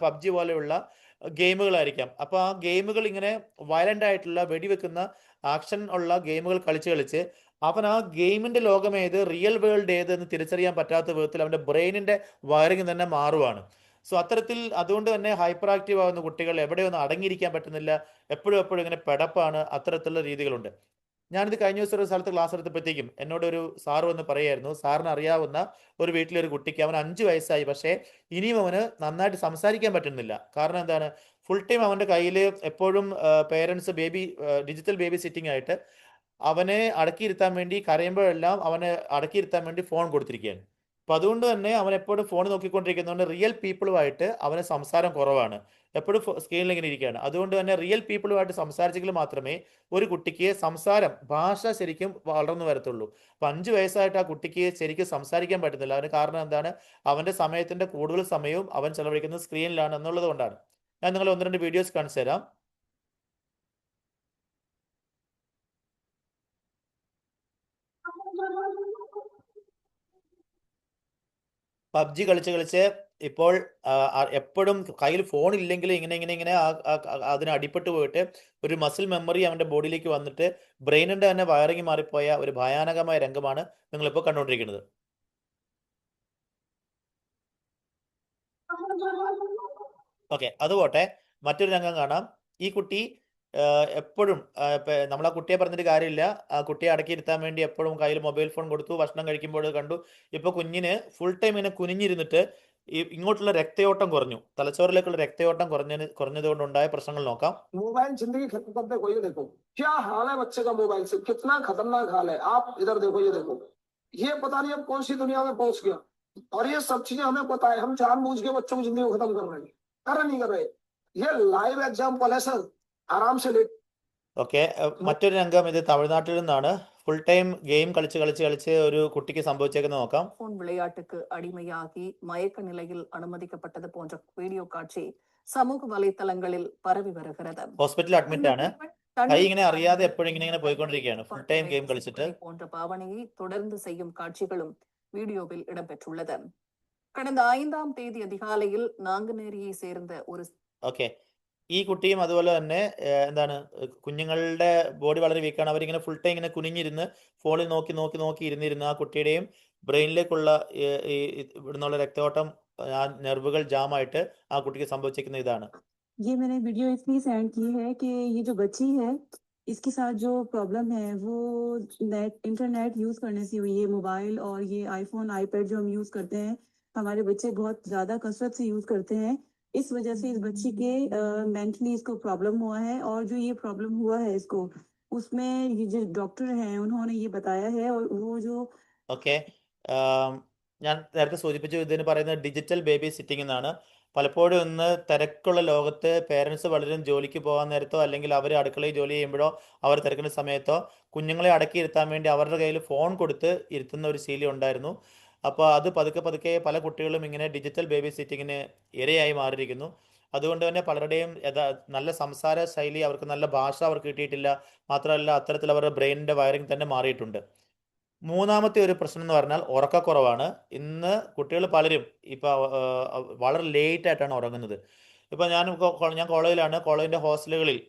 PUBG പോലെയുള്ള ഗെയിമുകളായിരിക്കാം. അപ്പോൾ ആ ഗെയിമുകൾ ഇങ്ങനെ വയലൻ്റ് ആയിട്ടുള്ള വെടിവെക്കുന്ന ആക്ഷൻ ഉള്ള ഗെയിമുകൾ കളിച്ച് അവൻ ആ ഗെയിമിൻ്റെ ലോകം ഏത്, റിയൽ വേൾഡ് ഏത് എന്ന് തിരിച്ചറിയാൻ പറ്റാത്ത വിധത്തിൽ അവൻ്റെ ബ്രെയിനിൻ്റെ വയറിങ് തന്നെ മാറുവാണ്. സോ അത്തരത്തിൽ അതുകൊണ്ട് തന്നെ ഹൈപ്പർ ആക്റ്റീവ് ആകുന്ന കുട്ടികൾ എവിടെയൊന്നും അടങ്ങിയിരിക്കാൻ പറ്റുന്നില്ല, എപ്പോഴും ഇങ്ങനെ പെടപ്പാണ്. അത്തരത്തിലുള്ള രീതികളുണ്ട്. ഞാനിത് കഴിഞ്ഞ ദിവസം ഒരു സ്ഥലത്ത് ക്ലാസ് എടുത്തപ്പോഴത്തേക്കും എന്നോട് ഒരു സാറ് വന്ന് പറയായിരുന്നു, സാറിന് അറിയാവുന്ന ഒരു വീട്ടിലൊരു കുട്ടിക്ക്, അവൻ 5 വയസ്സായി, പക്ഷേ ഇനിയും അവന് നന്നായിട്ട് സംസാരിക്കാൻ പറ്റുന്നില്ല. കാരണം ഫുൾ ടൈം അവൻ്റെ കയ്യിൽ എപ്പോഴും പേരൻസ് ഡിജിറ്റൽ ബേബി സിറ്റിംഗ് ആയിട്ട് അവനെ അടക്കിയിരുത്താൻ വേണ്ടി, കരയുമ്പോഴെല്ലാം അവനെ അടക്കിയിരുത്താൻ വേണ്ടി ഫോൺ കൊടുത്തിരിക്കുകയാണ്. അപ്പോൾ അതുകൊണ്ട് തന്നെ അവൻ എപ്പോഴും ഫോൺ നോക്കിക്കൊണ്ടിരിക്കുന്നതുകൊണ്ട് റിയൽ പീപ്പിളുമായിട്ട് അവന് സംസാരം കുറവാണ്. എപ്പോഴും സ്ക്രീനിൽ ഇങ്ങനെ ഇരിക്കുകയാണ്. അതുകൊണ്ട് തന്നെ റിയൽ പീപ്പിളുമായിട്ട് സംസാരിച്ചെങ്കിൽ മാത്രമേ ഒരു കുട്ടിക്ക് ഭാഷ ശരിക്കും വളർന്നു വരത്തുള്ളൂ. അപ്പോൾ 5 വയസ്സായിട്ട് ആ കുട്ടിക്ക് ശരിക്കും സംസാരിക്കാൻ പറ്റുന്നില്ല. അതിന് കാരണം അവൻ്റെ സമയത്തിൻ്റെ കൂടുതൽ സമയവും അവൻ ചെലവഴിക്കുന്നത് സ്ക്രീനിലാണ് എന്നുള്ളത് കൊണ്ടാണ്. ഞാൻ നിങ്ങളെ 1-2 വീഡിയോസ് കാണിച്ചു തരാം. PUBG കളിച്ച് ഇപ്പോൾ എപ്പോഴും കയ്യിൽ ഫോൺ ഇല്ലെങ്കിൽ ഇങ്ങനെ അതിന് അടിപ്പെട്ട് പോയിട്ട് ഒരു മസിൽ മെമ്മറി അവൻ്റെ ബോഡിയിലേക്ക് വന്നിട്ട് ബ്രെയിനിൻ്റെ തന്നെ വയറിങ് മാറിപ്പോയ ഒരു ഭയാനകമായ രംഗമാണ് നിങ്ങളിപ്പോൾ കണ്ടുകൊണ്ടിരിക്കുന്നത്. ഓക്കെ, അതുപോട്ടെ, മറ്റൊരു രംഗം കാണാം. ഈ കുട്ടി എപ്പോഴും നമ്മൾ ആ കുട്ടിയെ പറഞ്ഞിട്ട് കാര്യമില്ല. ആ കുട്ടിയെ അടക്കിയിരുത്താൻ വേണ്ടി എപ്പോഴും കയ്യിൽ മൊബൈൽ ഫോൺ കൊടുത്തു. ഭക്ഷണം കഴിക്കുമ്പോൾ കണ്ടു. ഇപ്പോൾ കുഞ്ഞിന് ഫുൾ ടൈം ഇങ്ങനെ കുനിഞ്ഞിരുന്നിട്ട് ഇങ്ങോട്ടുള്ള രക്തയോട്ടം കുറഞ്ഞു. തലച്ചോറിലേക്കുള്ള രക്തയോട്ടം കുറഞ്ഞതുകൊണ്ടുണ്ടായ പ്രശ്നങ്ങൾ നോക്കാം. मोबाइल जिंदगी खत्म कर दे, कोई देखो क्या हाल है बच्चे का, मोबाइल से कितना खतरनाक हाल है। आप इधर देखो, ये देखो, ये पता नहीं अब कौन सी दुनिया में पहुंच गया। और ये सब चीजें हमें पता है, हम जानबूझ के बच्चों की जिंदगी को खत्म कर रहे हैं, नहीं कर रहे। ये लाइव एग्जाम्पल है सर, आराम से ले। ഓക്കെ, മറ്റൊരു രംഗം ഇത് തമിഴ്നാട്ടിൽ നിന്നാണ്. ഫുൾ ടൈം ഗെയിം കളിച്ച് ഒരു കുട്ടിക്ക് സംഭവിച്ചേക്കുന്നത് നോക്കാം. போன் விளையாட்டுக்கு அடிமையாகி மயக்க நிலையில் அனுமதிக்கப்பட்டது போன்ற வீடியோ காட்சி சமூக வலைத்தளங்களில் பரவி வருகிறது. ഹോസ്പിറ്റലിൽ അഡ്മിറ്റ് ആണ്. കൈ ഇങ്ങനെ അറിയാതെ എപ്പോഴും ഇങ്ങനെ പോയിക്കൊണ്ടിരിക്കുകയാണ്, ഫുൾ ടൈം ഗെയിം കളിച്ചിട്ട്. போன்ற பாவனையை தொடர்ந்து செய்யும் காட்சிகளும் வீடியோவில் இடம்பெற்றுள்ளது. கடந்த 5ஆம் தேதி அதிகாலையில் நாங்குநேரியை சேர்ந்த ஒரு ഓക്കെ, ഈ കുട്ടിയും അതുപോലെ തന്നെ എന്താണ് കുഞ്ഞുങ്ങളുടെ ബോഡി വളരെ വീക്കാണ്. അവരിങ്ങനെ ഫുൾ ടൈം ഇങ്ങനെ കുനിഞ്ഞിരുന്ന് ഫോണിൽ നോക്കി നോക്കി നോക്കി ഇരുന്നിരുന്ന് ആ കുട്ടിയുടെയും ബ്രെയിനിലേക്കുള്ള ഈ ഇവിടുന്നുള്ള രക്തയോട്ടം, ആ നെർവുകൾ ജാമായിട്ട് ആ കുട്ടിക്ക് സംഭവിച്ചിരിക്കുന്ന ഇതാണ്. ये मैंने वीडियो इसलिए सेंड की है कि ये जो बच्ची है इसके साथ जो प्रॉब्लम है वो इंटरनेट यूज करने से हुई है। मोबाइल और ये आईफोन आईपैड जो हम यूज करते हैं, हमारे बच्चे बहुत ज्यादा कसरत से यूज करते हैं। इस वजह से इस बच्ची के मेंटली इसको प्रॉब्लम हुआ है, और जो ये प्रॉब्लम हुआ है इसको, उसमें ये जो डॉक्टर हैं उन्होंने ये बताया है। और वो जो ഓക്കെ, ഞാൻ നേരത്തെ സൂചിപ്പിച്ചു, ഇതിന് പറയുന്നത് ഡിജിറ്റൽ ബേബി സിറ്റിംഗ് എന്നാണ്. പലപ്പോഴും ഇന്ന് തിരക്കുള്ള ലോകത്ത് പേരൻസ് പലരും ജോലിക്ക് പോകാൻ നേരത്തോ അല്ലെങ്കിൽ അവർ അടുക്കളയിൽ ജോലി ചെയ്യുമ്പോഴോ അവർ തിരക്കുന്ന സമയത്തോ കുഞ്ഞുങ്ങളെ അടക്കി ഇരുത്താൻ വേണ്ടി അവരുടെ കയ്യിൽ ഫോൺ കൊടുത്ത് ഇരുത്തുന്ന ഒരു ശീലം ഉണ്ടായിരുന്നു. അപ്പോൾ അത് പതുക്കെ പതുക്കെ പല കുട്ടികളും ഇങ്ങനെ ഡിജിറ്റൽ ബേബി സിറ്റിങ്ങിന് ഇരയായി മാറിയിരിക്കുന്നു. അതുകൊണ്ട് തന്നെ പലരുടെയും നല്ല സംസാര ശൈലി, അവർക്ക് നല്ല ഭാഷ അവർക്ക് കിട്ടിയിട്ടില്ല. മാത്രമല്ല അത്തരത്തിൽ അവരുടെ ബ്രെയിനിൻ്റെ വയറിങ് തന്നെ മാറിയിട്ടുണ്ട്. മൂന്നാമത്തെ ഒരു പ്രശ്നം എന്ന് പറഞ്ഞാൽ ഉറക്കക്കുറവാണ്. ഇന്ന് കുട്ടികൾ പലരും ഇപ്പോൾ വളരെ ലേറ്റ് ആയിട്ടാണ് ഉറങ്ങുന്നത്. ഇപ്പോൾ ഞാൻ കോളേജിലാണ്. കോളേജിൻ്റെ ഹോസ്റ്റലുകളിൽ,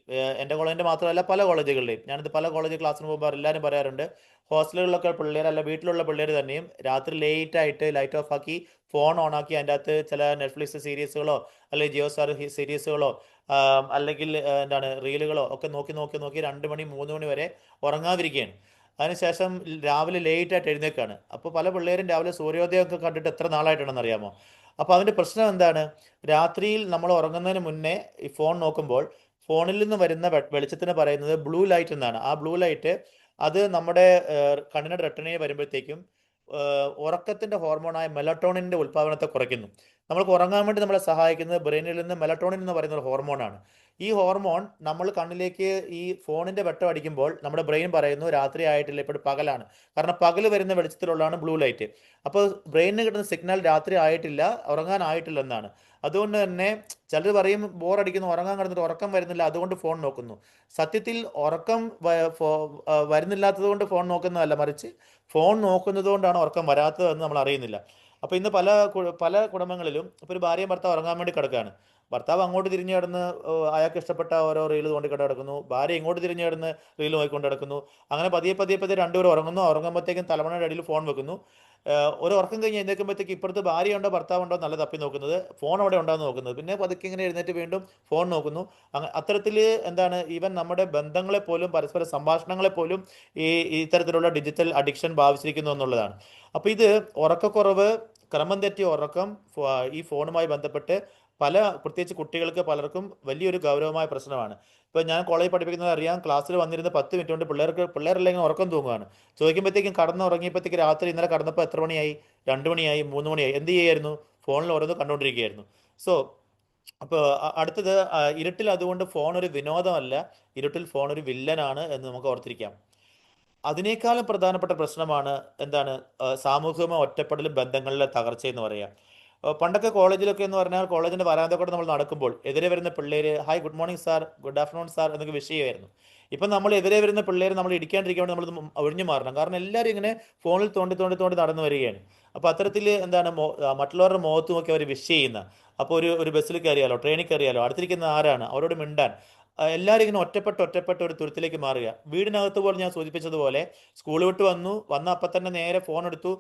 എൻ്റെ കോളേജിൻ്റെ മാത്രമല്ല പല കോളേജുകളിലെയും, ഞാനിത് പല കോളേജ് ക്ലാസ്സിന് പോകുമ്പോൾ എല്ലാവരും പറയാറുണ്ട്, ഹോസ്റ്റലുകളിലൊക്കെ പിള്ളേർ അല്ല വീട്ടിലുള്ള പിള്ളേർ തന്നെയും രാത്രി ലേറ്റ് ആയിട്ട് ലൈറ്റ് ഓഫ് ആക്കി ഫോൺ ഓൺ ആക്കി അതിൻ്റെ അകത്ത് ചില നെറ്റ്ഫ്ലിക്സ് സീരീസുകളോ അല്ലെങ്കിൽ ജിയോ സ്റ്റാർ സീരീസുകളോ അല്ലെങ്കിൽ എന്താണ് റീലുകളോ ഒക്കെ നോക്കി നോക്കി നോക്കി 2 മണി 3 മണി വരെ ഉറങ്ങാതിരിക്കുകയാണ്. അതിനുശേഷം രാവിലെ ലേറ്റായിട്ട് എഴുന്നേൽക്കുകയാണ്. അപ്പോൾ പല പിള്ളേരും രാവിലെ സൂര്യോദയമൊക്കെ കണ്ടിട്ട് എത്ര നാളായിട്ടുണ്ടെന്ന് അറിയാമോ? അപ്പോൾ അതിൻ്റെ പ്രശ്നം എന്താണ്? രാത്രിയിൽ നമ്മൾ ഉറങ്ങുന്നതിന് മുന്നേ ഈ ഫോൺ നോക്കുമ്പോൾ ഫോണിൽ നിന്ന് വരുന്ന വെളിച്ചത്തിന് പറയുന്നത് ബ്ലൂ ലൈറ്റ് എന്നാണ്. ആ ബ്ലൂ ലൈറ്റ് അത് നമ്മുടെ കണ്ണിൻ്റെ റെട്ടിനയിൽ വരുമ്പോഴത്തേക്കും ഉറക്കത്തിൻ്റെ ഹോർമോണായ മെലറ്റോണിൻ്റെ ഉൽപ്പാദനത്തെ കുറയ്ക്കുന്നു. നമ്മൾക്ക് ഉറങ്ങാൻ വേണ്ടി നമ്മളെ സഹായിക്കുന്നത് ബ്രെയിനിൽ നിന്ന് മെലറ്റോണിൻ എന്ന് പറയുന്ന ഒരു ഹോർമോണാണ്. ഈ ഹോർമോൺ നമ്മൾ കണ്ണിലേക്ക് ഈ ഫോണിൻ്റെ വെട്ടം അടിക്കുമ്പോൾ നമ്മുടെ ബ്രെയിൻ പറയുന്നു രാത്രി ആയിട്ടില്ല, ഇപ്പോഴും പകലാണ്. കാരണം പകൽ വരുന്ന വെളിച്ചത്തിലുള്ളതാണ് ബ്ലൂ ലൈറ്റ്. അപ്പോൾ ബ്രെയിനിന് കിട്ടുന്ന സിഗ്നൽ രാത്രി ആയിട്ടില്ല, ഉറങ്ങാനായിട്ടില്ല എന്നാണ്. അതുകൊണ്ട് തന്നെ ചിലർ പറയും ബോറടിക്കുന്നു, ഉറങ്ങാൻ കിടന്നിട്ട് ഉറക്കം വരുന്നില്ല, അതുകൊണ്ട് ഫോൺ നോക്കുന്നു. സത്യത്തിൽ ഉറക്കം വരുന്നില്ലാത്തത് കൊണ്ട് ഫോൺ നോക്കുന്നതല്ല, മറിച്ച് ഫോൺ നോക്കുന്നത് കൊണ്ടാണ് ഉറക്കം വരാത്തതെന്ന് നമ്മൾ അറിയുന്നില്ല. അപ്പോൾ ഇന്ന് പല കുടുംബങ്ങളിലും ഇപ്പോൾ ഒരു ഭാര്യയും ഭർത്താവ് ഉറങ്ങാൻ വേണ്ടി കിടക്കുകയാണ്. ഭർത്താവ് അങ്ങോട്ട് തിരിഞ്ഞു കിടന്ന് അയാൾക്ക് ഇഷ്ടപ്പെട്ട ഓരോ റീൽ തോണ്ടിക്കൊണ്ട് കിടക്കുന്നു, ഭാര്യ ഇങ്ങോട്ട് തിരിഞ്ഞു കിടന്ന് റീൽ നോക്കിക്കൊണ്ട് കിടക്കുന്നു. അങ്ങനെ പതിയെ രണ്ടുപേരും ഉറങ്ങുന്നു. ഉറങ്ങുമ്പോഴത്തേക്കും തലമുണയുടെ അടിയിൽ ഫോൺ വെക്കുന്നു. ഒരു ഉറക്കം കഴിഞ്ഞ് എഴുന്നേൽക്കുമ്പോഴത്തേക്ക് ഇപ്പുറത്ത് ഭാര്യയുണ്ടോ ഭർത്താവുണ്ടോ നല്ല തപ്പി നോക്കുന്നത്, ഫോൺ അവിടെ ഉണ്ടോയെന്ന് നോക്കുന്നത്, പിന്നെ പതുക്കെ ഇങ്ങനെ എഴുന്നേറ്റ് വീണ്ടും ഫോൺ നോക്കുന്നു. അത്തരത്തിൽ എന്താണ്, ഈവൻ നമ്മുടെ ബന്ധങ്ങളെപ്പോലും പരസ്പര സംഭാഷണങ്ങളെപ്പോലും ഇത്തരത്തിലുള്ള ഡിജിറ്റൽ അഡിക്ഷൻ ബാധിച്ചിരിക്കുന്നു എന്നുള്ളതാണ്. അപ്പോൾ ഇത് ഉറക്കക്കുറവ്, ക്രമം തെറ്റിയ ഉറക്കം ഈ ഫോണുമായി ബന്ധപ്പെട്ട് പ്രത്യേകിച്ച് കുട്ടികൾക്ക് പലർക്കും വലിയൊരു ഗൗരവമായ പ്രശ്നമാണ്. ഇപ്പോൾ ഞാൻ കോളേജിൽ പഠിപ്പിക്കുന്നത് അറിയാം, ക്ലാസ്സിൽ വന്നിരുന്ന് 10 മിനിറ്റ് കൊണ്ട് പിള്ളേരെല്ലാം ഇങ്ങനെ ഉറക്കം തൂങ്ങുകയാണ്. ചോദിക്കുമ്പോഴത്തേക്കും കടന്നുറങ്ങിയപ്പോഴത്തേക്ക് രാത്രി ഇന്നലെ കടന്നപ്പോൾ എത്ര മണിയായി, 2 മണിയായി, 3 മണിയായി. എന്ത് ചെയ്യായിരുന്നു? ഫോണിൽ ഓരോന്ന് കണ്ടുകൊണ്ടിരിക്കുകയായിരുന്നു. അപ്പോൾ അടുത്തത്, ഇരുട്ടിൽ അതുകൊണ്ട് ഫോൺ ഒരു വിനോദമല്ല, ഇരുട്ടിൽ ഫോൺ ഒരു വില്ലനാണ് എന്ന് നമുക്ക് ഓർത്തിരിക്കാം. അതിനേക്കാളും പ്രധാനപ്പെട്ട പ്രശ്നമാണ് എന്താണ്, സാമൂഹികമായ ഒറ്റപ്പെടലും ബന്ധങ്ങളിലെ തകർച്ചയെന്ന് പറയാം. പണ്ടൊക്കെ കോളേജിലൊക്കെ എന്ന് പറഞ്ഞാൽ കോളേജിൻ്റെ വരാന്ത കൂടെ നമ്മൾ നടക്കുമ്പോൾ എതിരെ വരുന്ന പിള്ളേർ hi good morning sir, good afternoon sir എന്നൊക്കെ വിഷയമായിരുന്നു. ഇപ്പം നമ്മൾ എതിരെ വരുന്ന പിള്ളേർ നമ്മൾ ഇടിക്കാണ്ടിരിക്കാൻ വേണ്ടി നമ്മൾ ഒഴിഞ്ഞു മാറണം. കാരണം എല്ലാവരും ഇങ്ങനെ ഫോണിൽ തോണ്ടി നടന്നു വരികയാണ്. അപ്പോൾ അത്തരത്തിൽ എന്താണ്, മറ്റുള്ളവരുടെ മുഖത്ത് നോക്കി അവർ വിഷ് ചെയ്യുന്ന, അപ്പോൾ ഒരു ബസ്സിൽ കയറിയാലോ ട്രെയിനിൽ കയറിയാലോ അടുത്തിരിക്കുന്ന ആരാണ് അവരോട് മിണ്ടാൻ എല്ലാവരും ഇങ്ങനെ ഒറ്റപ്പെട്ട ഒരു തുരുത്തിലേക്ക് മാറുക. വീടിനകത്ത് പോലെ ഞാൻ സൂചിപ്പിച്ചതുപോലെ സ്കൂൾ വിട്ട് വന്ന അപ്പം തന്നെ നേരെ ഫോൺ എടുത്തു,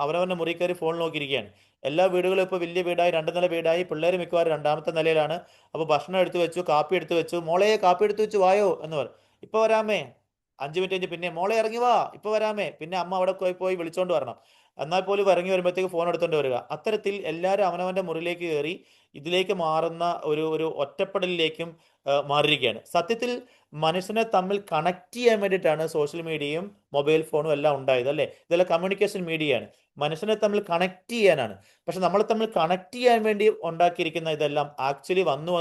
അവരവരുടെ മുറി കയറി ഫോൺ നോക്കിയിരിക്കുകയാണ്. എല്ലാ വീടുകളും ഇപ്പോൾ വലിയ വീടായി, 2 നില വീടായി. പിള്ളേർ മിക്കവാറും 2ാമത്തെ നിലയിലാണ്. അപ്പോൾ ഭക്ഷണം എടുത്തു വെച്ചു, കാപ്പി എടുത്തു വെച്ചു, മോളെ കാപ്പി എടുത്തു വെച്ചു വായോ എന്ന് പറയും. ഇപ്പോൾ വരാമേ, 5 മിനിറ്റ് കഴിഞ്ഞ് പിന്നെ മോളെ ഇറങ്ങി വാ, ഇപ്പോൾ വരാമേ, പിന്നെ അമ്മ അവിടെ പോയി വിളിച്ചോണ്ട് വരണം. എന്നാൽ പോലും ഇറങ്ങി വരുമ്പോഴത്തേക്ക് ഫോൺ എടുത്തുകൊണ്ട് വരിക. അത്തരത്തിൽ എല്ലാവരും അവനവൻ്റെ മുറിയിലേക്ക് കയറി ഇതിലേക്ക് മാറുന്ന ഒരു ഒറ്റപ്പെടലിലേക്കും മാറിയിരിക്കുകയാണ്. സത്യത്തിൽ മനുഷ്യനെ തമ്മിൽ കണക്ട് ചെയ്യാൻ വേണ്ടിയിട്ടാണ് സോഷ്യൽ മീഡിയയും മൊബൈൽ ഫോണും എല്ലാം ഉണ്ടായത്, അല്ലേ? ഇതെല്ലാം കമ്മ്യൂണിക്കേഷൻ മീഡിയയാണ്, മനുഷ്യനെ തമ്മിൽ കണക്ട് ചെയ്യാനാണ്. പക്ഷെ നമ്മളെ തമ്മിൽ കണക്ട് ചെയ്യാൻ വേണ്ടി ഉണ്ടാക്കിയിരിക്കുന്ന ഇതെല്ലാം ആക്ച്വലി വന്ന്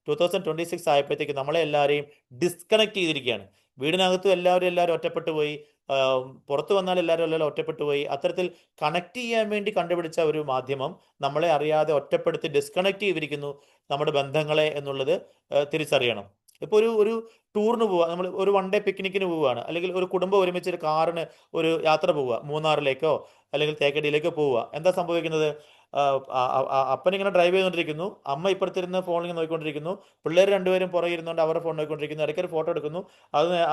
2026 ആയപ്പോഴത്തേക്ക് നമ്മളെ എല്ലാവരെയും ഡിസ്കണക്ട് ചെയ്തിരിക്കുകയാണ്. വീടിനകത്തും എല്ലാവരും ഒറ്റപ്പെട്ടു പോയി, പുറത്തു വന്നാൽ എല്ലാവരും ഒറ്റപ്പെട്ടു പോയി. അത്തരത്തിൽ കണക്ട് ചെയ്യാൻ വേണ്ടി കണ്ടുപിടിച്ച ഒരു മാധ്യമം നമ്മളെ അറിയാതെ ഒറ്റപ്പെടുത്തി ഡിസ്കണക്ട് ചെയ്തിരിക്കുന്നു നമ്മുടെ ബന്ധങ്ങളെ എന്നുള്ളത് തിരിച്ചറിയണം. ഇപ്പോൾ ഒരു ടൂറിന് പോവുക, നമ്മൾ ഒരു വൺ ഡേ പിക്നിക്കിന് പോവുകയാണ്, അല്ലെങ്കിൽ ഒരു കുടുംബം ഒരുമിച്ച് ഒരു കാറിന് ഒരു യാത്ര പോവുക, മൂന്നാറിലേക്കോ അല്ലെങ്കിൽ തേക്കടിയിലേക്കോ പോവുക. എന്താ സംഭവിക്കുന്നത്? അപ്പൻ ഇങ്ങനെ ഡ്രൈവ് ചെയ്തുകൊണ്ടിരിക്കുന്നു, അമ്മ ഇപ്പുറത്തിരുന്ന് ഫോണിൽ നോക്കിക്കൊണ്ടിരിക്കുന്നു, പിള്ളേർ രണ്ടുപേരും പുറകെ ഇരുന്നുകൊണ്ട് അവരുടെ ഫോൺ നോക്കിക്കൊണ്ടിരിക്കുന്നു, ഇടയ്ക്ക് ഒരു ഫോട്ടോ എടുക്കുന്നു,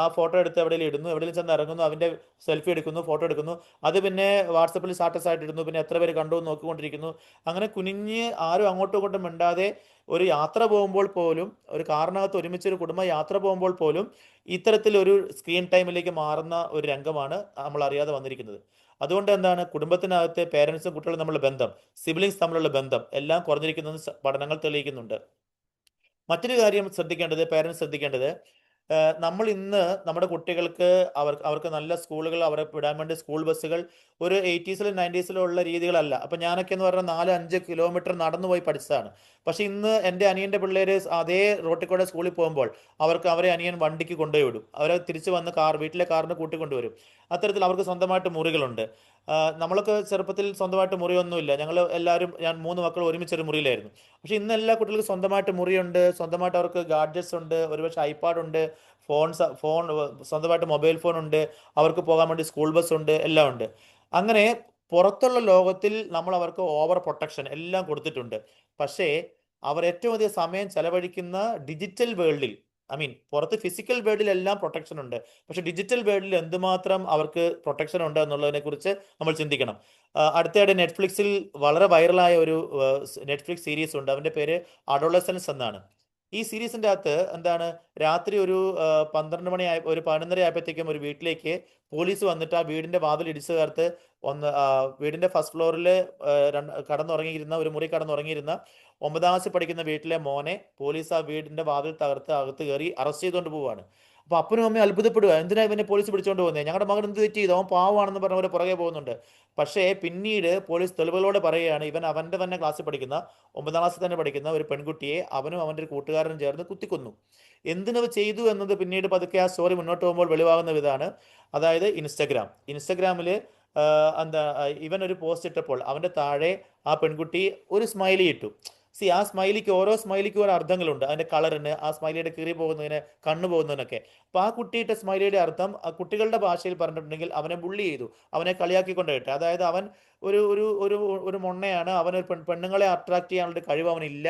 ആ ഫോട്ടോ എടുത്ത് എവിടെയെങ്കിലും ഇടുന്നു, എവിടെയെങ്കിലും ചെന്ന് ഇറങ്ങുന്നു, അവൻ്റെ സെൽഫി എടുക്കുന്നു, ഫോട്ടോ എടുക്കുന്നു, അത് പിന്നെ വാട്സപ്പിൽ സ്റ്റാറ്റസ് ആയിട്ട് ഇടുന്നു, പിന്നെ എത്ര പേര് കണ്ടു എന്ന് നോക്കിക്കൊണ്ടിരിക്കുന്നു. അങ്ങനെ കുനിഞ്ഞ് ആരും അങ്ങോട്ടും ഇങ്ങോട്ടും മിണ്ടാതെ ഒരു യാത്ര പോകുമ്പോൾ പോലും, ഒരു കാറിനകത്ത് ഒരുമിച്ചൊരു കുടുംബ യാത്ര പോകുമ്പോൾ പോലും ഇത്തരത്തിലൊരു സ്ക്രീൻ ടൈമിലേക്ക് മാറുന്ന ഒരു രംഗമാണ് നമ്മൾ അറിയാതെ വന്നിരിക്കുന്നത്. അതുകൊണ്ട് എന്താണ്, കുടുംബത്തിനകത്തെ പേരൻസും കുട്ടികളും തമ്മിലുള്ള ബന്ധം, സിബ്ലിങ്സ് തമ്മിലുള്ള ബന്ധം എല്ലാം കുറഞ്ഞിരിക്കുന്നത് പഠനങ്ങൾ തെളിയിക്കുന്നുണ്ട്. മറ്റൊരു കാര്യം ശ്രദ്ധിക്കേണ്ടത്, പേരൻസ് ശ്രദ്ധിക്കേണ്ടത്, നമ്മൾ ഇന്ന് നമ്മുടെ കുട്ടികൾക്ക് അവർക്ക് നല്ല സ്കൂളുകൾ, അവരെ വിടാൻ വേണ്ടി സ്കൂൾ ബസ്സുകൾ ഒരു 80s 90s ഉള്ള രീതികളല്ല. അപ്പം ഞാനൊക്കെ എന്ന് പറഞ്ഞാൽ 4-5 കിലോമീറ്റർ നടന്നു പോയി പഠിച്ചതാണ്. പക്ഷെ ഇന്ന് എൻ്റെ അനിയൻ്റെ പിള്ളേർ അതേ റോട്ടിൽ കൂടെ സ്കൂളിൽ പോകുമ്പോൾ അവരെ അനിയൻ വണ്ടിക്ക് കൊണ്ടുപോയി വിടും, അവരെ തിരിച്ച് വന്ന് വീട്ടിലെ കാറിന് കൂട്ടിക്കൊണ്ടുവരും. അത്തരത്തിൽ അവർക്ക് സ്വന്തമായിട്ട് മുറികളുണ്ട്. നമ്മളൊക്കെ ചെറുപ്പത്തിൽ സ്വന്തമായിട്ട് മുറിയൊന്നുമില്ല, ഞാൻ 3 മക്കൾ ഒരുമിച്ചൊരു മുറിയിലായിരുന്നു. പക്ഷെ ഇന്ന് എല്ലാ കുട്ടികൾക്കും സ്വന്തമായിട്ട് മുറിയുണ്ട്, സ്വന്തമായിട്ട് അവർക്ക് ഗാഡ്ജറ്റ്സ് ഉണ്ട്, ഒരുപക്ഷെ ഐപാഡ് ഉണ്ട്, ഫോൺ സ്വന്തമായിട്ട് മൊബൈൽ ഫോൺ ഉണ്ട്, അവർക്ക് പോകാൻ വേണ്ടി സ്കൂൾ ബസ് ഉണ്ട്, എല്ലാം ഉണ്ട്. അങ്ങനെ പുറത്തുള്ള ലോകത്തിൽ നമ്മൾ അവർക്ക് ഓവർ പ്രൊട്ടക്ഷൻ എല്ലാം കൊടുത്തിട്ടുണ്ട്. പക്ഷേ അവർ ഏറ്റവും അധികം സമയം ചെലവഴിക്കുന്ന ഡിജിറ്റൽ വേൾഡിൽ, പുറത്ത് ഫിസിക്കൽ വേൾഡിൽ എല്ലാം പ്രൊട്ടക്ഷൻ ഉണ്ട്, പക്ഷെ ഡിജിറ്റൽ വേൾഡിൽ എന്തുമാത്രം അവർക്ക് പ്രൊട്ടക്ഷൻ ഉണ്ട് എന്നുള്ളതിനെ കുറിച്ച് നമ്മൾ ചിന്തിക്കണം. അടുത്തയായിട്ട് നെറ്റ്ഫ്ലിക്സിൽ വളരെ വൈറലായ ഒരു നെറ്റ്ഫ്ലിക്സ് സീരീസ് ഉണ്ട്, അവൻ്റെ പേര് അഡോളസൻസ് എന്നാണ്. ഈ സീരീസിൻ്റെ അകത്ത് എന്താണ്, രാത്രി ഒരു 11:30 ആയപ്പോഴത്തേക്കും ഒരു വീട്ടിലേക്ക് പോലീസ് വന്നിട്ട് ആ വീടിൻ്റെ വാതിൽ ഇടിച്ചു ചേർത്ത് വീടിൻ്റെ ഫസ്റ്റ് ഫ്ലോറിൽ ഒരു മുറി കടന്നുറങ്ങിയിരുന്ന 9ാം ക്ലാസ്സിൽ പഠിക്കുന്ന വീട്ടിലെ മോനെ പോലീസ് ആ വീടിൻ്റെ വാതിൽ തകർത്ത് അകത്ത് കയറി അറസ്റ്റ് ചെയ്തുകൊണ്ട് പോവുകയാണ്. അപ്പോൾ അപ്പനും അമ്മയും അത്ഭുതപ്പെടുക, എന്തിനാ ഇവനെ പോലീസ് പിടിച്ചുകൊണ്ട് പോകുന്നത്, ഞങ്ങളുടെ മകൻ എന്ത് തെറ്റ് ചെയ്തു, അവൻ പാവമാണെന്ന് പറഞ്ഞവരെ പുറകെ പോകുന്നുണ്ട്. പക്ഷേ പിന്നീട് പോലീസ് തെളിവുകളോടെ പറയുകയാണ്, ഇവൻ അവൻ്റെ തന്നെ ക്ലാസ്സിൽ പഠിക്കുന്ന 9ാം ക്ലാസ്സിൽ തന്നെ പഠിക്കുന്ന ഒരു പെൺകുട്ടിയെ അവനും അവൻ്റെ ഒരു കൂട്ടുകാരനും ചേർന്ന് കുത്തിക്കൊന്നു. എന്തിനവ ചെയ്തു എന്നത് പിന്നീട് പതുക്കെ ആ സ്റ്റോറി മുന്നോട്ട് പോകുമ്പോൾ വെളിവാകുന്ന വിധമാണ്. അതായത് ഇൻസ്റ്റഗ്രാമിൽ ഇവൻ ഒരു പോസ്റ്റ് ഇട്ടപ്പോൾ അവൻ്റെ താഴെ ആ പെൺകുട്ടി ഒരു സ്മൈലി ഇട്ടു. ആ സ്മൈലിക്ക് ഓരോ അർത്ഥങ്ങളുണ്ട്, അതിൻ്റെ കളറിന്, ആ സ്മൈലിയുടെ കീറി പോകുന്നതിന്, കണ്ണു പോകുന്നതിനൊക്കെ. അപ്പോൾ ആ കുട്ടിയിട്ട സ്മൈലിയുടെ അർത്ഥം കുട്ടികളുടെ ഭാഷയിൽ പറഞ്ഞിട്ടുണ്ടെങ്കിൽ അവനെ ബുള്ളി ചെയ്തു, അവനെ കളിയാക്കിക്കൊണ്ടിട്ട്. അതായത് അവൻ ഒരു മൊണ്ണയാണ്, അവനൊരു പെണ്ണുങ്ങളെ അട്രാക്ട് ചെയ്യാനുള്ള കഴിവ് അവനില്ല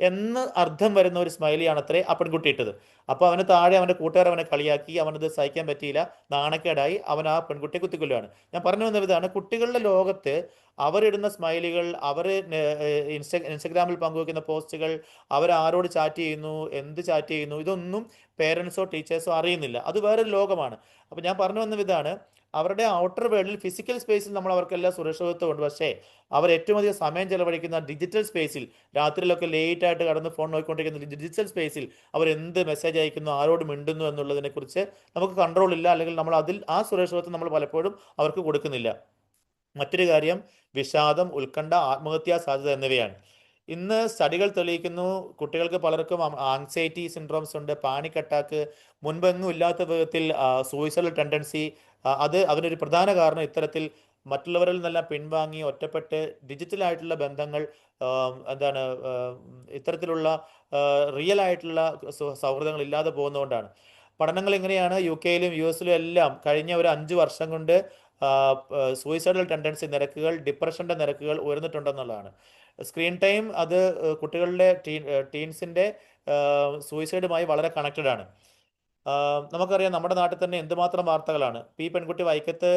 എന്ന് അർത്ഥം വരുന്ന ഒരു സ്മൈലിയാണ് അത്രേ ആ പെൺകുട്ടി ഇട്ടത്. അപ്പോൾ അവന് താഴെ അവൻ്റെ കൂട്ടുകാർ അവനെ കളിയാക്കി, അവനത് സഹിക്കാൻ പറ്റിയില്ല, നാണക്കേടായി അവൻ ആ പെൺകുട്ടിയെ കുത്തിക്കൊല്ലുകയാണ്. ഞാൻ പറഞ്ഞു വന്ന ഇതാണ്, കുട്ടികളുടെ ലോകത്ത് അവരിടുന്ന സ്മൈലികൾ, അവർ ഇൻസ്റ്റഗ്രാമിൽ പങ്കുവെക്കുന്ന പോസ്റ്റുകൾ, അവരാരോട് ചാറ്റ് ചെയ്യുന്നു, എന്ത് ചാറ്റ് ചെയ്യുന്നു, ഇതൊന്നും പേരൻസോ ടീച്ചേഴ്സോ അറിയുന്നില്ല. അത് വേറൊരു ലോകമാണ്. അപ്പോൾ ഞാൻ പറഞ്ഞു വന്ന ഇതാണ്, അവരുടെ ഔട്ടർ വേൾഡിൽ ഫിസിക്കൽ സ്പേസിൽ നമ്മൾ അവർക്കെല്ലാം സുരക്ഷിതത്വമുണ്ട്, പക്ഷേ അവർ ഏറ്റവും അധികം സമയം ചെലവഴിക്കുന്ന ഡിജിറ്റൽ സ്പേസിൽ, രാത്രിയിലൊക്കെ ലേറ്റായിട്ട് കടന്ന് ഫോൺ നോക്കിക്കൊണ്ടിരിക്കുന്ന ഡിജിറ്റൽ സ്പേസിൽ അവർ എന്ത് മെസ്സേജ് അയക്കുന്നു, ആരോട് മിണ്ടുന്നു എന്നുള്ളതിനെക്കുറിച്ച് നമുക്ക് കൺട്രോൾ ഇല്ല, അല്ലെങ്കിൽ നമ്മൾ ആ സുരക്ഷിതത്വം നമ്മൾ പലപ്പോഴും അവർക്ക് കൊടുക്കുന്നില്ല. മറ്റൊരു കാര്യം വിഷാദം, ഉത്കണ്ഠ, ആത്മഹത്യാ സാധ്യത എന്നിവയാണ്. ഇന്ന് സ്റ്റഡികൾ തെളിയിക്കുന്നു, കുട്ടികൾക്ക് പലർക്കും ആങ്സൈറ്റി സിൻഡ്രോംസ് ഉണ്ട്, പാനിക് അറ്റാക്ക്, മുൻപെങ്ങും ഇല്ലാത്ത വിധത്തിൽ സൂയിസൈഡൽ ടെൻഡൻസി. അതിനൊരു പ്രധാന കാരണം ഇത്തരത്തിൽ മറ്റുള്ളവരിൽ നിന്നെല്ലാം പിൻവാങ്ങി ഒറ്റപ്പെട്ട് ഡിജിറ്റലായിട്ടുള്ള ബന്ധങ്ങൾ, ഇത്തരത്തിലുള്ള റിയൽ ആയിട്ടുള്ള സൗഹൃദങ്ങൾ ഇല്ലാതെ പോകുന്നതുകൊണ്ടാണ്. പഠനങ്ങൾ എങ്ങനെയാണ്, UK യിലും US ലും എല്ലാം കഴിഞ്ഞ ഒരു 5 വർഷം കൊണ്ട് സൂയിസൈഡൽ ടെൻഡൻസി നിരക്കുകൾ, ഡിപ്രഷൻ്റെ നിരക്കുകൾ ഉയർന്നിട്ടുണ്ടെന്നുള്ളതാണ്. സ്ക്രീൻ ടൈം അത് കുട്ടികളുടെ ടീൻസിൻ്റെ സൂയിസൈഡുമായി വളരെ കണക്റ്റഡ് ആണ്. നമുക്കറിയാം, നമ്മുടെ നാട്ടിൽ തന്നെ എന്തുമാത്രം വാർത്തകളാണ്. ഈ പെൺകുട്ടി വൈക്കത്ത്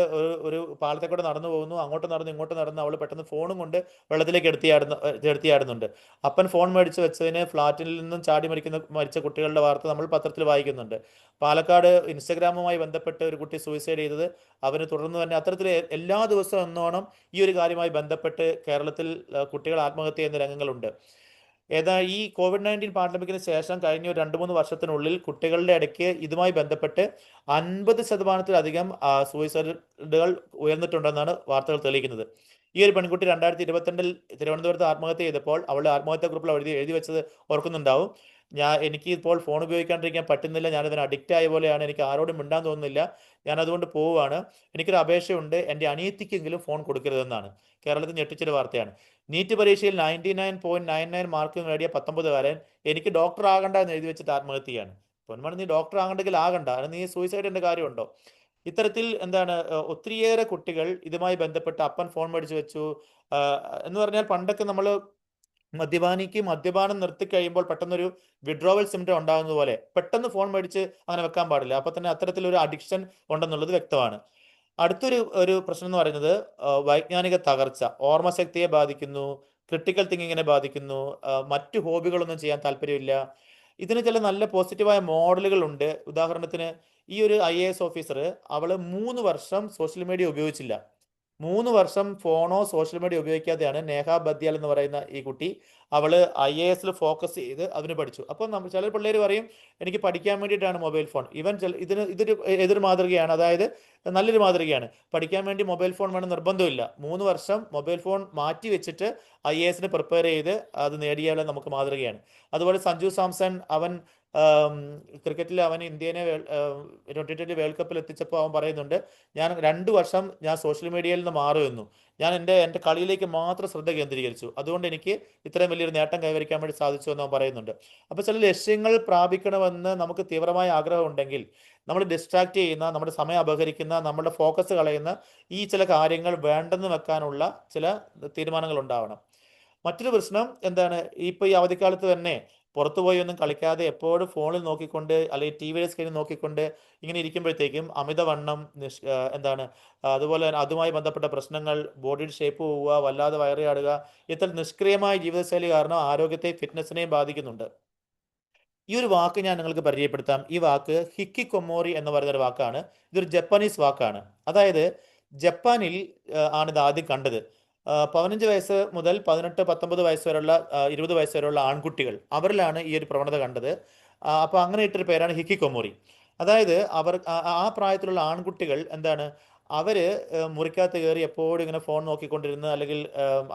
ഒരു പാലത്തെ കൂടെ നടന്നു പോകുന്നു, അങ്ങോട്ട് നടന്നു ഇങ്ങോട്ട് നടന്ന് അവൾ പെട്ടെന്ന് ഫോണും കൊണ്ട് വെള്ളത്തിലേക്ക് എടുത്തിയാടുന്നുണ്ട്. അപ്പൻ ഫോൺ മേടിച്ച് വെച്ചതിന് ഫ്ലാറ്റിൽ നിന്നും ചാടി മരിച്ച കുട്ടികളുടെ വാർത്ത നമ്മൾ പത്രത്തിൽ വായിക്കുന്നുണ്ട്. പാലക്കാട് ഇൻസ്റ്റഗ്രാമുമായി ബന്ധപ്പെട്ട് ഒരു കുട്ടി സൂയിസൈഡ് ചെയ്തത്, അവന് തുടർന്ന് തന്നെ അത്തരത്തിൽ എല്ലാ ദിവസവും എന്നോണം ഈ ഒരു കാര്യവുമായി ബന്ധപ്പെട്ട് കേരളത്തിൽ കുട്ടികൾ ആത്മഹത്യ ചെയ്യുന്ന രംഗങ്ങളുണ്ട്. ഈ COVID-19 പാൻഡമിക്കിന് ശേഷം കഴിഞ്ഞ ഒരു 2-3 വർഷത്തിനുള്ളിൽ കുട്ടികളുടെ ഇടയ്ക്ക് ഇതുമായി ബന്ധപ്പെട്ട് 50% സൂയിസൈഡുകൾ ഉയർന്നിട്ടുണ്ടെന്നാണ് വാർത്തകൾ തെളിയിക്കുന്നത്. ഈ ഒരു പെൺകുട്ടി 2022 തിരുവനന്തപുരത്ത് ആത്മഹത്യ ചെയ്തപ്പോൾ അവളുടെ ആത്മഹത്യാ ഗ്രൂപ്പിൽ എഴുതി വെച്ചത് ഓർക്കുന്നുണ്ടാവും, എനിക്ക് ഇപ്പോൾ ഫോൺ ഉപയോഗിക്കാണ്ടിരിക്കാൻ പറ്റുന്നില്ല, ഞാനതിന് അഡിക്റ്റ് ആയ പോലെയാണ്, എനിക്ക് ആരോടും മിണ്ടാൻ തോന്നുന്നില്ല, ഞാൻ അതുകൊണ്ട് പോവുകയാണ്, എനിക്കൊരു അപേക്ഷയുണ്ട്, എൻ്റെ അനിയത്തിക്കെങ്കിലും ഫോൺ കൊടുക്കരുതെന്നാണ്. കേരളത്തിൽ ഞെട്ടിച്ചൊരു വാർത്തയാണ്. നീറ്റ് പരീക്ഷയിൽ 99.99 മാർക്ക് നേടിയ 19കാരൻ എനിക്ക് ഡോക്ടർ ആകണ്ട എന്ന് എഴുതി വെച്ചിട്ട് ആത്മഹത്യയാണ്. പൊന്മണി നീ ഡോക്ടർ ആകണ്ടെങ്കിൽ ആകണ്ട, അതിന് നീ സൂയിസൈഡിന്റെ കാര്യമുണ്ടോ? ഇത്തരത്തിൽ എന്താണ് ഒത്തിരിയേറെ കുട്ടികൾ ഇതുമായി ബന്ധപ്പെട്ട് അപ്പൻ ഫോൺ മേടിച്ച് വെച്ചു എന്ന് പറഞ്ഞാൽ പണ്ടൊക്കെ നമ്മൾ മദ്യപാനിക്ക് മദ്യപാനം നിർത്തി കഴിയുമ്പോൾ പെട്ടെന്നൊരു വിഡ്രോവൽ സിംറ്റം ഉണ്ടാകുന്നത് പോലെ പെട്ടെന്ന് ഫോൺ മേടിച്ച് അങ്ങനെ വെക്കാൻ പാടില്ല. അപ്പൊ തന്നെ അത്തരത്തിലൊരു അഡിക്ഷൻ ഉണ്ടെന്നുള്ളത് വ്യക്തമാണ്. ഒരു പ്രശ്നം എന്ന് പറയുന്നത് വൈജ്ഞാനിക തകർച്ച, ഓർമ്മശക്തിയെ ബാധിക്കുന്നു, ക്രിട്ടിക്കൽ തിങ്കിങ്ങിനെ ബാധിക്കുന്നു, മറ്റു ഹോബികളൊന്നും ചെയ്യാൻ താല്പര്യമില്ല. ഇതിന് ചില നല്ല പോസിറ്റീവായ മോഡലുകൾ ഉണ്ട്. ഉദാഹരണത്തിന് ഈ ഒരു IAS ഓഫീസർ അവള് 3 വർഷം സോഷ്യൽ മീഡിയ ഉപയോഗിച്ചില്ല. 3 വർഷം ഫോണോ സോഷ്യൽ മീഡിയ ഉപയോഗിക്കാതെയാണ് നേഹ ബദ്യാൽ എന്ന് പറയുന്ന ഈ കുട്ടി അവള് IAS ഫോക്കസ് ചെയ്ത് അതിന് പഠിച്ചു. അപ്പം ചില പിള്ളേർ പറയും എനിക്ക് പഠിക്കാൻ വേണ്ടിയിട്ടാണ് മൊബൈൽ ഫോൺ. ഇതൊരു എതിർ മാതൃകയാണ്, അതായത് നല്ലൊരു മാതൃകയാണ്. പഠിക്കാൻ വേണ്ടി മൊബൈൽ ഫോൺ വേണം നിർബന്ധമില്ല. 3 വർഷം മൊബൈൽ ഫോൺ മാറ്റി വെച്ചിട്ട് IAS പ്രിപ്പയർ ചെയ്ത് അത് നേടിയാൽ നമുക്ക് മാതൃകയാണ്. അതുപോലെ സഞ്ജു സാംസൺ, അവൻ ക്രിക്കറ്റിൽ അവൻ ഇന്ത്യനെ T20 വേൾഡ് കപ്പിൽ എത്തിച്ചപ്പോൾ അവൻ പറയുന്നുണ്ട്, ഞാൻ 2 വർഷം ഞാൻ സോഷ്യൽ മീഡിയയിൽ നിന്ന് മാറുമെന്നു. ഞാൻ എൻ്റെ കളിയിലേക്ക് മാത്രം ശ്രദ്ധ കേന്ദ്രീകരിച്ചു, അതുകൊണ്ട് എനിക്ക് ഇത്രയും വലിയൊരു നേട്ടം കൈവരിക്കാൻ വേണ്ടി സാധിച്ചു എന്ന് അവൻ പറയുന്നുണ്ട്. അപ്പോൾ ചില ലക്ഷ്യങ്ങൾ പ്രാപിക്കണമെന്ന് നമുക്ക് തീവ്രമായ ആഗ്രഹം ഉണ്ടെങ്കിൽ നമ്മൾ ഡിസ്ട്രാക്ട് ചെയ്യുന്ന, നമ്മുടെ സമയം അപഹരിക്കുന്ന, നമ്മുടെ ഫോക്കസ് കളയുന്ന ഈ ചില കാര്യങ്ങൾ വേണ്ടെന്ന് വെക്കാനുള്ള ചില തീരുമാനങ്ങൾ ഉണ്ടാവണം. മറ്റൊരു പ്രശ്നം എന്താണ്, ഇപ്പോൾ ഈ അവധിക്കാലത്ത് തന്നെ പുറത്തുപോയി ഒന്നും കളിക്കാതെ എപ്പോഴും ഫോണിൽ നോക്കിക്കൊണ്ട് അല്ലെങ്കിൽ TV സ്ക്രീനിൽ നോക്കിക്കൊണ്ട് ഇങ്ങനെ ഇരിക്കുമ്പോഴത്തേക്കും അമിതവണ്ണം, അതുപോലെ അതുമായി ബന്ധപ്പെട്ട പ്രശ്നങ്ങൾ, ബോഡിയുടെ ഷേപ്പ് പോവുക, വല്ലാതെ വയറിയാടുക, ഇത്തരം നിഷ്ക്രിയമായ ജീവിതശൈലി കാരണം ആരോഗ്യത്തെയും ഫിറ്റ്നസിനെയും ബാധിക്കുന്നുണ്ട്. ഈ ഒരു വാക്ക് ഞാൻ നിങ്ങൾക്ക് പരിചയപ്പെടുത്താം. ഈ വാക്ക് ഹിക്കികൊമോറി എന്ന് പറയുന്ന ഒരു വാക്കാണ്. ഇതൊരു ജപ്പാനീസ് വാക്കാണ്. അതായത് ജപ്പാനിൽ ആണ് ഇത് ആദ്യം കണ്ടത്. 15 വയസ്സ് മുതൽ 18-19 വയസ്സ് വരെയുള്ള 20 വയസ്സ് വരെയുള്ള ആൺകുട്ടികൾ, അവരിലാണ് ഈ ഒരു പ്രവണത കണ്ടത്. അപ്പോൾ അങ്ങനെ ഇട്ടൊരു പേരാണ് ഹിക്കികൊമോറി. അതായത് ആ പ്രായത്തിലുള്ള ആൺകുട്ടികൾ അവര് മുറിക്കകത്ത് കയറി എപ്പോഴും ഇങ്ങനെ ഫോൺ നോക്കിക്കൊണ്ടിരുന്ന് അല്ലെങ്കിൽ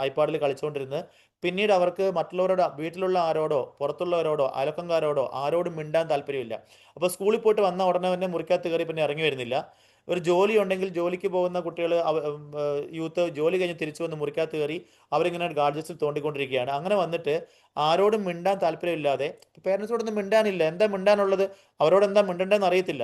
ഐപാഡിൽ കളിച്ചുകൊണ്ടിരുന്ന് പിന്നീട് അവർക്ക് മറ്റുള്ളവരോട്, വീട്ടിലുള്ള ആരോടോ പുറത്തുള്ളവരോടോ അയൽവക്കംകാരോടോ ആരോടും മിണ്ടാൻ താല്പര്യമില്ല. അപ്പോൾ സ്കൂളിൽ പോയിട്ട് വന്ന ഉടനെ തന്നെ മുറിക്കകത്ത് കയറി പിന്നെ ഇറങ്ങി വരുന്നില്ല. ഒരു ജോലി ഉണ്ടെങ്കിൽ ജോലിക്ക് പോകുന്ന കുട്ടികൾ, യൂത്ത് ജോലി കഴിഞ്ഞ് തിരിച്ചു വന്ന് മുറിക്കകത്ത് കയറി അവരിങ്ങനെ ഗാഡ്ജറ്റ്സിൽ തോണ്ടിക്കൊണ്ടിരിക്കുകയാണ്. അങ്ങനെ വന്നിട്ട് ആരോടും മിണ്ടാൻ താല്പര്യമില്ലാതെ, പേരൻസിനോടൊന്നും മിണ്ടാനില്ല, എന്താ മിണ്ടാനുള്ളത്, അവരോട് എന്താ മിണ്ടേണ്ടതെന്ന് അറിയത്തില്ല.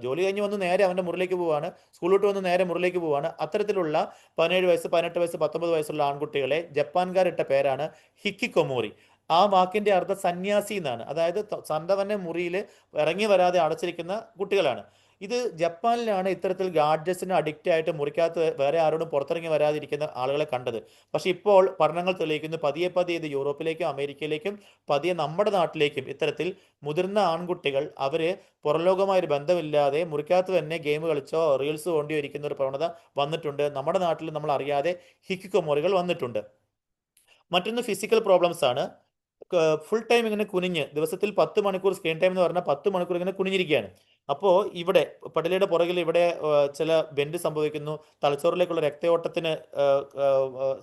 ജോലി കഴിഞ്ഞ് വന്ന് നേരെ അവൻ്റെ മുറിയിലേക്ക് പോവാണ്, സ്കൂൾ വിട്ട് വന്ന് നേരെ മുറിയിലേക്ക് പോവാണ്. അത്തരത്തിലുള്ള 17 വയസ്സ് 18 വയസ്സ് 19 വയസ്സുള്ള ആൺകുട്ടികളെ ജപ്പാൻകാരിട്ട പേരാണ് ഹിക്കികൊമോറി. ആ വാക്കിന്റെ അർത്ഥം സന്യാസി എന്നാണ്. അതായത് സ്വന്തവന്റെ മുറിയിൽ ഇറങ്ങി വരാതെ അടച്ചിരിക്കുന്ന കുട്ടികളാണ്. ഇത് ജപ്പാനിലാണ് ഇത്തരത്തിൽ ഗാഡ്ജറ്റ്സിന് അഡിക്റ്റ് ആയിട്ട് മുറിക്കകത്ത് വേറെ ആരോടും പുറത്തിറങ്ങി വരാതിരിക്കുന്ന ആളുകളെ കണ്ടത്. പക്ഷെ ഇപ്പോൾ പഠനങ്ങൾ തെളിയിക്കുന്നു പതിയെ പതിയെ ഇത് യൂറോപ്പിലേക്കും അമേരിക്കയിലേക്കും പതിയെ നമ്മുടെ നാട്ടിലേക്കും ഇത്തരത്തിൽ മുതിർന്ന ആൺകുട്ടികൾ അവര് പുറംലോകമായൊരു ബന്ധമില്ലാതെ മുറിക്കകത്ത് തന്നെ ഗെയിം കളിച്ചോ റീൽസ് കൊണ്ടോ ഇരിക്കുന്ന ഒരു പ്രവണത വന്നിട്ടുണ്ട്. നമ്മുടെ നാട്ടിൽ നമ്മൾ അറിയാതെ ഹിക്കികൊമോറികൾ വന്നിട്ടുണ്ട്. മറ്റൊന്ന് ഫിസിക്കൽ പ്രോബ്ലംസ് ആണ്. ഫുൾ ടൈം ഇങ്ങനെ കുനിഞ്ഞ്, ദിവസത്തിൽ 10 മണിക്കൂർ സ്ക്രീൻ ടൈം എന്ന് പറഞ്ഞാൽ 10 മണിക്കൂർ ഇങ്ങനെ കുനിഞ്ഞിരിക്കുകയാണ്. അപ്പോൾ ഇവിടെ പടലയുടെ പുറകിൽ ഇവിടെ ചില ബെൻഡ് സംഭവിക്കുന്നു, തലച്ചോറിലേക്കുള്ള രക്തയോട്ടത്തിന്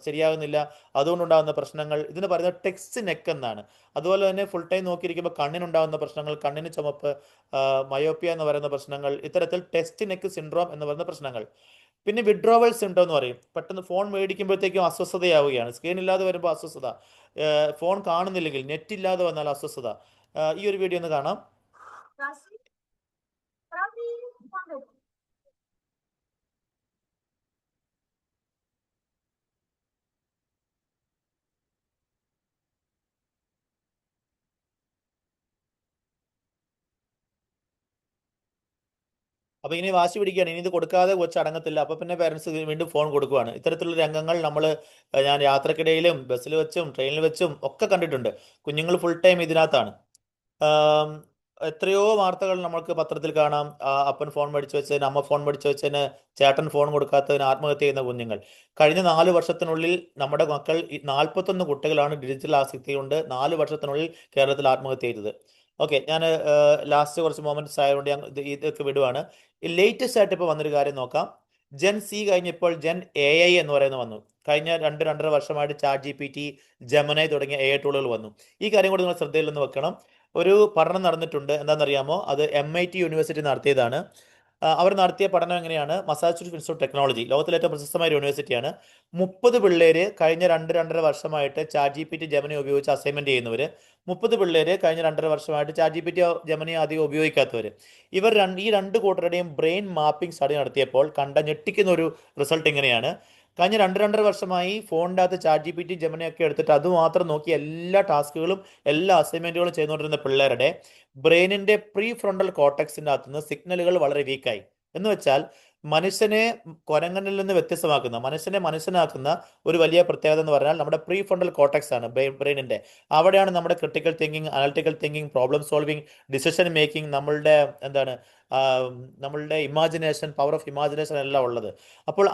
ശരിയാകുന്നില്ല, അതുകൊണ്ടുണ്ടാകുന്ന പ്രശ്നങ്ങൾ, ഇതിന് പറയുന്നത് ടെക്സ്റ്റ് നെക്ക് എന്നാണ്. അതുപോലെ തന്നെ ഫുൾ ടൈം നോക്കിയിരിക്കുമ്പോൾ കണ്ണിനുണ്ടാകുന്ന പ്രശ്നങ്ങൾ, കണ്ണിന് ചുമപ്പ്, മയോപ്പിയ എന്ന് പറയുന്ന പ്രശ്നങ്ങൾ, ഇത്തരത്തിൽ ടെക്സ്റ്റ് നെക്ക് സിൻഡ്രോം എന്ന് പറയുന്ന പ്രശ്നങ്ങൾ. പിന്നെ വിഡ്രോവൽ സിംറ്റം എന്ന് പറയും. പെട്ടെന്ന് ഫോൺ മേടിക്കുമ്പോഴത്തേക്കും അസ്വസ്ഥതയാവുകയാണ്, സ്ക്രീൻ ഇല്ലാതെ വരുമ്പോൾ അസ്വസ്ഥത, ഫോൺ കാണുന്നില്ലെങ്കിൽ നെറ്റ് ഇല്ലാതെ വന്നാൽ അസ്വസ്ഥത. ഈ ഒരു വീഡിയോ ഒന്ന് കാണാം. അപ്പൊ ഇനി വാശി പിടിക്കുകയാണ്, ഇനി ഇത് കൊടുക്കാതെ കൊച്ച് അടങ്ങത്തില്ല. അപ്പൊ പിന്നെ പേരൻസ് വീണ്ടും ഫോൺ കൊടുക്കുവാണ്. ഇത്തരത്തിലുള്ള രംഗങ്ങൾ ഞാൻ യാത്രക്കിടയിലും ബസ്സിൽ വെച്ചും ട്രെയിനിൽ വെച്ചും ഒക്കെ കണ്ടിട്ടുണ്ട്. കുഞ്ഞുങ്ങൾ ഫുൾ ടൈം ഇതിനകത്താണ്. എത്രയോ വാർത്തകൾ നമ്മൾക്ക് പത്രത്തിൽ കാണാം. അപ്പൻ ഫോൺ മേടിച്ചു വെച്ചതിന്, അമ്മ ഫോൺ മേടിച്ചു വെച്ചതിന്, ചേട്ടൻ ഫോൺ കൊടുക്കാത്തതിന് ആത്മഹത്യ ചെയ്യുന്ന കുഞ്ഞുങ്ങൾ. കഴിഞ്ഞ 4 വർഷത്തിനുള്ളിൽ നമ്മുടെ മക്കൾ 41 കുട്ടികളാണ് ഡിജിറ്റൽ ആസക്തി കൊണ്ട് 4 വർഷത്തിനുള്ളിൽ കേരളത്തിൽ ആത്മഹത്യ ചെയ്തത്. ഓക്കെ, ഞാൻ ലാസ്റ്റ് കുറച്ച് മൊമെന്റ്സ് ആയതുകൊണ്ട് ഞാൻ ഇതൊക്കെ വിടുവാണ്. ലേറ്റസ്റ്റ് ആയിട്ട് ഇപ്പോൾ വന്നൊരു കാര്യം നോക്കാം. ജെൻ സി കഴിഞ്ഞപ്പോൾ ജെൻ AI എന്ന് പറയുന്നത് വന്നു. കഴിഞ്ഞ 2-2.5 വർഷമായിട്ട് ChatGPT, ജെമിനി തുടങ്ങിയ AI ടൂളുകൾ വന്നു. ഈ കാര്യം കൂടി നിങ്ങൾ ശ്രദ്ധയിൽ നിന്ന് വെക്കണം. ഒരു പഠനം നടന്നിട്ടുണ്ട്, എന്താണെന്നറിയാമോ? അത് MIT യൂണിവേഴ്സിറ്റി നടത്തിയതാണ്. അവർ നടത്തിയ പഠനം എങ്ങനെയാണ്? മസാച്യൂസെറ്റ്സ് ഇൻസ്റ്റിറ്റ്യൂട്ട് ഓഫ് ടെക്നോളജി, ലോകത്തിലെ ഏറ്റവും പ്രശസ്തമായ ഒരു യൂണിവേഴ്സിറ്റിയാണ്. 30 പിള്ളേര് കഴിഞ്ഞ 2-2.5 വർഷമായിട്ട് ChatGPT ജെമിനി ഉപയോഗിച്ച് അസൈൻമെന്റ് ചെയ്യുന്നവർ, 30 പിള്ളേര് കഴിഞ്ഞ 2.5 വർഷമായിട്ട് ChatGPT ജെമിനി അധികം ഉപയോഗിക്കാത്തവർ. ഈ രണ്ട് കൂട്ടരുടെയും ബ്രെയിൻ മാപ്പിംഗ് സ്റ്റഡി നടത്തിയപ്പോൾ കണ്ട ഞെട്ടിക്കുന്ന ഒരു റിസൾട്ട് ഇങ്ങനെയാണ്. കഴിഞ്ഞ 2-2.5 വർഷമായി ഫോണിൻ്റെ അകത്ത് ChatGPT ജെമിനി ഒക്കെ എടുത്തിട്ട് അതുമാത്രം നോക്കി എല്ലാ ടാസ്കുകളും എല്ലാ അസൈൻമെന്റുകളും ചെയ്തുകൊണ്ടിരുന്ന പിള്ളേരുടെ ബ്രെയിനിന്റെ പ്രീ ഫ്രണ്ടൽ കോർട്ടക്സിൻ്റെ അകത്തുനിന്ന് സിഗ്നലുകൾ വളരെ വീക്കായി. എന്ന് വെച്ചാൽ മനുഷ്യനെ കുരങ്ങനിൽ നിന്ന് വ്യത്യസ്തമാക്കുന്ന, മനുഷ്യനെ മനുഷ്യനാക്കുന്ന ഒരു വലിയ പ്രത്യേകത എന്ന് പറഞ്ഞാൽ നമ്മുടെ പ്രീ ഫ്രണ്ടൽ കോർട്ടക്സ് ആണ് ബ്രെയിനിന്റെ. അവിടെയാണ് നമ്മുടെ critical thinking, analytical thinking, problem solving, decision making, നമ്മളുടെ ഇമാജിനേഷൻ, പവർ ഓഫ് ഇമാജിനേഷൻ എല്ലാം ഉള്ളത്. അപ്പോൾ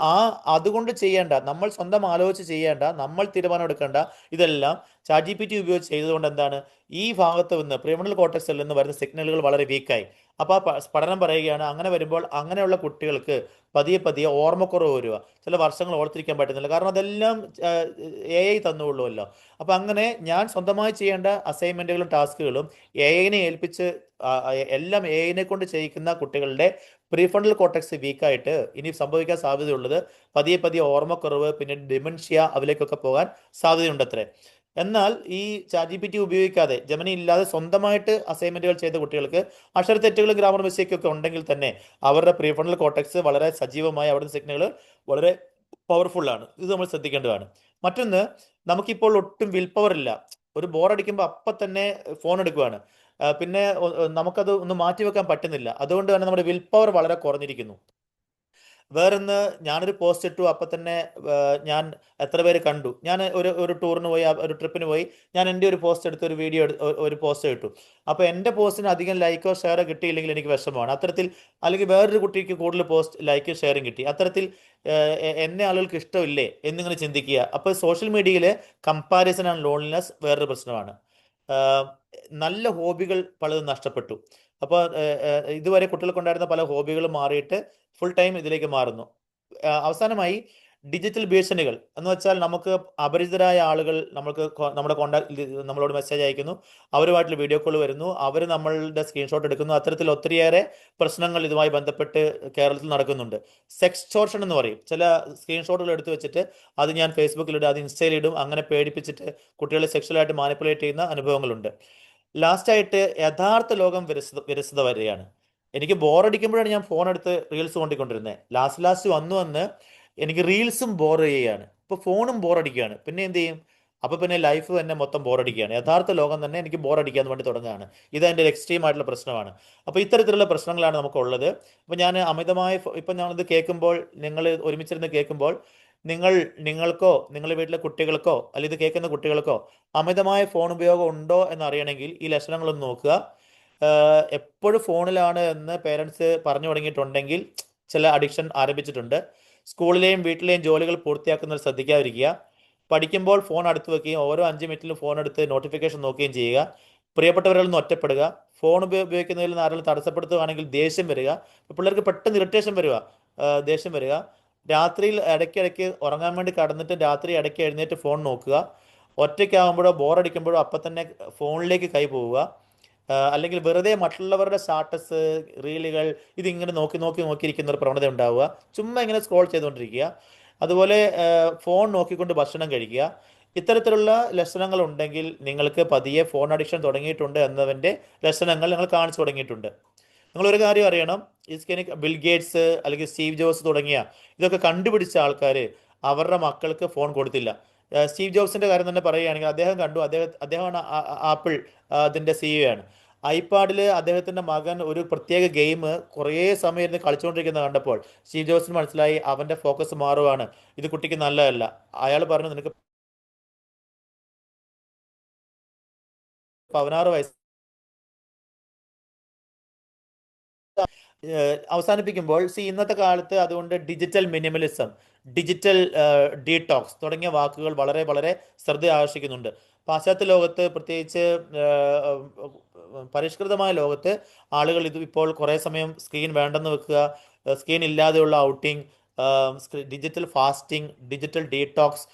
അതുകൊണ്ട് ചെയ്യേണ്ട, നമ്മൾ സ്വന്തം ആലോചിച്ച് ചെയ്യേണ്ട, നമ്മൾ തീരുമാനം എടുക്കേണ്ട ഇതെല്ലാം ChatGPT ഉപയോഗിച്ച് ചെയ്തതുകൊണ്ട് എന്താണ്, ഈ ഭാഗത്ത് നിന്ന് പ്രീഫ്രണ്ടൽ കോർട്ടക്സിൽ നിന്ന് വരുന്ന സിഗ്നലുകൾ വളരെ വീക്കായി. അപ്പോൾ പഠനം പറയുകയാണ്, അങ്ങനെ വരുമ്പോൾ അങ്ങനെയുള്ള കുട്ടികൾക്ക് പതിയെ ഓർമ്മക്കുറവ് വരിക, ചില വർഷങ്ങൾ ഓർത്തിരിക്കാൻ പറ്റുന്നില്ല, കാരണം അതെല്ലാം AI തന്നുകൊള്ളുമല്ലോ. അപ്പോൾ അങ്ങനെ ഞാൻ സ്വന്തമായി ചെയ്യേണ്ട അസൈൻമെന്റുകളും ടാസ്കുകളും AI-നെ ഏൽപ്പിച്ച് എല്ലാം AI-നെ കൊണ്ട് ചെയ്യിക്കുന്ന കുട്ടികളുടെ പ്രീഫ്രണ്ടൽ കോർട്ടക്സ് വീക്കായിട്ട് ഇനി സംഭവിക്കാൻ സാധ്യതയുള്ളത് പതിയെ ഓർമ്മക്കുറവ്, പിന്നെ ഡിമെൻഷ്യ, അതിലേക്കൊക്കെ പോകാൻ സാധ്യതയുണ്ടത്രേ. എന്നാൽ ഈ ChatGPT ഉപയോഗിക്കാതെ, ജെമിനി ഇല്ലാതെ സ്വന്തമായിട്ട് അസൈൻമെന്റുകൾ ചെയ്ത കുട്ടികൾക്ക് അക്ഷരത്തെറ്റുകളും ഗ്രാമർ മിസ്റ്റേക്കും ഒക്കെ ഉണ്ടെങ്കിൽ തന്നെ അവരുടെ പ്രീഫ്രണ്ടൽ കോർട്ടക്സ് വളരെ സജീവമായി, അവിടുത്തെ സിഗ്നലുകൾ വളരെ പവർഫുള്ളാണ്. ഇത് നമ്മൾ ശ്രദ്ധിക്കേണ്ടതാണ്. മറ്റൊന്ന്, നമുക്കിപ്പോൾ ഒട്ടും വിൽ പവർ ഇല്ല. ഒരു ബോറടിക്കുമ്പോൾ അപ്പം തന്നെ ഫോൺ എടുക്കുകയാണ്. പിന്നെ നമുക്കത് ഒന്ന് മാറ്റിവെക്കാൻ പറ്റുന്നില്ല. അതുകൊണ്ട് തന്നെ നമ്മുടെ വിൽ പവർ വളരെ കുറഞ്ഞിരിക്കുന്നു. വേറൊന്ന്, ഞാനൊരു പോസ്റ്റ് ഇട്ടു, അപ്പം തന്നെ ഞാൻ എത്ര പേര് കണ്ടു. ഞാൻ ഒരു ടൂറിന് പോയി, ഒരു ട്രിപ്പിന് പോയി, ഞാൻ എൻ്റെ ഒരു പോസ്റ്റ് എടുത്ത് ഒരു വീഡിയോ ഒരു പോസ്റ്റ് ഇട്ടു. അപ്പോൾ എൻ്റെ പോസ്റ്റിന് അധികം ലൈക്കോ ഷെയറോ കിട്ടിയില്ലെങ്കിൽ എനിക്ക് വിഷമമാണ്. അത്തരത്തിൽ, അല്ലെങ്കിൽ വേറൊരു കുട്ടിക്ക് കൂടുതൽ പോസ്റ്റ് ലൈക്കും ഷെയറും കിട്ടി, അത്തരത്തിൽ എന്നെ ആളുകൾക്ക് ഇഷ്ടമില്ലേ എന്നിങ്ങനെ ചിന്തിക്കുക. അപ്പോൾ സോഷ്യൽ മീഡിയയിൽ കമ്പാരിസൺ ആൻഡ് ലോൺലിനെസ് വേറൊരു പ്രശ്നമാണ്. നല്ല ഹോബികൾ പലതും നഷ്ടപ്പെട്ടു. അപ്പോൾ ഇതുവരെ കുട്ടികൾക്കുണ്ടായിരുന്ന പല ഹോബികളും മാറിയിട്ട് ഫുൾ ടൈം ഇതിലേക്ക് മാറുന്നു. അവസാനമായി ഡിജിറ്റൽ ഭീഷണികൾ എന്ന് വെച്ചാൽ, നമുക്ക് അപരിചിതരായ ആളുകൾ നമ്മുടെ നമ്മളോട് മെസ്സേജ് അയക്കുന്നു, അവരുമായിട്ടുള്ള വീഡിയോ കോൾ വരുന്നു, അവർ നമ്മളുടെ സ്ക്രീൻഷോട്ട് എടുക്കുന്നു. അത്തരത്തിൽ ഒത്തിരിയേറെ പ്രശ്നങ്ങൾ ഇതുമായി ബന്ധപ്പെട്ട് കേരളത്തിൽ നടക്കുന്നുണ്ട്. സെക്സ്റ്റോർഷൻ എന്ന് പറയും. ചില സ്ക്രീൻഷോട്ടുകൾ എടുത്തു വെച്ചിട്ട് അത് ഞാൻ ഫേസ്ബുക്കിലിടും, അത് ഇൻസ്റ്റയിലിടും, അങ്ങനെ പേടിപ്പിച്ചിട്ട് കുട്ടികളെ സെക്ഷലായിട്ട് മാനിപ്പുലേറ്റ് ചെയ്യുന്ന അനുഭവങ്ങളുണ്ട്. ലാസ്റ്റായിട്ട് യഥാർത്ഥ ലോകം വിരസത വരികയാണ്. എനിക്ക് ബോറടിക്കുമ്പോഴാണ് ഞാൻ ഫോൺ എടുത്ത് റീൽസ് കൊണ്ടിക്കൊണ്ടിരുന്നത്. ലാസ്റ്റ് വന്ന് എനിക്ക് റീൽസും ബോർ ചെയ്യുകയാണ്. ഇപ്പോൾ ഫോണും ബോറടിക്കുകയാണ്. പിന്നെ എന്ത് ചെയ്യും? അപ്പോൾ പിന്നെ ലൈഫ് തന്നെ മൊത്തം ബോറടിക്കുകയാണ്. യഥാർത്ഥ ലോകം തന്നെ എനിക്ക് ബോറടിക്കാൻ വേണ്ടി തുടങ്ങുകയാണ്. ഇത് എൻ്റെ ഒരു എക്സ്ട്രീം ആയിട്ടുള്ള പ്രശ്നമാണ്. അപ്പോൾ ഇത്തരത്തിലുള്ള പ്രശ്നങ്ങളാണ് നമുക്കുള്ളത്. അപ്പോൾ ഞാൻ ഇപ്പം ഞാനിത് കേൾക്കുമ്പോൾ, നിങ്ങൾ ഒരുമിച്ചിരുന്ന് കേൾക്കുമ്പോൾ, നിങ്ങൾക്കോ നിങ്ങളുടെ വീട്ടിലെ കുട്ടികൾക്കോ അല്ലെങ്കിൽ ഇത് കേൾക്കുന്ന കുട്ടികൾക്കോ അമിതമായ ഫോൺ ഉപയോഗം ഉണ്ടോ എന്നറിയണമെങ്കിൽ ഈ ലക്ഷണങ്ങളൊന്ന് നോക്കുക. എപ്പോഴും ഫോണിലാണ് എന്ന് പേരൻസ് പറഞ്ഞു തുടങ്ങിയിട്ടുണ്ടെങ്കിൽ ചില അഡിക്ഷൻ ആരംഭിച്ചിട്ടുണ്ട്. സ്കൂളിലെയും വീട്ടിലെയും ജോലികൾ പൂർത്തിയാക്കുന്നതിൽ ശ്രദ്ധിക്കാതിരിക്കുക. പഠിക്കുമ്പോൾ ഫോൺ അടുത്ത് വെക്കുകയും ഓരോ 5 മിനിറ്റിലും ഫോൺ എടുത്ത് നോട്ടിഫിക്കേഷൻ നോക്കുകയും ചെയ്യുക. പ്രിയപ്പെട്ടവരിൽ നിന്ന് ഒറ്റപ്പെടുക. ഫോൺ ഉപയോഗിക്കുന്നതിൽ നിന്ന് ആരെങ്കിലും തടസ്സപ്പെടുത്തുകയാണെങ്കിൽ ദേഷ്യം വരിക. പിള്ളേർക്ക് പെട്ടെന്ന് ഇറിറ്റേഷൻ വരിക, ദേഷ്യം വരിക. രാത്രിയിൽ ഇടയ്ക്കിടയ്ക്ക് ഉറങ്ങാൻ വേണ്ടി കടന്നിട്ട് രാത്രി ഇടയ്ക്ക് എഴുന്നേറ്റ് ഫോൺ നോക്കുക. ഒറ്റയ്ക്കാകുമ്പോഴോ ബോറടിക്കുമ്പോഴോ അപ്പം തന്നെ ഫോണിലേക്ക് കൈ പോവുക. അല്ലെങ്കിൽ വെറുതെ മറ്റുള്ളവരുടെ സ്റ്റാറ്റസ്, റീലുകൾ ഇതിങ്ങനെ നോക്കിയിരിക്കുന്ന ഒരു പ്രവണത ഉണ്ടാവുക. ചുമ്മാ ഇങ്ങനെ സ്ക്രോൾ ചെയ്തുകൊണ്ടിരിക്കുക. അതുപോലെ ഫോൺ നോക്കിക്കൊണ്ട് ഭക്ഷണം കഴിക്കുക. ഇത്തരത്തിലുള്ള ലക്ഷണങ്ങൾ ഉണ്ടെങ്കിൽ നിങ്ങൾക്ക് പതിയെ ഫോൺ അഡിക്ഷൻ തുടങ്ങിയിട്ടുണ്ട് എന്നതിൻ്റെ ലക്ഷണങ്ങൾ നിങ്ങൾ കാണിച്ചു തുടങ്ങിയിട്ടുണ്ട്. നിങ്ങളൊരു കാര്യം അറിയണം, ബിൽ ഗേറ്റ്സ് അല്ലെങ്കിൽ സ്റ്റീവ് ജോബ്സ് തുടങ്ങിയ ഇതൊക്കെ കണ്ടുപിടിച്ച ആൾക്കാർ അവരുടെ മക്കൾക്ക് ഫോൺ കൊടുത്തില്ല. സ്റ്റീവ് ജോബ്സിൻ്റെ കാര്യം തന്നെ പറയുകയാണെങ്കിൽ അദ്ദേഹമാണ് ആപ്പിൾ അതിൻ്റെ CEO ആണ്. ഐപാഡിൽ അദ്ദേഹത്തിൻ്റെ മകൻ ഒരു പ്രത്യേക ഗെയിം കുറേ സമയം ഇരുന്ന് കളിച്ചുകൊണ്ടിരിക്കുന്നത് കണ്ടപ്പോൾ സ്റ്റീവ് ജോബ്സിന് മനസ്സിലായി അവൻ്റെ ഫോക്കസ് മാറുകയാണ്, ഇത് കുട്ടിക്ക് നല്ലതല്ല. അയാൾ പറഞ്ഞു, നിനക്ക് 16 വയസ്സ് അവസാനിപ്പിക്കുമ്പോൾ ഇന്നത്തെ കാലത്ത് അതുകൊണ്ട് ഡിജിറ്റൽ മിനിമലിസം, ഡിജിറ്റൽ ഡീടോക്സ് തുടങ്ങിയ വാക്കുകൾ വളരെ വളരെ ശ്രദ്ധ ആകർഷിക്കുന്നുണ്ട്. പാശ്ചാത്യ ലോകത്ത്, പ്രത്യേകിച്ച് പരിഷ്കൃതമായ ലോകത്ത് ആളുകൾ ഇത് ഇപ്പോൾ കുറേ സമയം സ്ക്രീൻ വേണ്ടെന്ന് വെക്കുക, സ്ക്രീൻ ഇല്ലാതെയുള്ള outing, digital fasting, digital detox,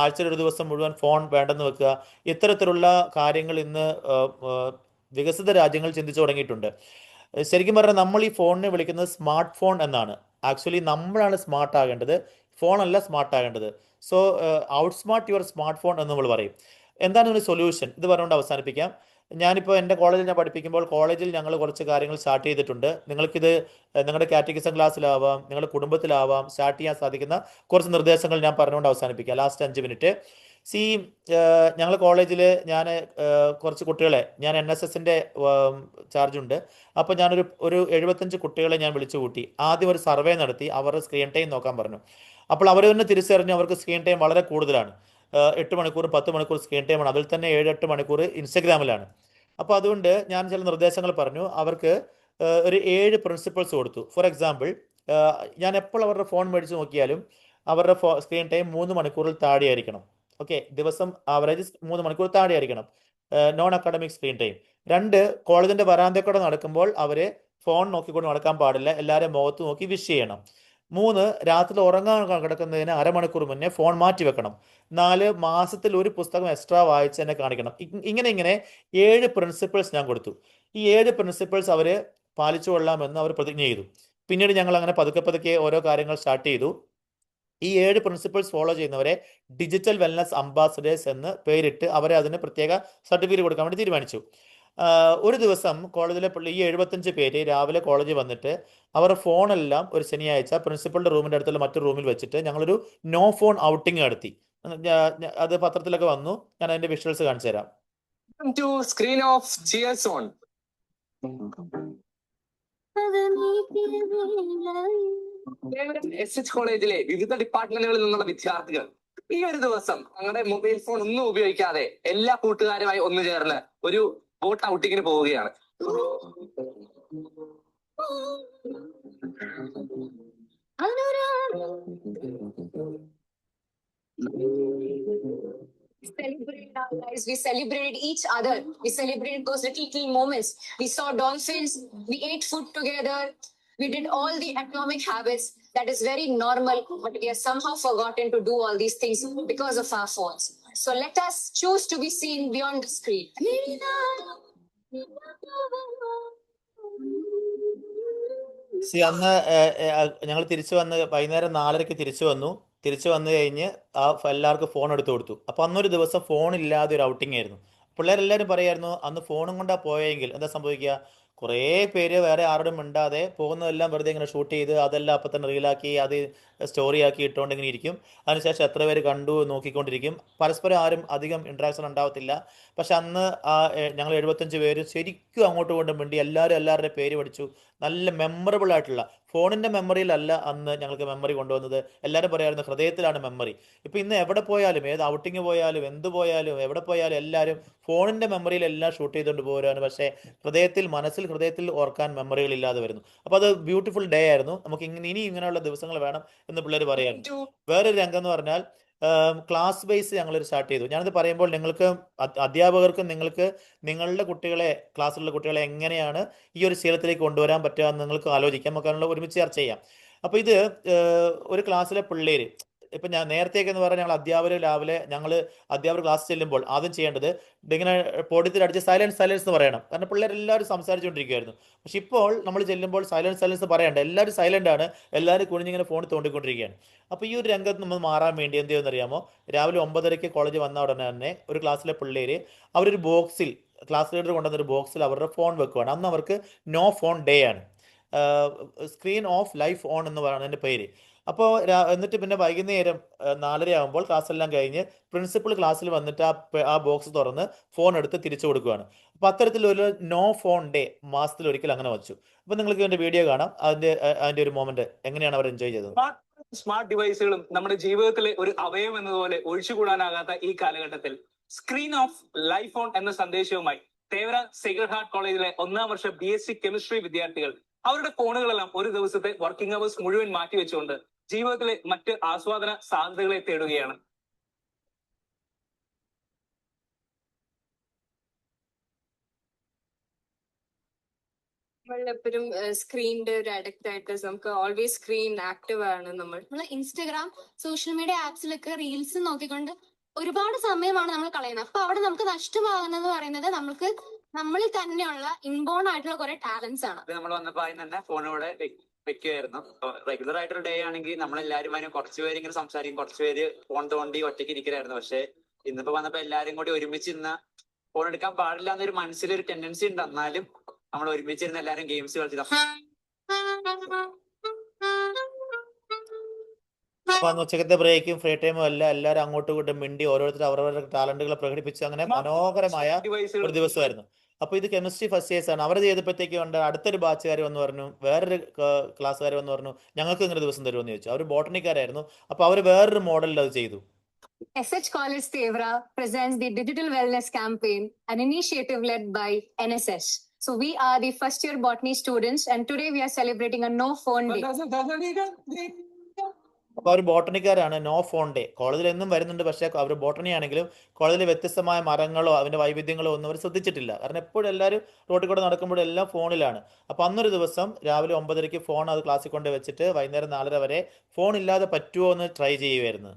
ആഴ്ചയിൽ ഒരു ദിവസം മുഴുവൻ ഫോൺ വേണ്ടെന്ന് വെക്കുക, ഇത്തരത്തിലുള്ള കാര്യങ്ങൾ ഇന്ന് വികസിത രാജ്യങ്ങൾ ചിന്തിച്ചു തുടങ്ങിയിട്ടുണ്ട്. ശരിക്കും പറഞ്ഞാൽ നമ്മൾ ഈ ഫോണിനെ വിളിക്കുന്നത് സ്മാർട്ട് ഫോൺ എന്നാണ്. ആക്ച്വലി നമ്മളാണ് സ്മാർട്ട് ആകേണ്ടത്, ഫോണല്ല സ്മാർട്ട് ആകേണ്ടത്. So outsmart your smart phone എന്ന് നമ്മൾ പറയും. എന്താണ് ഒരു സൊല്യൂഷൻ? ഇത് പറഞ്ഞുകൊണ്ട് അവസാനിപ്പിക്കാം. ഞാനിപ്പോൾ എൻ്റെ കോളേജിൽ ഞാൻ പഠിപ്പിക്കുമ്പോൾ കോളേജിൽ ഞങ്ങൾ കുറച്ച് കാര്യങ്ങൾ സ്റ്റാർട്ട് ചെയ്തിട്ടുണ്ട്. നിങ്ങൾക്കിത് നിങ്ങളുടെ കാറ്റഗിസം ക്ലാസ്സിലാവാം, നിങ്ങളുടെ കുടുംബത്തിലാവാം, സ്റ്റാർട്ട് ചെയ്യാൻ സാധിക്കുന്ന കുറച്ച് നിർദ്ദേശങ്ങൾ ഞാൻ പറഞ്ഞുകൊണ്ട് അവസാനിപ്പിക്കാം. Last 5 minute. ഞങ്ങൾ കോളേജിൽ ഞാൻ കുറച്ച് കുട്ടികളെ, ഞാൻ NSSൻ്റെ ചാർജുണ്ട്. അപ്പോൾ ഞാനൊരു 75 കുട്ടികളെ ഞാൻ വിളിച്ചു കൂട്ടി. ആദ്യം ഒരു സർവേ നടത്തി, അവരുടെ സ്ക്രീൻ ടൈം നോക്കാൻ പറഞ്ഞു. അപ്പോൾ അവർ തന്നെ തിരിച്ചറിഞ്ഞു അവർക്ക് സ്ക്രീൻ ടൈം വളരെ കൂടുതലാണ്. 8 മണിക്കൂർ 10 മണിക്കൂർ സ്ക്രീൻ ടൈമാണ്. അതിൽ തന്നെ 7-8 മണിക്കൂർ ഇൻസ്റ്റഗ്രാമിലാണ്. അപ്പോൾ അതുകൊണ്ട് ഞാൻ ചില നിർദ്ദേശങ്ങൾ പറഞ്ഞു. അവർക്ക് ഒരു 7 പ്രിൻസിപ്പിൾസ് കൊടുത്തു. ഫോർ എക്സാമ്പിൾ, ഞാൻ എപ്പോൾ അവരുടെ ഫോൺ മേടിച്ച് നോക്കിയാലും അവരുടെ സ്ക്രീൻ ടൈം 3 മണിക്കൂറിൽ താഴെയായിരിക്കണം. ഓക്കെ, ദിവസം ആവറേജ് 3 മണിക്കൂർ താഴെയായിരിക്കണം നോൺ അക്കാഡമിക് സ്ക്രീൻ ടൈം. 2, കോളേജിൻ്റെ വരാന്തക്കൂടെ നടക്കുമ്പോൾ അവർ ഫോൺ നോക്കിക്കൊണ്ട് നടക്കാൻ പാടില്ല, എല്ലാവരും മുഖത്ത് നോക്കി വിഷ് ചെയ്യണം. 3, രാത്രി ഉറങ്ങാൻ കിടക്കുന്നതിന് അരമണിക്കൂർ മുന്നേ ഫോൺ മാറ്റി വെക്കണം. 4, മാസത്തിൽ ഒരു പുസ്തകം എക്സ്ട്രാ വായിച്ച് തന്നെ കാണിക്കണം. ഇങ്ങനെ 7 പ്രിൻസിപ്പിൾസ് ഞാൻ കൊടുത്തു. ഈ 7 പ്രിൻസിപ്പിൾസ് അവർ പാലിച്ചു കൊള്ളാമെന്ന് അവർ പ്രതിജ്ഞ ചെയ്തു. പിന്നീട് ഞങ്ങൾ അങ്ങനെ പതുക്കെ ഓരോ കാര്യങ്ങൾ സ്റ്റാർട്ട് ചെയ്തു. ഈ 7 പ്രിൻസിപ്പിൾസ് ഫോളോ ചെയ്യുന്നവരെ ഡിജിറ്റൽ വെൽനസ് അംബാസഡേഴ്സ് എന്ന് പേരിട്ട് അവരെ അതിന് പ്രത്യേക സർട്ടിഫിക്കറ്റ് കൊടുക്കാൻ വേണ്ടി തീരുമാനിച്ചു. ഒരു ദിവസം കോളേജിലെ ഈ 75 പേര് രാവിലെ കോളേജിൽ വന്നിട്ട് അവരുടെ ഫോണെല്ലാം ഒരു ശനിയാഴ്ച പ്രിൻസിപ്പളുടെ റൂമിൻ്റെ അടുത്തുള്ള മറ്റൊരു റൂമിൽ വെച്ചിട്ട് ഞങ്ങളൊരു നോ ഫോൺ ഔട്ടിങ് നടത്തി. അത് പത്രത്തിലൊക്കെ വന്നു. ഞാൻ അതിൻ്റെ വിഷ്വൽസ് കാണിച്ചു തരാം. Screen off cheers on. SH കോളേജിലെ വിവിധ ഡിപ്പാർട്ട്മെന്റുകളിൽ നിന്നുള്ള വിദ്യാർത്ഥികൾ ഈ ഒരു ദിവസം ഞങ്ങളുടെ മൊബൈൽ ഫോൺ ഒന്നും ഉപയോഗിക്കാതെ എല്ലാ കൂട്ടുകാരുമായി ഒന്നു ചേർന്ന് ഒരു ബോട്ട് ഔട്ടിങ്ങിന് പോവുകയാണ്. Celebrate our lives. We celebrated each other. We celebrated those little moments. We saw dolphins. We ate food together. We did all the economic habits that is very normal, but we have somehow forgotten to do all these things because of our phones. So let us choose to be seen beyond the screen. അന്ന് ഞങ്ങൾ തിരിച്ചു വന്ന് വൈകുന്നേരം 4:30 തിരിച്ചു വന്നു. തിരിച്ചു വന്നു കഴിഞ്ഞ് എല്ലാവർക്കും ഫോൺ എടുത്തു കൊടുത്തു. അപ്പോൾ അന്നൊരു ദിവസം ഫോൺ ഇല്ലാതെ ഒരു ഔട്ടിംഗ് ആയിരുന്നു. പിള്ളേരെല്ലാവരും പറയായിരുന്നു അന്ന് ഫോണും കൊണ്ടാണ് പോയെങ്കിൽ എന്താ സംഭവിക്കുക? കുറേ പേര് വേറെ ആരോടും മിണ്ടാതെ പോകുന്നതെല്ലാം വെറുതെ ഇങ്ങനെ ഷൂട്ട് ചെയ്ത് അതെല്ലാം അപ്പം തന്നെ റീലാക്കി അത് സ്റ്റോറി ആക്കി ഇട്ടുകൊണ്ട് ഇങ്ങനെ ഇരിക്കും. അതിനുശേഷം എത്ര പേര് കണ്ടു നോക്കിക്കൊണ്ടിരിക്കും. പരസ്പരം ആരും അധികം ഇൻട്രാക്ഷൻ ഉണ്ടാവത്തില്ല. പക്ഷെ അന്ന് ഞങ്ങൾ 75 പേര് ശരിക്കും അങ്ങോട്ട് കൊണ്ട് മിണ്ടി എല്ലാവരും എല്ലാവരുടെ പേര് പഠിച്ചു. നല്ല മെമ്മറബിൾ ആയിട്ടുള്ള, ഫോണിൻ്റെ മെമ്മറിയിലല്ല അന്ന് ഞങ്ങൾക്ക് മെമ്മറി കൊണ്ടുവന്നത്. എല്ലാവരും പറയായിരുന്നു ഹൃദയത്തിലാണ് മെമ്മറി. ഇപ്പോൾ ഇന്ന് എവിടെ പോയാലും, ഏത് ഔട്ടിങ് പോയാലും, എന്ത് പോയാലും, എവിടെ പോയാലും എല്ലാവരും ഫോണിൻ്റെ മെമ്മറിയിൽ എല്ലാം ഷൂട്ട് ചെയ്തുകൊണ്ട് പോരാണ്. പക്ഷേ ഹൃദയത്തിൽ ഓർക്കാൻ മെമ്മറികൾ ഇല്ലാതെ വരുന്നു. അപ്പോൾ അത് ബ്യൂട്ടിഫുൾ ഡേ ആയിരുന്നു. നമുക്ക് ഇനി ഇങ്ങനെയുള്ള ദിവസങ്ങൾ വേണം എന്ന് പിള്ളേർ പറയായിരുന്നു. വേറൊരു രംഗം എന്ന് പറഞ്ഞാൽ ക്ലാസ് ബേസ് ഞങ്ങളൊരു സ്റ്റാർട്ട് ചെയ്തു. ഞാനത് പറയുമ്പോൾ നിങ്ങൾക്ക് അധ്യാപകർക്കും നിങ്ങൾക്ക് നിങ്ങളുടെ കുട്ടികളെ, ക്ലാസ്സിലുള്ള കുട്ടികളെ എങ്ങനെയാണ് ഈ ഒരു ശീലത്തിലേക്ക് കൊണ്ടുവരാൻ പറ്റുക എന്ന് നിങ്ങൾക്ക് ആലോചിക്കാം. നമുക്ക് ഒരുമിച്ച് ചർച്ച ചെയ്യാം. അപ്പോൾ ഇത് ഒരു ക്ലാസ്സിലെ പിള്ളേർ, ഇപ്പം ഞാൻ നേരത്തേക്ക് എന്ന് പറഞ്ഞാൽ ഞങ്ങൾ അധ്യാപകർ ക്ലാസ് ചെല്ലുമ്പോൾ ആദ്യം ചെയ്യേണ്ടത് ഇങ്ങനെ പൊടിത്തിലടിച്ച് സൈലൻസ് എന്ന് പറയണം. കാരണം പിള്ളേരെല്ലാവരും സംസാരിച്ചുകൊണ്ടിരിക്കുമായിരുന്നു. പക്ഷെ ഇപ്പോൾ നമ്മൾ ചെല്ലുമ്പോൾ സൈലൻസ് പറയണ്ട, എല്ലാവരും സൈലൻ്റ് ആണ്, എല്ലാവരും കുനിഞ്ഞിങ്ങനെ ഫോൺ തോണ്ടിക്കൊണ്ടിരിക്കുകയാണ്. അപ്പോൾ ഈ ഒരു രംഗത്ത് നമ്മൾ മാറാൻ വേണ്ടി എന്ത് ചെയ്യുമെന്നറിയാമോ? രാവിലെ 9:30 കോളേജ് വന്ന ഉടനെ തന്നെ ഒരു ക്ലാസ്സിലെ പിള്ളേർ അവരൊരു ബോക്സിൽ, ക്ലാസ് ലീഡർ കൊണ്ടുവന്നൊരു ബോക്സിൽ അവരുടെ ഫോൺ വെക്കുകയാണ്. അന്ന് അവർക്ക് നോ ഫോൺ ഡേ ആണ്. സ്ക്രീൻ ഓഫ് ലൈഫ് ഓൺ എന്ന് പറയുന്നത് എൻ്റെ പേര്. അപ്പോൾ എന്നിട്ട് പിന്നെ വൈകുന്നേരം 4:30 ആകുമ്പോൾ ക്ലാസ് എല്ലാം കഴിഞ്ഞ് പ്രിൻസിപ്പൾ ക്ലാസ്സിൽ വന്നിട്ട് ആ ബോക്സ് തുറന്ന് ഫോൺ എടുത്ത് തിരിച്ചു കൊടുക്കുകയാണ്. അപ്പോൾ അത്തരത്തിലൊരു നോ ഫോൺ ഡേ മാസത്തിൽ ഒരിക്കൽ അങ്ങനെ വെച്ചു. അപ്പോൾ നിങ്ങൾക്ക് ഇതിൻ്റെ വീഡിയോ കാണാം. അതിൻ്റെ ഒരു മൊമെന്റ് എങ്ങനെയാണ് അവർ എൻജോയ് ചെയ്തത്. സ്മാർട്ട് ഡിവൈസുകളും നമ്മുടെ ജീവിതത്തിലെ ഒരു അവയവം എന്നതുപോലെ ഒഴിച്ചുകൂടാനാകാത്ത ഈ കാലഘട്ടത്തിൽ സ്ക്രീൻ ഓഫ് ലൈഫ് ഓൺ എന്ന സന്ദേശവുമായി തേവര സേക്രഡ് ഹാർട്ട് കോളേജിലെ 1ാം വർഷ BSc കെമിസ്ട്രി വിദ്യാർത്ഥികൾ അവരുടെ ഫോണുകളെല്ലാം ഒരു ദിവസത്തെ വർക്കിംഗ് അവേഴ്സ് മുഴുവൻ മാറ്റിവെച്ചുകൊണ്ട് ജീവിതത്തിലെ മറ്റ് ആസ്വാദന സാധ്യതകളെ തേടുകയാണ്. നമ്മളെപ്പോഴും സ്ക്രീനിന്റെ ഒരു അഡിക്റ്റ് ആയിട്ട് നമുക്ക് ഓൾവേസ് സ്ക്രീൻ ആക്റ്റീവ് ആണ്. നമ്മൾ ഇൻസ്റ്റഗ്രാം സോഷ്യൽ മീഡിയ ആപ്സിലൊക്കെ റീൽസ് നോക്കിക്കൊണ്ട് ഒരുപാട് സമയമാണ് നമ്മൾ കളയുന്നത്. അപ്പൊ അവിടെ നമുക്ക് നഷ്ടമാകുന്നത് പറയുന്നത് നമുക്ക് നമ്മളിൽ തന്നെയുള്ള ഇൻബോൺ ആയിട്ടുള്ള കുറെ ടാലൻസ് ആണ്. നമ്മൾ വന്നപ്പോ അതിന് തന്നെ ഫോണിലൂടെ വെക്കുമായിരുന്നു. റെഗുലർ ആയിട്ടൊരു ഡേ ആണെങ്കിൽ നമ്മളെല്ലാരും അതിന് കുറച്ചുപേര് ഇങ്ങനെ സംസാരിക്കും, കുറച്ചുപേര് ഫോൺ തോണ്ടി ഒറ്റയ്ക്ക് ഇരിക്കലായിരുന്നു. പക്ഷെ ഇന്നിപ്പോ വന്നപ്പോ എല്ലാരും കൂടി ഒരുമിച്ച് ഇന്ന് ഫോൺ എടുക്കാൻ പാടില്ല എന്നൊരു മനസ്സിലൊരു ടെൻഡൻസി ഉണ്ട്. എന്നാലും നമ്മൾ ഒരുമിച്ചിരുന്ന് എല്ലാരും ഗെയിംസ് കളിച്ചത്. അപ്പൊ അന്ന് ഉച്ചക്കത്തെ ബ്രേക്കും ഫ്രീ ടൈമും എല്ലാം എല്ലാവരും അങ്ങോട്ടും ഇങ്ങോട്ടും മിണ്ടി ഓരോരുത്തർ അവരവരുടെ ടാലന്റുകളെ പ്രകടിപ്പിച്ച് അങ്ങനെ മനോഹരമായ ഒരു ദിവസമായിരുന്നു. അപ്പൊ ഇത് കെമിസ്ട്രി ഫസ്റ്റ് ഇയേഴ്സ് ആണ്. അവർ ചെയ്തപ്പോഴത്തേക്കും ഉണ്ട് അടുത്തൊരു ബാച്ചുകാർ വന്ന് പറഞ്ഞു, വേറൊരു ക്ലാസ്സുകാർ വന്ന് പറഞ്ഞു ഞങ്ങൾക്ക് ഇങ്ങനെ ദിവസം തരുമെന്ന് ചോദിച്ചു. അവർ ബോട്ടണിക്കാരായിരുന്നു. അപ്പൊ അവർ വേറൊരു മോഡലിൽ അത് ചെയ്തു. SH College Tevra presents the Digital Wellness Campaign, an initiative led by NSS. So we are the first year botany students and today we are celebrating a no phone day. അപ്പൊ അവർ ബോട്ടണിക്കാരാണ്. നോ ഫോൺ ഡേ കോളേജിൽ എന്നും വരുന്നുണ്ട്. പക്ഷേ അവർ ബോട്ടണി ആണെങ്കിലും കോളേജിൽ വ്യത്യസ്തമായ മരങ്ങളോ അതിന്റെ വൈവിധ്യങ്ങളോ ഒന്നും അവർ ശ്രദ്ധിച്ചിട്ടില്ല. കാരണം എപ്പോഴും എല്ലാവരും റോട്ടിൽ കൂടെ നടക്കുമ്പോഴും എല്ലാം ഫോണിലാണ്. അപ്പൊ അന്നൊരു ദിവസം രാവിലെ 9:30 ഫോൺ അത് ക്ലാസ്സിൽ കൊണ്ട് വെച്ചിട്ട് വൈകുന്നേരം 4:30 വരെ ഫോൺ ഇല്ലാതെ പറ്റുമോ എന്ന് ട്രൈ ചെയ്യുമായിരുന്നു.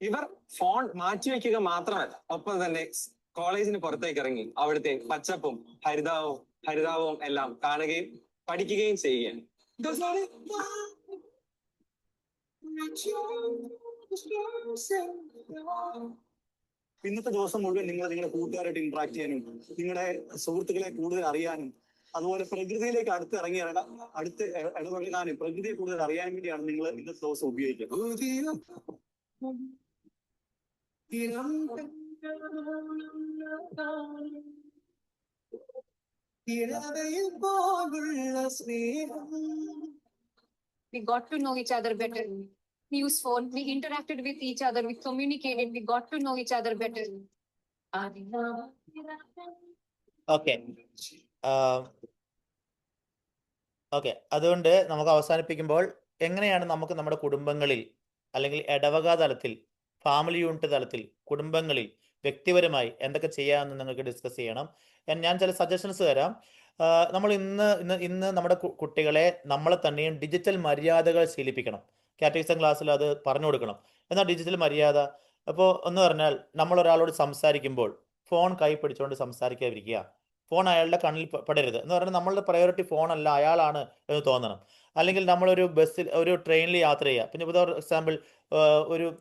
ഇവർ ഫോൺ മാറ്റിവെക്കുക മാത്രമല്ല, ഒപ്പം തന്നെ കോളേജിന് പുറത്തേക്ക് ഇറങ്ങി അവിടുത്തെ പച്ചപ്പും ഹരിതാവവും എല്ലാം കാണുകയും പഠിക്കുകയും ചെയ്യുകയാണ്. ഇന്നത്തെ ദിവസം മുഴുവൻ നിങ്ങളുടെ കൂട്ടുകാരായിട്ട് ഇന്ററാക്ട് ചെയ്യാനും നിങ്ങളുടെ സുഹൃത്തുക്കളെ കൂടുതൽ അറിയാനും അതുപോലെ പ്രകൃതിയിലേക്ക് അടുത്ത് ഇടപഴകാനും പ്രകൃതിയെ കൂടുതൽ അറിയാൻ വേണ്ടിയാണ് നിങ്ങൾ ഇന്നത്തെ ദിവസം ഉപയോഗിക്കുന്നത്. We got to know each other better. We used phone, we interacted with each other, we communicated, we got to know each other better. Okay അതുകൊണ്ട് നമുക്ക് അവസാനിപ്പിക്കുമ്പോൾ എങ്ങനെയാണ് നമുക്ക് നമ്മുടെ കുടുംബങ്ങളിൽ അല്ലെങ്കിൽ ഇടവക തലത്തിൽ, ഫാമിലി യൂണിറ്റ് തലത്തിൽ, കുടുംബങ്ങളിൽ വ്യക്തിപരമായി എന്തൊക്കെ ചെയ്യാമെന്ന് നിങ്ങൾക്ക് ഡിസ്കസ് ചെയ്യണം. ഞാൻ ചില സജഷൻസ് തരാം. നമ്മൾ ഇന്ന് നമ്മുടെ കുട്ടികളെ നമ്മളെ തന്നെയും ഡിജിറ്റൽ മര്യാദകൾ ശീലിപ്പിക്കണം. കാറ്റഗിസം ക്ലാസ്സിൽ അത് പറഞ്ഞു കൊടുക്കണം. എന്നാൽ ഡിജിറ്റൽ മര്യാദ അപ്പോൾ എന്ന് പറഞ്ഞാൽ നമ്മൾ ഒരാളോട് സംസാരിക്കുമ്പോൾ ഫോൺ കൈ പിടിച്ചുകൊണ്ട് സംസാരിക്കാതിരിക്കുക. ഫോൺ അയാളുടെ കണ്ണിൽ പെടരുത് എന്ന് പറഞ്ഞാൽ നമ്മളുടെ പ്രയോറിറ്റി ഫോണല്ല, അയാളാണ് എന്ന് തോന്നണം. അല്ലെങ്കിൽ നമ്മളൊരു ബസ്സിൽ ഒരു ട്രെയിനിൽ യാത്ര ചെയ്യുക. പിന്നെ ഫോർ എക്സാമ്പിൾ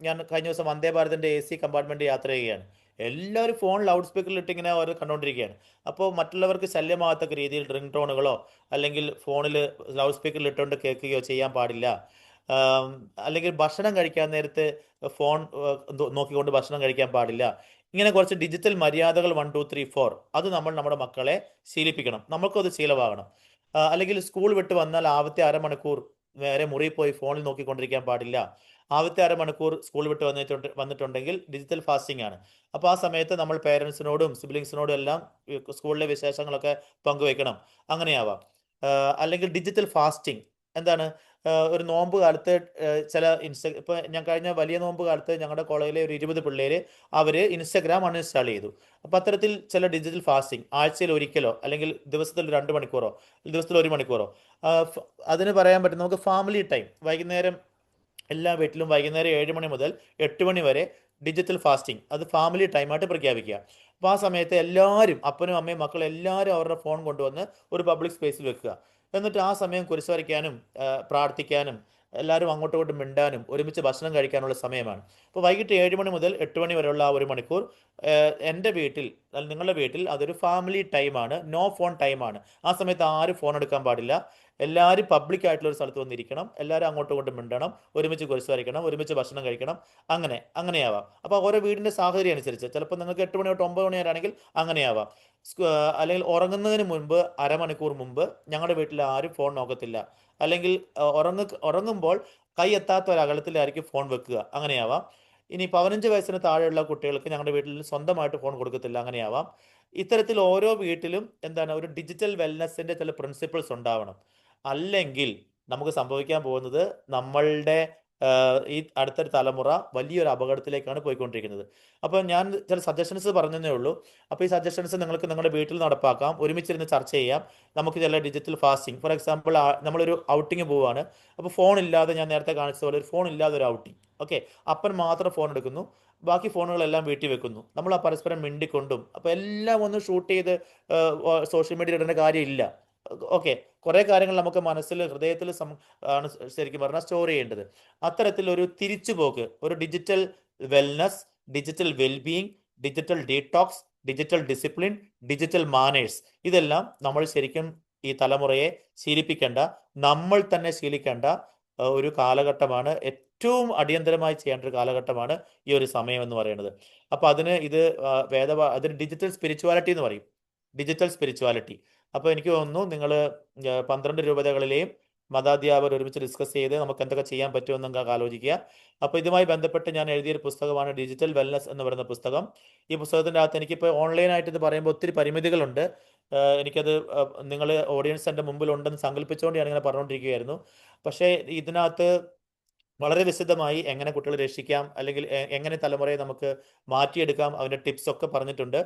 ഞാൻ കഴിഞ്ഞ ദിവസം വന്ദേ ഭാരതിൻ്റെ AC കമ്പാർട്ട്മെൻറ്റ് യാത്ര ചെയ്യുകയാണ്. എല്ലാവരും ഫോൺ ലൗഡ് സ്പീക്കറിൽ ഇട്ട് ഇങ്ങനെ അവർ കണ്ടുകൊണ്ടിരിക്കുകയാണ്. അപ്പോൾ മറ്റുള്ളവർക്ക് ശല്യമാകത്തക്ക രീതിയിൽ റിംഗ് ടോണുകളോ അല്ലെങ്കിൽ ഫോണിൽ ലൗഡ് സ്പീക്കറിൽ ഇട്ടുകൊണ്ട് കേൾക്കുകയോ ചെയ്യാൻ പാടില്ല. അല്ലെങ്കിൽ ഭക്ഷണം കഴിക്കാൻ നേരത്ത് ഫോൺ നോക്കിക്കൊണ്ട് ഭക്ഷണം കഴിക്കാൻ പാടില്ല. ഇങ്ങനെ കുറച്ച് ഡിജിറ്റൽ മര്യാദകൾ 1, 2, 3, 4 അത് നമ്മൾ നമ്മുടെ മക്കളെ ശീലിപ്പിക്കണം. നമുക്കത് ശീലമാകണം. അല്ലെങ്കിൽ സ്കൂൾ വിട്ട് വന്നാൽ ആദ്യത്തെ അരമണിക്കൂർ നേരെ മുറിയിൽ പോയി ഫോണിൽ നോക്കിക്കൊണ്ടിരിക്കാൻ പാടില്ല. ആദ്യത്തെ അരമണിക്കൂർ സ്കൂൾ വിട്ട് വന്നിട്ടുണ്ടെങ്കിൽ ഡിജിറ്റൽ ഫാസ്റ്റിംഗ് ആണ്. അപ്പോൾ ആ സമയത്ത് നമ്മൾ പേരൻസിനോടും സിബ്ലിങ്സിനോടും എല്ലാം സ്കൂളിലെ വിശേഷങ്ങളൊക്കെ പങ്കുവയ്ക്കണം. അങ്ങനെയാവാം. അല്ലെങ്കിൽ ഡിജിറ്റൽ ഫാസ്റ്റിംഗ് എന്താണ്? ഒരു നോമ്പ് കാലത്ത് ഇപ്പോൾ ഞാൻ കഴിഞ്ഞ വലിയ നോമ്പ് കാലത്ത് ഞങ്ങളുടെ കോളേജിലെ ഒരു 20 പിള്ളേർ അവർ ഇൻസ്റ്റഗ്രാം അൺഇൻസ്റ്റാൾ ചെയ്തു. അപ്പോൾ അത്തരത്തിൽ ചില ഡിജിറ്റൽ ഫാസ്റ്റിംഗ് ആഴ്ചയിൽ ഒരിക്കലോ അല്ലെങ്കിൽ ദിവസത്തിൽ 2 മണിക്കൂറോ ദിവസത്തിൽ 1 മണിക്കൂറോ അതിന് പറയാൻ പറ്റും. നമുക്ക് ഫാമിലി ടൈം വൈകുന്നേരം എല്ലാ വീട്ടിലും വൈകുന്നേരം 7 മണി മുതൽ 8 മണി വരെ ഡിജിറ്റൽ ഫാസ്റ്റിംഗ് അത് ഫാമിലി ടൈമായിട്ട് പ്രഖ്യാപിക്കുക. അപ്പോൾ ആ സമയത്ത് എല്ലാവരും അപ്പനും അമ്മയും മക്കളും എല്ലാവരും അവരുടെ ഫോൺ കൊണ്ടുവന്ന് ഒരു പബ്ലിക് സ്പേസിൽ വെക്കുക. എന്നിട്ട് ആ സമയം കുരിശ് വരയ്ക്കാനും പ്രാർത്ഥിക്കാനും എല്ലാവരും അങ്ങോട്ടും ഇങ്ങോട്ടും മിണ്ടാനും ഒരുമിച്ച് ഭക്ഷണം കഴിക്കാനുള്ള സമയമാണ്. അപ്പോൾ വൈകിട്ട് 7 മണി മുതൽ 8 മണി വരെയുള്ള ആ 1 മണിക്കൂർ എൻ്റെ വീട്ടിൽ നിങ്ങളുടെ വീട്ടിൽ അതൊരു ഫാമിലി ടൈമാണ്, നോ ഫോൺ ടൈമാണ്. ആ സമയത്ത് ആരും ഫോൺ എടുക്കാൻ പാടില്ല. എല്ലാവരും പബ്ലിക് ആയിട്ടുള്ള ഒരു സ്ഥലത്ത് വന്നിരിക്കണം. എല്ലാവരും അങ്ങോട്ടും ഇങ്ങോട്ടും മിണ്ടണം, ഒരുമിച്ച് കുരിശ് വരയ്ക്കണം, ഒരുമിച്ച് ഭക്ഷണം കഴിക്കണം. അങ്ങനെയാവാം. അപ്പോൾ ഓരോ വീടിൻ്റെ സാഹചര്യം അനുസരിച്ച് ചിലപ്പോൾ നിങ്ങൾക്ക് 8 മണി തൊട്ട് 9 മണി വരെയാണെങ്കിൽ അങ്ങനെയാവാം. അല്ലെങ്കിൽ ഉറങ്ങുന്നതിന് മുൻപ് അരമണിക്കൂർ മുമ്പ് ഞങ്ങളുടെ വീട്ടിൽ ആരും ഫോൺ നോക്കത്തില്ല. അല്ലെങ്കിൽ ഉറങ്ങുമ്പോൾ കൈ എത്താത്ത ഒരകലത്തിലായിരിക്കും ഫോൺ വെക്കുക. അങ്ങനെയാവാം. ഇനി 15 വയസ്സിന് താഴെയുള്ള കുട്ടികൾക്ക് ഞങ്ങളുടെ വീട്ടിൽ സ്വന്തമായിട്ട് ഫോൺ കൊടുക്കത്തില്ല. അങ്ങനെയാവാം. ഇത്തരത്തിൽ ഓരോ വീട്ടിലും ഒരു ഡിജിറ്റൽ വെൽനെസ്സിൻ്റെ ചില പ്രിൻസിപ്പിൾസ് ഉണ്ടാവണം. അല്ലെങ്കിൽ നമുക്ക് സംഭവിക്കാൻ പോകുന്നത് നമ്മളുടെ ഈ അടുത്തൊരു തലമുറ വലിയൊരു അപകടത്തിലേക്കാണ് പോയിക്കൊണ്ടിരിക്കുന്നത്. അപ്പോൾ ഞാൻ ചില സജഷൻസ് പറഞ്ഞതേ ഉള്ളൂ. അപ്പോൾ ഈ സജഷൻസ് നിങ്ങൾക്ക് നിങ്ങളുടെ വീട്ടിൽ നടപ്പാക്കാം, ഒരുമിച്ചിരുന്ന് ചർച്ച ചെയ്യാം. നമുക്ക് ചില ഡിജിറ്റൽ ഫാസ്റ്റിംഗ്, ഫോർ എക്സാമ്പിൾ നമ്മളൊരു ഔട്ടിങ് പോവുകയാണ്. അപ്പോൾ ഫോൺ ഇല്ലാതെ, ഞാൻ നേരത്തെ കാണിച്ച പോലെ ഒരു ഫോൺ ഇല്ലാതെ ഒരു ഔട്ടിങ്. ഓക്കെ, അപ്പൻ മാത്രം ഫോൺ എടുക്കുന്നു, ബാക്കി ഫോണുകളെല്ലാം വീട്ടിൽ വെക്കുന്നു. നമ്മൾ ആ പരസ്പരം മിണ്ടിക്കൊണ്ടും അപ്പോൾ എല്ലാം ഒന്ന് ഷൂട്ട് ചെയ്ത് സോഷ്യൽ മീഡിയയിൽ ഇടേണ്ട കാര്യമില്ല. ഓക്കെ, കുറേ കാര്യങ്ങൾ നമുക്ക് മനസ്സിൽ ഹൃദയത്തിൽ ആണ് ശരിക്കും പറഞ്ഞാൽ സ്റ്റോർ ചെയ്യേണ്ടത്. അത്തരത്തിലൊരു തിരിച്ചുപോക്ക്, ഒരു digital wellness, digital wellbeing, digital detox, digital discipline, digital manners, ഇതെല്ലാം നമ്മൾ ശരിക്കും ഈ തലമുറയെ ശീലിപ്പിക്കേണ്ട, നമ്മൾ തന്നെ ശീലിക്കേണ്ട ഒരു കാലഘട്ടമാണ്. ഏറ്റവും അടിയന്തരമായി ചെയ്യേണ്ട ഒരു കാലഘട്ടമാണ് ഈ ഒരു സമയം എന്ന് പറയുന്നത്. അപ്പോൾ അതിന് ഇത് അതിന് ഡിജിറ്റൽ സ്പിരിച്വാലിറ്റി എന്ന് പറയും, ഡിജിറ്റൽ സ്പിരിച്വാലിറ്റി. അപ്പോൾ എനിക്ക് തോന്നുന്നു നിങ്ങൾ 12 രൂപതകളിലെയും മതാധ്യാപകർ ഒരുമിച്ച് ഡിസ്കസ് ചെയ്ത് നമുക്ക് എന്തൊക്കെ ചെയ്യാൻ പറ്റുമെന്ന് നിങ്ങൾക്ക് ആലോചിക്കുക. അപ്പോൾ ഇതുമായി ബന്ധപ്പെട്ട് ഞാൻ എഴുതിയൊരു പുസ്തകമാണ് ഡിജിറ്റൽ വെൽനസ് എന്ന് പറയുന്ന പുസ്തകം. ഈ പുസ്തകത്തിൻ്റെ അകത്ത് എനിക്കിപ്പോൾ ഓൺലൈനായിട്ട് ഇത് പറയുമ്പോൾ ഒത്തിരി പരിമിതികളുണ്ട്. എനിക്കത് നിങ്ങൾ ഓഡിയൻസ് എൻ്റെ മുമ്പിലുണ്ടെന്ന് സങ്കല്പിച്ചുകൊണ്ട് ഞാനിങ്ങനെ പറഞ്ഞുകൊണ്ടിരിക്കുകയായിരുന്നു. പക്ഷേ ഇതിനകത്ത് വളരെ വിശദമായി എങ്ങനെ കുട്ടികളെ രക്ഷിക്കാം, അല്ലെങ്കിൽ എങ്ങനെ തലമുറയെ നമുക്ക് മാറ്റിയെടുക്കാം, അതിൻ്റെ ടിപ്സ് ഒക്കെ പറഞ്ഞിട്ടുണ്ട്.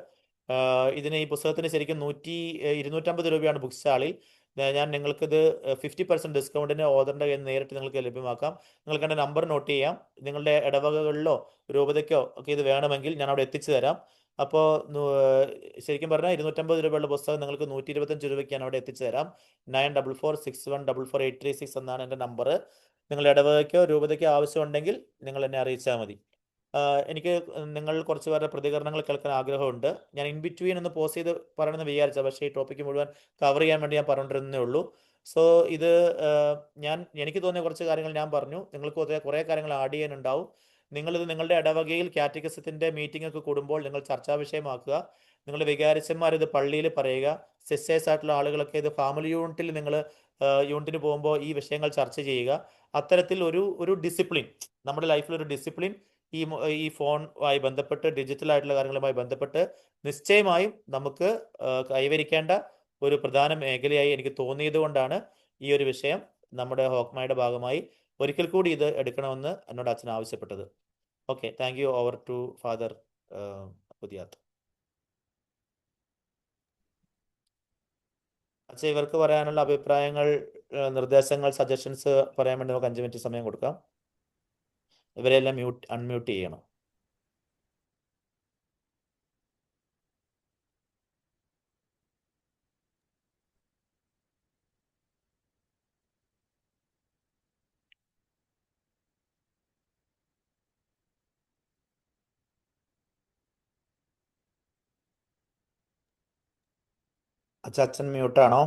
ഈ പുസ്തകത്തിന് ശരിക്കും 250 രൂപയാണ് ബുക്ക് സ്റ്റാളിൽ. ഞാൻ നിങ്ങൾക്കിത് 50% ഡിസ്കൗണ്ടിന് ഓതറിൻ്റെ കയ്യിൽ നേരിട്ട് നിങ്ങൾക്ക് ലഭ്യമാക്കാം. നിങ്ങൾക്ക് എൻ്റെ നമ്പർ നോട്ട് ചെയ്യാം. നിങ്ങളുടെ ഇടവകകളിലോ രൂപതയ്ക്കോ ഒക്കെ ഇത് വേണമെങ്കിൽ ഞാൻ അവിടെ എത്തിച്ചു തരാം. അപ്പോൾ ശരിക്കും പറഞ്ഞാൽ 250 രൂപയുള്ള പുസ്തകം നിങ്ങൾക്ക് 125 രൂപയ്ക്ക് ഞാൻ അവിടെ എത്തിച്ചു തരാം. 9446144836 എന്നാണ് എൻ്റെ നമ്പർ. നിങ്ങളുടെ ഇടവകയ്ക്കോ രൂപതയ്ക്കോ ആവശ്യമുണ്ടെങ്കിൽ നിങ്ങൾ എന്നെ അറിയിച്ചാൽ മതി. എനിക്ക് നിങ്ങൾ കുറച്ച് പേരുടെ പ്രതികരണങ്ങൾ കേൾക്കാൻ ആഗ്രഹമുണ്ട്. ഞാൻ ഇൻ ബിറ്റ്വീൻ ഒന്ന് പോസ് ചെയ്ത് പറയണമെന്ന് വിചാരിച്ച, പക്ഷേ ഈ ടോപ്പിക്ക് മുഴുവൻ കവർ ചെയ്യാൻ വേണ്ടി ഞാൻ പറഞ്ഞിരുന്നേ ഉള്ളൂ. സോ ഇത് എനിക്ക് തോന്നിയ കുറച്ച് കാര്യങ്ങൾ ഞാൻ പറഞ്ഞു. നിങ്ങൾക്ക് കുറേ കാര്യങ്ങൾ ആഡ് ചെയ്യാനുണ്ടാവും. നിങ്ങളിത് നിങ്ങളുടെ ഇടവകയിൽ കാറ്റഗിസത്തിൻ്റെ മീറ്റിംഗ് ഒക്കെ കൂടുമ്പോൾ നിങ്ങൾ ചർച്ചാ വിഷയമാക്കുക. നിങ്ങളുടെ വികാരിച്ചന്മാർ ഇത് പള്ളിയിൽ പറയുക. സിസ്റ്റേഴ്സ് ആയിട്ടുള്ള ആളുകളൊക്കെ ഇത് ഫാമിലി യൂണിറ്റിൽ നിങ്ങൾ യൂണിറ്റിന് പോകുമ്പോൾ ഈ വിഷയങ്ങൾ ചർച്ച ചെയ്യുക. അത്തരത്തിൽ ഒരു ഡിസിപ്ലിൻ, നമ്മുടെ ലൈഫിൽ ഒരു ഡിസിപ്ലിൻ ഈ ഫോണുമായി ബന്ധപ്പെട്ട്, ഡിജിറ്റലായിട്ടുള്ള കാര്യങ്ങളുമായി ബന്ധപ്പെട്ട് നിശ്ചയമായും നമുക്ക് കൈവരിക്കേണ്ട ഒരു പ്രധാന മേഖലയായി എനിക്ക് തോന്നിയത് കൊണ്ടാണ് ഈ ഒരു വിഷയം നമ്മുടെ ഹോക്മയുടെ ഭാഗമായി ഒരിക്കൽ കൂടി ഇത് എടുക്കണമെന്ന് എന്നോട് അച്ഛൻ ആവശ്യപ്പെട്ടത്. Okay, thank you. Over to father പുതിയാത്ത്. അച്ഛൻ ഇവർക്ക് പറയാനുള്ള അഭിപ്രായങ്ങൾ, നിർദ്ദേശങ്ങൾ, സജഷൻസ് പറയാൻ വേണ്ടി നമുക്ക് 5 മിനിറ്റ് സമയം കൊടുക്കാം. ഇവരെല്ലാം അൺമ്യൂട്ട് ചെയ്യണം. അച്ഛൻ മ്യൂട്ടാണോ?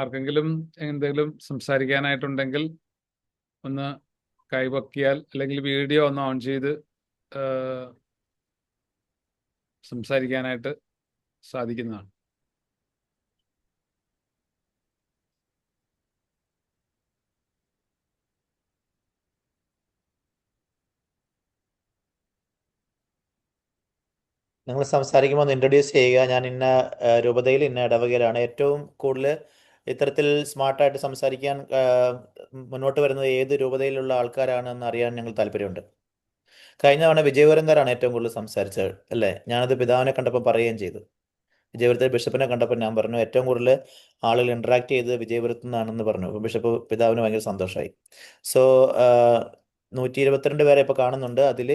ആർക്കെങ്കിലും എന്തെങ്കിലും സംസാരിക്കാനായിട്ടുണ്ടെങ്കിൽ ഒന്ന് കൈവക്കിയാൽ, അല്ലെങ്കിൽ വീഡിയോ ഒന്ന് ഓൺ ചെയ്ത് സംസാരിക്കാനായിട്ട് സാധിക്കുന്നതാണ്. നിങ്ങൾ സംസാരിക്കുമ്പോൾ ഒന്ന് ഇൻട്രൊഡ്യൂസ് ചെയ്യുക. ഞാൻ ഇന്ന രൂപതയിൽ ഇന്ന ഇടവകയിലാണ്. ഏറ്റവും കൂടുതൽ ഇത്തരത്തിൽ സ്മാർട്ടായിട്ട് സംസാരിക്കാൻ മുന്നോട്ട് വരുന്നത് ഏത് രൂപതയിലുള്ള ആൾക്കാരാണെന്ന് അറിയാൻ ഞങ്ങൾ താല്പര്യമുണ്ട്. കഴിഞ്ഞ തവണ വിജയപുരംകാരാണ് ഏറ്റവും കൂടുതൽ സംസാരിച്ചത്, അല്ലേ? ഞാനത് പിതാവിനെ കണ്ടപ്പോൾ പറയുകയും ചെയ്തു. വിജയപുരത്തെ ബിഷപ്പിനെ കണ്ടപ്പോൾ ഞാൻ പറഞ്ഞു ഏറ്റവും കൂടുതൽ ആളുകൾ ഇൻട്രാക്ട് ചെയ്ത് വിജയപുരത്തു നിന്നാണെന്ന് പറഞ്ഞു. ബിഷപ്പ് പിതാവിന് ഭയങ്കര സന്തോഷമായി. സോ 122 പേരെ ഇപ്പോൾ കാണുന്നുണ്ട്. അതിൽ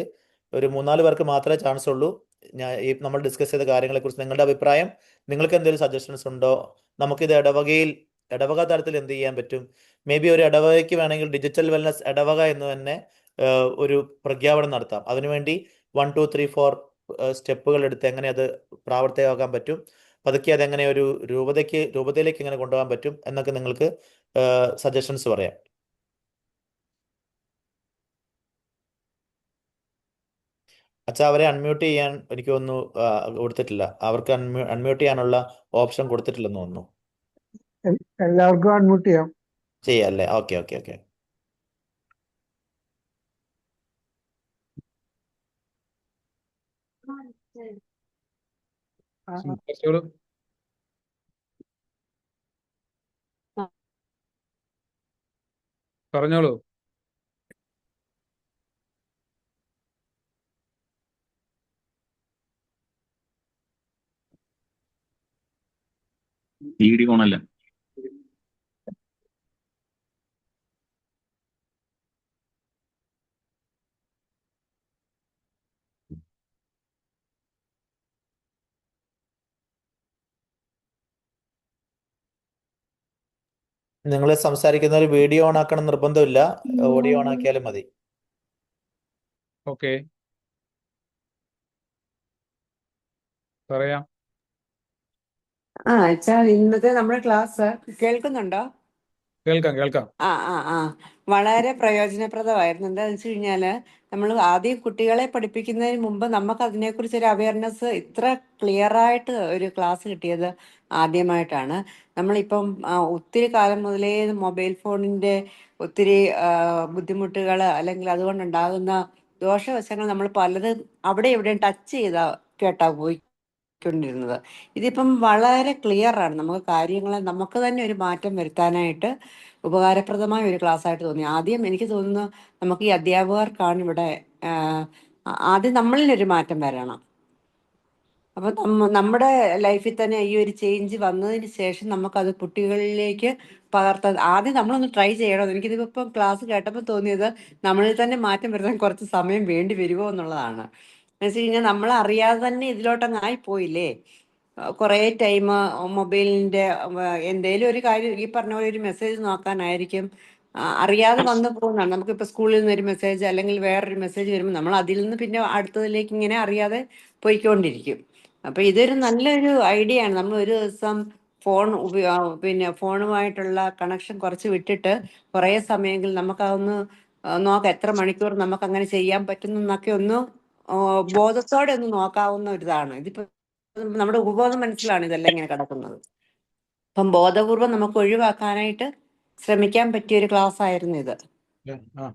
ഒരു 3-4 പേർക്ക് മാത്രമേ ചാൻസ് ഉള്ളൂ. നമ്മൾ ഡിസ്കസ് ചെയ്ത കാര്യങ്ങളെക്കുറിച്ച് നിങ്ങളുടെ അഭിപ്രായം, നിങ്ങൾക്ക് എന്തെങ്കിലും സജഷൻസ് ഉണ്ടോ? നമുക്കിത് ഇടവക തലത്തിൽ എന്ത് ചെയ്യാൻ പറ്റും? മേ ബി ഒരു ഇടവകയ്ക്ക് വേണമെങ്കിൽ ഡിജിറ്റൽ വെൽനസ് ഇടവക എന്ന് തന്നെ ഒരു പ്രഖ്യാപനം നടത്താം. അതിനുവേണ്ടി 1, 2, 3, 4 സ്റ്റെപ്പുകൾ എടുത്ത് എങ്ങനെ അത് പ്രാവർത്തികമാക്കാൻ പറ്റും, പതുക്കെ അതെങ്ങനെ ഒരു രൂപതയിലേക്ക് എങ്ങനെ കൊണ്ടുപോകാൻ പറ്റും എന്നൊക്കെ നിങ്ങൾക്ക് സജഷൻസ് പറയാം. അച്ഛാ, അവരെ അൺമ്യൂട്ട് ചെയ്യാൻ എനിക്ക് തോന്നുന്നു കൊടുത്തിട്ടില്ല. അവർക്ക് അൺമ്യൂട്ട് ചെയ്യാനുള്ള ഓപ്ഷൻ കൊടുത്തിട്ടില്ലെന്ന് തോന്നുന്നു. എല്ലാവർക്കും അൺമ്യൂട്ട് ചെയ്യാം. ചെയ്യാം അല്ലേ? Okay okay okay. സംസാരിച്ചോളൂ. പറഞ്ഞോളൂ. വീഡിയോ ഓണല്ല. നിങ്ങൾ സംസാരിക്കുന്ന ഒരു വീഡിയോ ഓൺ ആക്കണം നിർബന്ധമില്ല, ഓഡിയോ ഓൺ ആക്കിയാലും മതി. ഓക്കെ, പറയാം. അച്ഛാ, ഇന്നത്തെ നമ്മുടെ ക്ലാസ് കേൾക്കുന്നുണ്ടോ? കേൾക്കാം കേൾക്കാം. ആ ആ ആ വളരെ പ്രയോജനപ്രദമായിരുന്നു. എന്താണെന്ന് വെച്ച് കഴിഞ്ഞാൽ നമ്മൾ ആദ്യം കുട്ടികളെ പഠിപ്പിക്കുന്നതിന് മുമ്പ് നമുക്ക് അതിനെക്കുറിച്ച് ഒരു അവയർനെസ് ഇത്ര ക്ലിയർ ആയിട്ട് ഒരു ക്ലാസ് കിട്ടിയത് ആദ്യമായിട്ടാണ്. നമ്മളിപ്പം ഒത്തിരി കാലം മുതലേ മൊബൈൽ ഫോണിൻ്റെ ഒത്തിരി ബുദ്ധിമുട്ടുകൾ അല്ലെങ്കിൽ അതുകൊണ്ടുണ്ടാകുന്ന ദോഷവശങ്ങൾ നമ്മൾ പലതും അവിടെ ഇവിടെയും ടച്ച് ചെയ്താ കേട്ടാ പോയിക്കൊണ്ടിരുന്നത്. ഇതിപ്പം വളരെ ക്ലിയർ ആണ്. നമുക്ക് കാര്യങ്ങൾ നമുക്ക് തന്നെ ഒരു മാറ്റം വരുത്താനായിട്ട് ഉപകാരപ്രദമായ ഒരു ക്ലാസ് ആയിട്ട് തോന്നി. ആദ്യം എനിക്ക് തോന്നുന്നു നമുക്ക് ഈ അധ്യാപകർക്കാണ് ഇവിടെ ആദ്യം നമ്മളിലൊരു മാറ്റം വരണം. അപ്പം നമ്മുടെ ലൈഫിൽ തന്നെ ഈ ഒരു ചേഞ്ച് വന്നതിന് ശേഷം നമുക്കത് കുട്ടികളിലേക്ക് പകർത്താൻ ആദ്യം നമ്മളൊന്ന് ട്രൈ ചെയ്യണം. എനിക്കിതിപ്പം ക്ലാസ് കേട്ടപ്പോൾ തോന്നിയത് നമ്മളിൽ തന്നെ മാറ്റം വരുത്താൻ കുറച്ച് സമയം വേണ്ടി വരുമോ എന്നുള്ളതാണ്. എന്ന് വെച്ച് കഴിഞ്ഞാൽ നമ്മൾ അറിയാതെ തന്നെ ഇതിലോട്ടങ്ങ് ആയിപ്പോയില്ലേ. കുറേ ടൈം മൊബൈലിൻ്റെ എന്തേലും ഒരു കാര്യം ഈ പറഞ്ഞ പോലെ ഒരു മെസ്സേജ് നോക്കാനായിരിക്കും അറിയാതെ വന്നു പോകുന്നതാണ്. നമുക്കിപ്പോൾ സ്കൂളിൽ നിന്ന് ഒരു മെസ്സേജ് അല്ലെങ്കിൽ വേറൊരു മെസ്സേജ് വരുമ്പോൾ നമ്മൾ അതിൽ നിന്ന് പിന്നെ അടുത്തതിലേക്ക് ഇങ്ങനെ അറിയാതെ പോയിക്കൊണ്ടിരിക്കും. അപ്പം ഇതൊരു നല്ലൊരു ഐഡിയ ആണ്. നമ്മൾ ഒരു ദിവസം ഫോൺ പിന്നെ ഫോണുമായിട്ടുള്ള കണക്ഷൻ കുറച്ച് വിട്ടിട്ട് കുറേ സമയങ്ങൾ നമുക്കതൊന്ന് നോക്കാം, എത്ര മണിക്കൂർ നമുക്ക് അങ്ങനെ ചെയ്യാൻ പറ്റുന്നൊക്കെ ഒന്ന് ബോധത്തോടെ ഒന്ന് നോക്കാവുന്ന ഒരിതാണ്. ഇതിപ്പോൾ നമ്മുടെ ഉപബോധ മനസ്സിലാണ് ഇതെല്ലാം ഇങ്ങനെ കിടക്കുന്നത്. അപ്പം ബോധപൂർവം നമുക്ക് ഒഴിവാക്കാനായിട്ട് ശ്രമിക്കാൻ പറ്റിയ ഒരു ക്ലാസ് ആയിരുന്നു ഇത്. ആ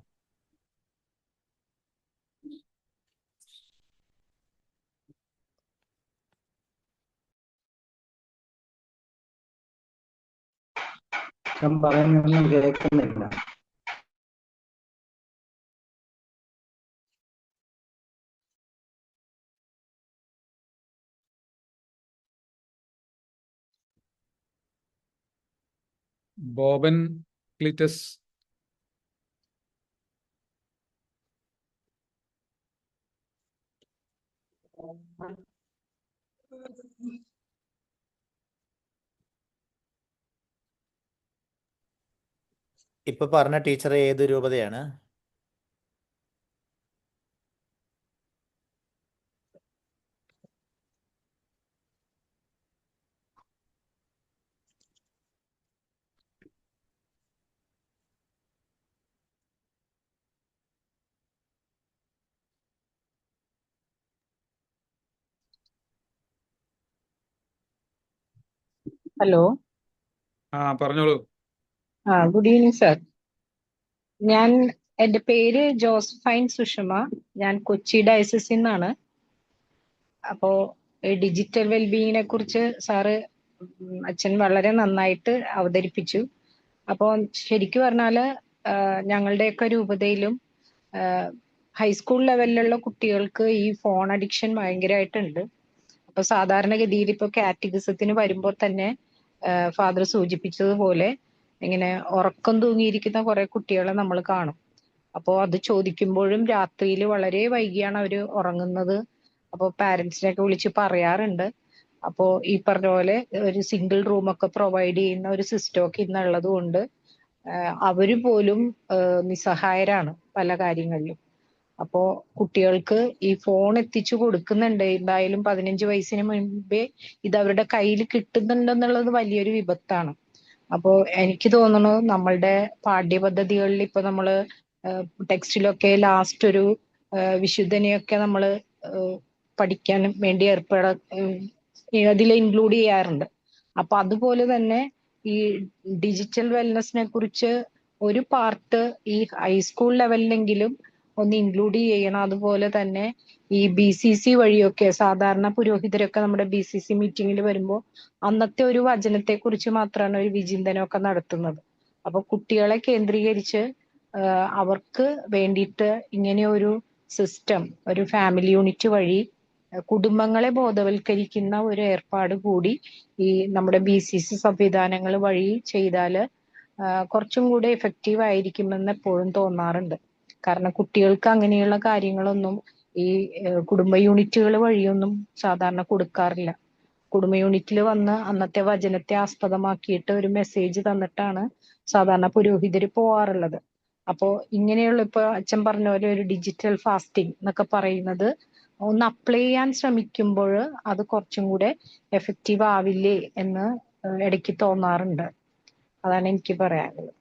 ഞാൻ പറയുന്നൊന്നും കേൾക്കുന്നില്ല. ബോബൻ ക്ലിറ്റസ്. ഇപ്പൊ പറഞ്ഞ ടീച്ചർ ഏത് രൂപതയാണ്? ഹലോ, പറഞ്ഞോളൂ. Good evening sir. എൻ്റെ പേര് ജോസഫൈൻ സുഷമ. ഞാൻ കൊച്ചി ഡയസിസിൽ നിന്നാണ്. അപ്പോൾ ഡിജിറ്റൽ വെൽബീയിങ്ങിനെ കുറിച്ച് സാറ് അച്ഛൻ വളരെ നന്നായിട്ട് അവതരിപ്പിച്ചു. അപ്പോൾ ശരിക്കും പറഞ്ഞാൽ ഞങ്ങളുടെയൊക്കെ രൂപതയിലും ഹൈസ്കൂൾ ലെവലിലുള്ള കുട്ടികൾക്ക് ഈ ഫോൺ അഡിക്ഷൻ ഭയങ്കരമായിട്ടുണ്ട്. അപ്പോൾ സാധാരണഗതിയിൽ ഇപ്പോൾ കാറ്റഗിസത്തിന് വരുമ്പോൾ തന്നെ ഫാദർ സൂചിപ്പിച്ചതുപോലെ ഇങ്ങനെ ഉറക്കം തൂങ്ങിയിരിക്കുന്ന കുറെ കുട്ടികളെ നമ്മൾ കാണും. അപ്പോൾ അത് ചോദിക്കുമ്പോഴും രാത്രിയിൽ വളരെ വൈകിയാണ് അവർ ഉറങ്ങുന്നത്. അപ്പോൾ പാരൻസിനെയൊക്കെ വിളിച്ച് പറയാറുണ്ട്. അപ്പോൾ ഈ പറഞ്ഞ പോലെ ഒരു സിംഗിൾ റൂമൊക്കെ പ്രൊവൈഡ് ചെയ്യുന്ന ഒരു സിസ്റ്റമൊക്കെ ഇന്നുള്ളത് കൊണ്ട് അവർ പോലും നിസ്സഹായരാണ് പല കാര്യങ്ങളിലും. അപ്പോൾ കുട്ടികൾക്ക് ഈ ഫോൺ എത്തിച്ചു കൊടുക്കുന്നുണ്ട്. എന്തായാലും 15 വയസ്സിന് മുൻപേ ഇത് അവരുടെ കയ്യിൽ കിട്ടുന്നുണ്ടെന്നുള്ളത് വലിയൊരു വിപത്താണ്. അപ്പോൾ എനിക്ക് തോന്നുന്നു നമ്മളുടെ പാഠ്യപദ്ധതികളിൽ ഇപ്പൊ നമ്മള് ടെക്സ്റ്റിലൊക്കെ ലാസ്റ്റ് ഒരു വിശുദ്ധനെയൊക്കെ നമ്മൾ പഠിക്കാൻ വേണ്ടി അതിൽ ഇൻക്ലൂഡ് ചെയ്യാറുണ്ട്. അപ്പൊ അതുപോലെ തന്നെ ഈ ഡിജിറ്റൽ വെൽനെസ്സിനെ കുറിച്ച് ഒരു പാർട്ട് ഈ ഹൈസ്കൂൾ ലെവലിലെങ്കിലും ഒന്ന് ഇൻക്ലൂഡ് ചെയ്യണം. അതുപോലെ തന്നെ ഈ BCC വഴിയൊക്കെ സാധാരണ പുരോഹിതരൊക്കെ നമ്മുടെ BCC മീറ്റിങ്ങിൽ വരുമ്പോൾ അന്നത്തെ ഒരു വചനത്തെ കുറിച്ച് മാത്രമാണ് ഒരു വിചിന്തനമൊക്കെ നടത്തുന്നത്. അപ്പൊ കുട്ടികളെ കേന്ദ്രീകരിച്ച് അവർക്ക് വേണ്ടിയിട്ട് ഇങ്ങനെ ഒരു സിസ്റ്റം, ഒരു ഫാമിലി യൂണിറ്റ് വഴി കുടുംബങ്ങളെ ബോധവൽക്കരിക്കുന്ന ഒരു ഏർപ്പാട് കൂടി ഈ നമ്മുടെ BCC സംവിധാനങ്ങൾ വഴി ചെയ്താല് കുറച്ചും കൂടെ എഫക്റ്റീവ് ആയിരിക്കുമെന്ന് എപ്പോഴും തോന്നാറുണ്ട്. കാരണം കുട്ടികൾക്ക് അങ്ങനെയുള്ള കാര്യങ്ങളൊന്നും ഈ കുടുംബ യൂണിറ്റുകൾ വഴിയൊന്നും സാധാരണ കൊടുക്കാറില്ല. കുടുംബ യൂണിറ്റിൽ വന്ന് അന്നത്തെ വചനത്തെ ആസ്പദമാക്കിയിട്ട് ഒരു മെസ്സേജ് തന്നിട്ടാണ് സാധാരണ പുരോഹിതര് പോവാറുള്ളത്. അപ്പോ ഇങ്ങനെയുള്ള ഇപ്പൊ അച്ഛൻ പറഞ്ഞ പോലെ ഒരു ഡിജിറ്റൽ ഫാസ്റ്റിംഗ് എന്നൊക്കെ പറയുന്നത് ഒന്ന് അപ്ലൈ ചെയ്യാൻ ശ്രമിക്കുമ്പോൾ അത് കുറച്ചും കൂടെ എഫക്റ്റീവ് ആവില്ലേ എന്ന് ഇടയ്ക്ക് തോന്നാറുണ്ട്. അതാണ് എനിക്ക് പറയാനുള്ളത്.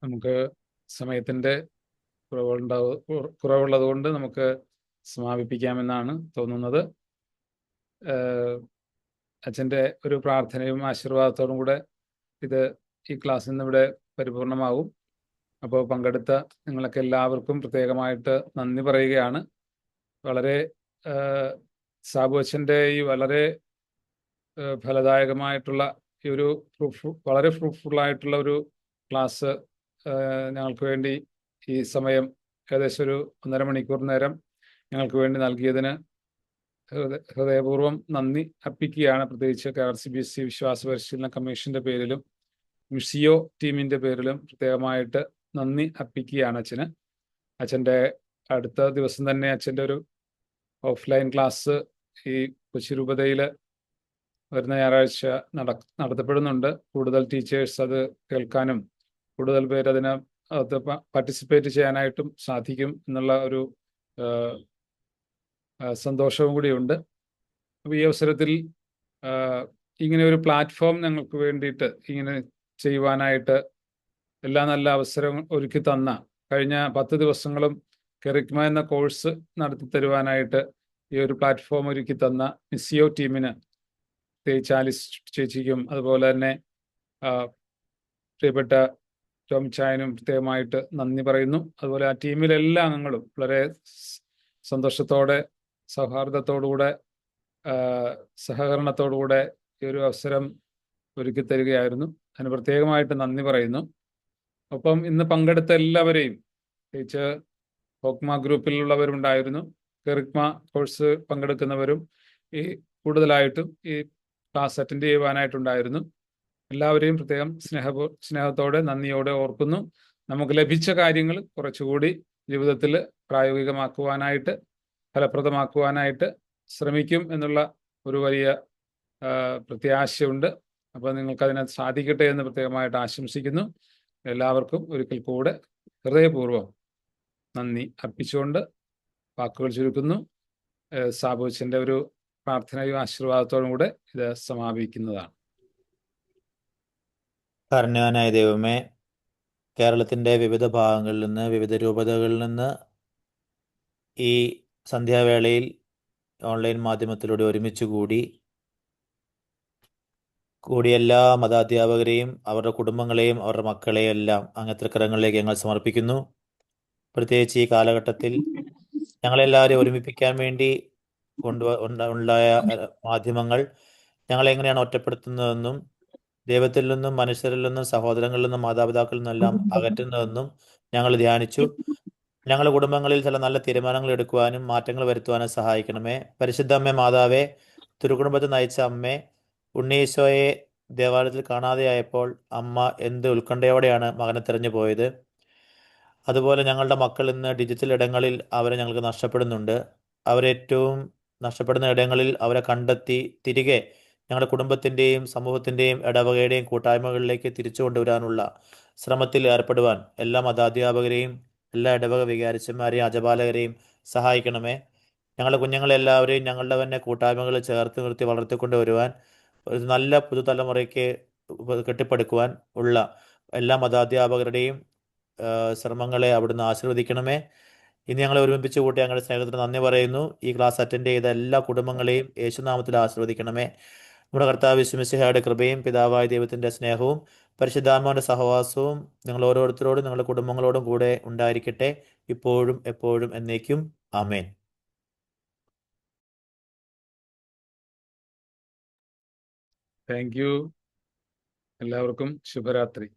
നമുക്ക് സമയത്തിന്റെ കുറവുള്ളത് കൊണ്ട് നമുക്ക് സമാപിപ്പിക്കാമെന്നാണ് തോന്നുന്നത്. അച്ഛൻ്റെ ഒരു പ്രാർത്ഥനയും ആശീർവാദത്തോടും കൂടെ ഈ ക്ലാസ് ഇന്ന് ഇവിടെ പരിപൂർണമാവും. അപ്പോൾ പങ്കെടുത്ത നിങ്ങൾക്ക് എല്ലാവർക്കും പ്രത്യേകമായിട്ട് നന്ദി പറയുകയാണ്. വളരെ സാബു അച്ഛൻ്റെ ഈ വളരെ ഫലദായകമായിട്ടുള്ള ഈ ഒരു വളരെ ഫ്രൂട്ട്ഫുള്ളായിട്ടുള്ള ഒരു ക്ലാസ് ഞങ്ങൾക്ക് വേണ്ടി ഈ സമയം ഏകദേശം ഒരു 1.5 മണിക്കൂർ നേരം ഞങ്ങൾക്ക് വേണ്ടി നൽകിയതിന് ഹൃദയപൂർവ്വം നന്ദി അർപ്പിക്കുകയാണ്. പ്രത്യേകിച്ച് KRCBSC വിശ്വാസ പരിശീലന കമ്മീഷന്റെ പേരിലും മിഷിയോ ടീമിന്റെ പേരിലും പ്രത്യേകമായിട്ട് നന്ദി അർപ്പിക്കുകയാണ് അച്ഛന്. അച്ഛൻ്റെ അടുത്ത ദിവസം തന്നെ അച്ഛൻ്റെ ഒരു ഓഫ്ലൈൻ ക്ലാസ് ഈ കൊച്ചി രൂപതയിൽ വരുന്ന ഞായറാഴ്ച നടത്തപ്പെടുന്നുണ്ട്. കൂടുതൽ ടീച്ചേഴ്സ് അത് കേൾക്കാനും കൂടുതൽ പേര് അതിനകത്ത് പാർട്ടിസിപ്പേറ്റ് ചെയ്യാനായിട്ടും സാധിക്കും എന്നുള്ള ഒരു സന്തോഷവും കൂടിയുണ്ട്. അപ്പോൾ ഈ അവസരത്തിൽ ഇങ്ങനെ ഒരു പ്ലാറ്റ്ഫോം ഞങ്ങൾക്ക് വേണ്ടിയിട്ട് ഇങ്ങനെ ചെയ്യുവാനായിട്ട് എല്ലാ നല്ല അവസരവും ഒരുക്കി തന്ന കഴിഞ്ഞ 10 ദിവസങ്ങളും കെറിഗ്മ എന്ന കോഴ്സ് നടത്തി തരുവാനായിട്ട് ഈ ഒരു പ്ലാറ്റ്ഫോം ഒരുക്കി തന്ന മിസിയോ ടീമിന്, പ്രത്യേകിച്ച് ആലിസ് ചേച്ചിക്കും അതുപോലെ തന്നെ പ്രിയപ്പെട്ട ടോം ചായനും പ്രത്യേകമായിട്ട് നന്ദി പറയുന്നു. അതുപോലെ ആ ടീമിലെ എല്ലാ അംഗങ്ങളും വളരെ സന്തോഷത്തോടെ സൗഹാർദ്ദത്തോടുകൂടെ സഹകരണത്തോടുകൂടെ ഈ ഒരു അവസരം ഒരുക്കി തരികയായിരുന്നു. അതിന് പ്രത്യേകമായിട്ട് നന്ദി പറയുന്നു. ഒപ്പം ഇന്ന് പങ്കെടുത്ത എല്ലാവരെയും, പ്രത്യേകിച്ച് ഹോക്മ ഗ്രൂപ്പിലുള്ളവരുണ്ടായിരുന്നു, കെറിഗ്മ കോഴ്സ് പങ്കെടുക്കുന്നവരും ഈ കൂടുതലായിട്ടും ഈ ക്ലാസ് അറ്റൻഡ് ചെയ്യുവാനായിട്ടുണ്ടായിരുന്നു. എല്ലാവരെയും പ്രത്യേകം സ്നേഹത്തോടെ നന്ദിയോടെ ഓർക്കുന്നു. നമുക്ക് ലഭിച്ച കാര്യങ്ങൾ കുറച്ചുകൂടി ജീവിതത്തിൽ പ്രായോഗികമാക്കുവാനായിട്ട് ഫലപ്രദമാക്കുവാനായിട്ട് ശ്രമിക്കും എന്നുള്ള ഒരു വലിയ പ്രത്യാശയുണ്ട്. അപ്പോൾ നിങ്ങൾക്കതിനെ സാധിക്കട്ടെ എന്ന് പ്രത്യേകമായിട്ട് ആശംസിക്കുന്നു. എല്ലാവർക്കും ഒരിക്കൽ കൂടെ ഹൃദയപൂർവ്വം നന്ദി അർപ്പിച്ചുകൊണ്ട് വാക്കുകൾ ചുരുക്കുന്നു. സാബുച്ചിൻ്റെ ഒരു പ്രാർത്ഥനയും ആശീർവാദത്തോടും കൂടെ ഇത് സമാപിക്കുന്നതാണ്. കാരുണ്യവാനായ ദൈവമേ, കേരളത്തിൻ്റെ വിവിധ ഭാഗങ്ങളിൽ നിന്ന്, വിവിധ രൂപതകളിൽ നിന്ന് ഈ സന്ധ്യാവേളയിൽ ഓൺലൈൻ മാധ്യമത്തിലൂടെ ഒരുമിച്ച് കൂടി എല്ലാ മതാധ്യാപകരെയും അവരുടെ കുടുംബങ്ങളെയും അവരുടെ മക്കളെയും എല്ലാം അങ്ങനത്തെ കരങ്ങളിലേക്ക് ഞങ്ങൾ സമർപ്പിക്കുന്നു. പ്രത്യേകിച്ച് ഈ കാലഘട്ടത്തിൽ ഞങ്ങളെല്ലാവരെയും ഒരുമിപ്പിക്കാൻ വേണ്ടി ഉണ്ടായ മാധ്യമങ്ങൾ ഞങ്ങളെങ്ങനെയാണ് ഒറ്റപ്പെടുത്തുന്നതെന്നും ദൈവത്തിൽ നിന്നും മനുഷ്യരിൽ നിന്നും സഹോദരങ്ങളിൽ നിന്നും മാതാപിതാക്കളിൽ നിന്നെല്ലാം അകറ്റുന്നതെന്നും ഞങ്ങൾ ധ്യാനിച്ചു. ഞങ്ങളുടെ കുടുംബങ്ങളിൽ ചില നല്ല തീരുമാനങ്ങൾ എടുക്കുവാനും മാറ്റങ്ങൾ വരുത്തുവാനും സഹായിക്കണമേ. പരിശുദ്ധ അമ്മേ മാതാവേ, തിരുക്കുടുംബത്തെ നയിച്ച അമ്മേ, ഉണ്ണീശോയെ ദേവാലയത്തിൽ കാണാതെയായപ്പോൾ അമ്മ എന്ത് ഉത്കണ്ഠയോടെയാണ് മകനെ തെരഞ്ഞു പോയത്. അതുപോലെ ഞങ്ങളുടെ മക്കൾ ഇന്ന് ഡിജിറ്റൽ ഇടങ്ങളിൽ അവരെ ഞങ്ങൾക്ക് നഷ്ടപ്പെടുന്നുണ്ട്. അവരേറ്റവും നഷ്ടപ്പെടുന്ന ഇടങ്ങളിൽ അവരെ കണ്ടെത്തി തിരികെ ഞങ്ങളുടെ കുടുംബത്തിൻ്റെയും സമൂഹത്തിൻ്റെയും ഇടവകയുടെയും കൂട്ടായ്മകളിലേക്ക് തിരിച്ചു കൊണ്ടുവരാനുള്ള ശ്രമത്തിൽ ഏർപ്പെടുവാൻ എല്ലാ മതാധ്യാപകരെയും എല്ലാ ഇടവക വികാരിച്ചന്മാരെയും അജപാലകരെയും സഹായിക്കണമേ. ഞങ്ങളുടെ കുഞ്ഞുങ്ങളെല്ലാവരെയും ഞങ്ങളുടെ തന്നെ കൂട്ടായ്മകളിൽ ചേർത്ത് നിർത്തി വളർത്തിക്കൊണ്ട് വരുവാൻ ഒരു നല്ല പുതുതലമുറയ്ക്ക് കെട്ടിപ്പടുക്കുവാൻ ഉള്ള എല്ലാ മതാധ്യാപകരുടെയും ശ്രമങ്ങളെ അവിടുന്ന് ആശീർവദിക്കണമേ. ഇന്ന് ഞങ്ങളെ ഒരുമിപ്പിച്ച് കൂട്ടി ഞങ്ങളുടെ സ്നേഹത്തിന് നന്ദി പറയുന്നു. ഈ ക്ലാസ് അറ്റൻഡ് ചെയ്ത എല്ലാ കുടുംബങ്ങളെയും യേശുനാമത്തിൽ ആശീർവദിക്കണമേ. നമ്മുടെ കർത്താവ് യേശു മിശിഹായുടെ കൃപയും പിതാവായ ദൈവത്തിൻ്റെ സ്നേഹവും പരിശുദ്ധാത്മാവിൻ്റെ സഹവാസവും നിങ്ങൾ ഓരോരുത്തരോടും നിങ്ങളുടെ കുടുംബങ്ങളോടും കൂടെ ഉണ്ടായിരിക്കട്ടെ, ഇപ്പോഴും എപ്പോഴും എന്നേക്കും. ആമേൻ. Thank you. എല്ലാവർക്കും ശുഭരാത്രി.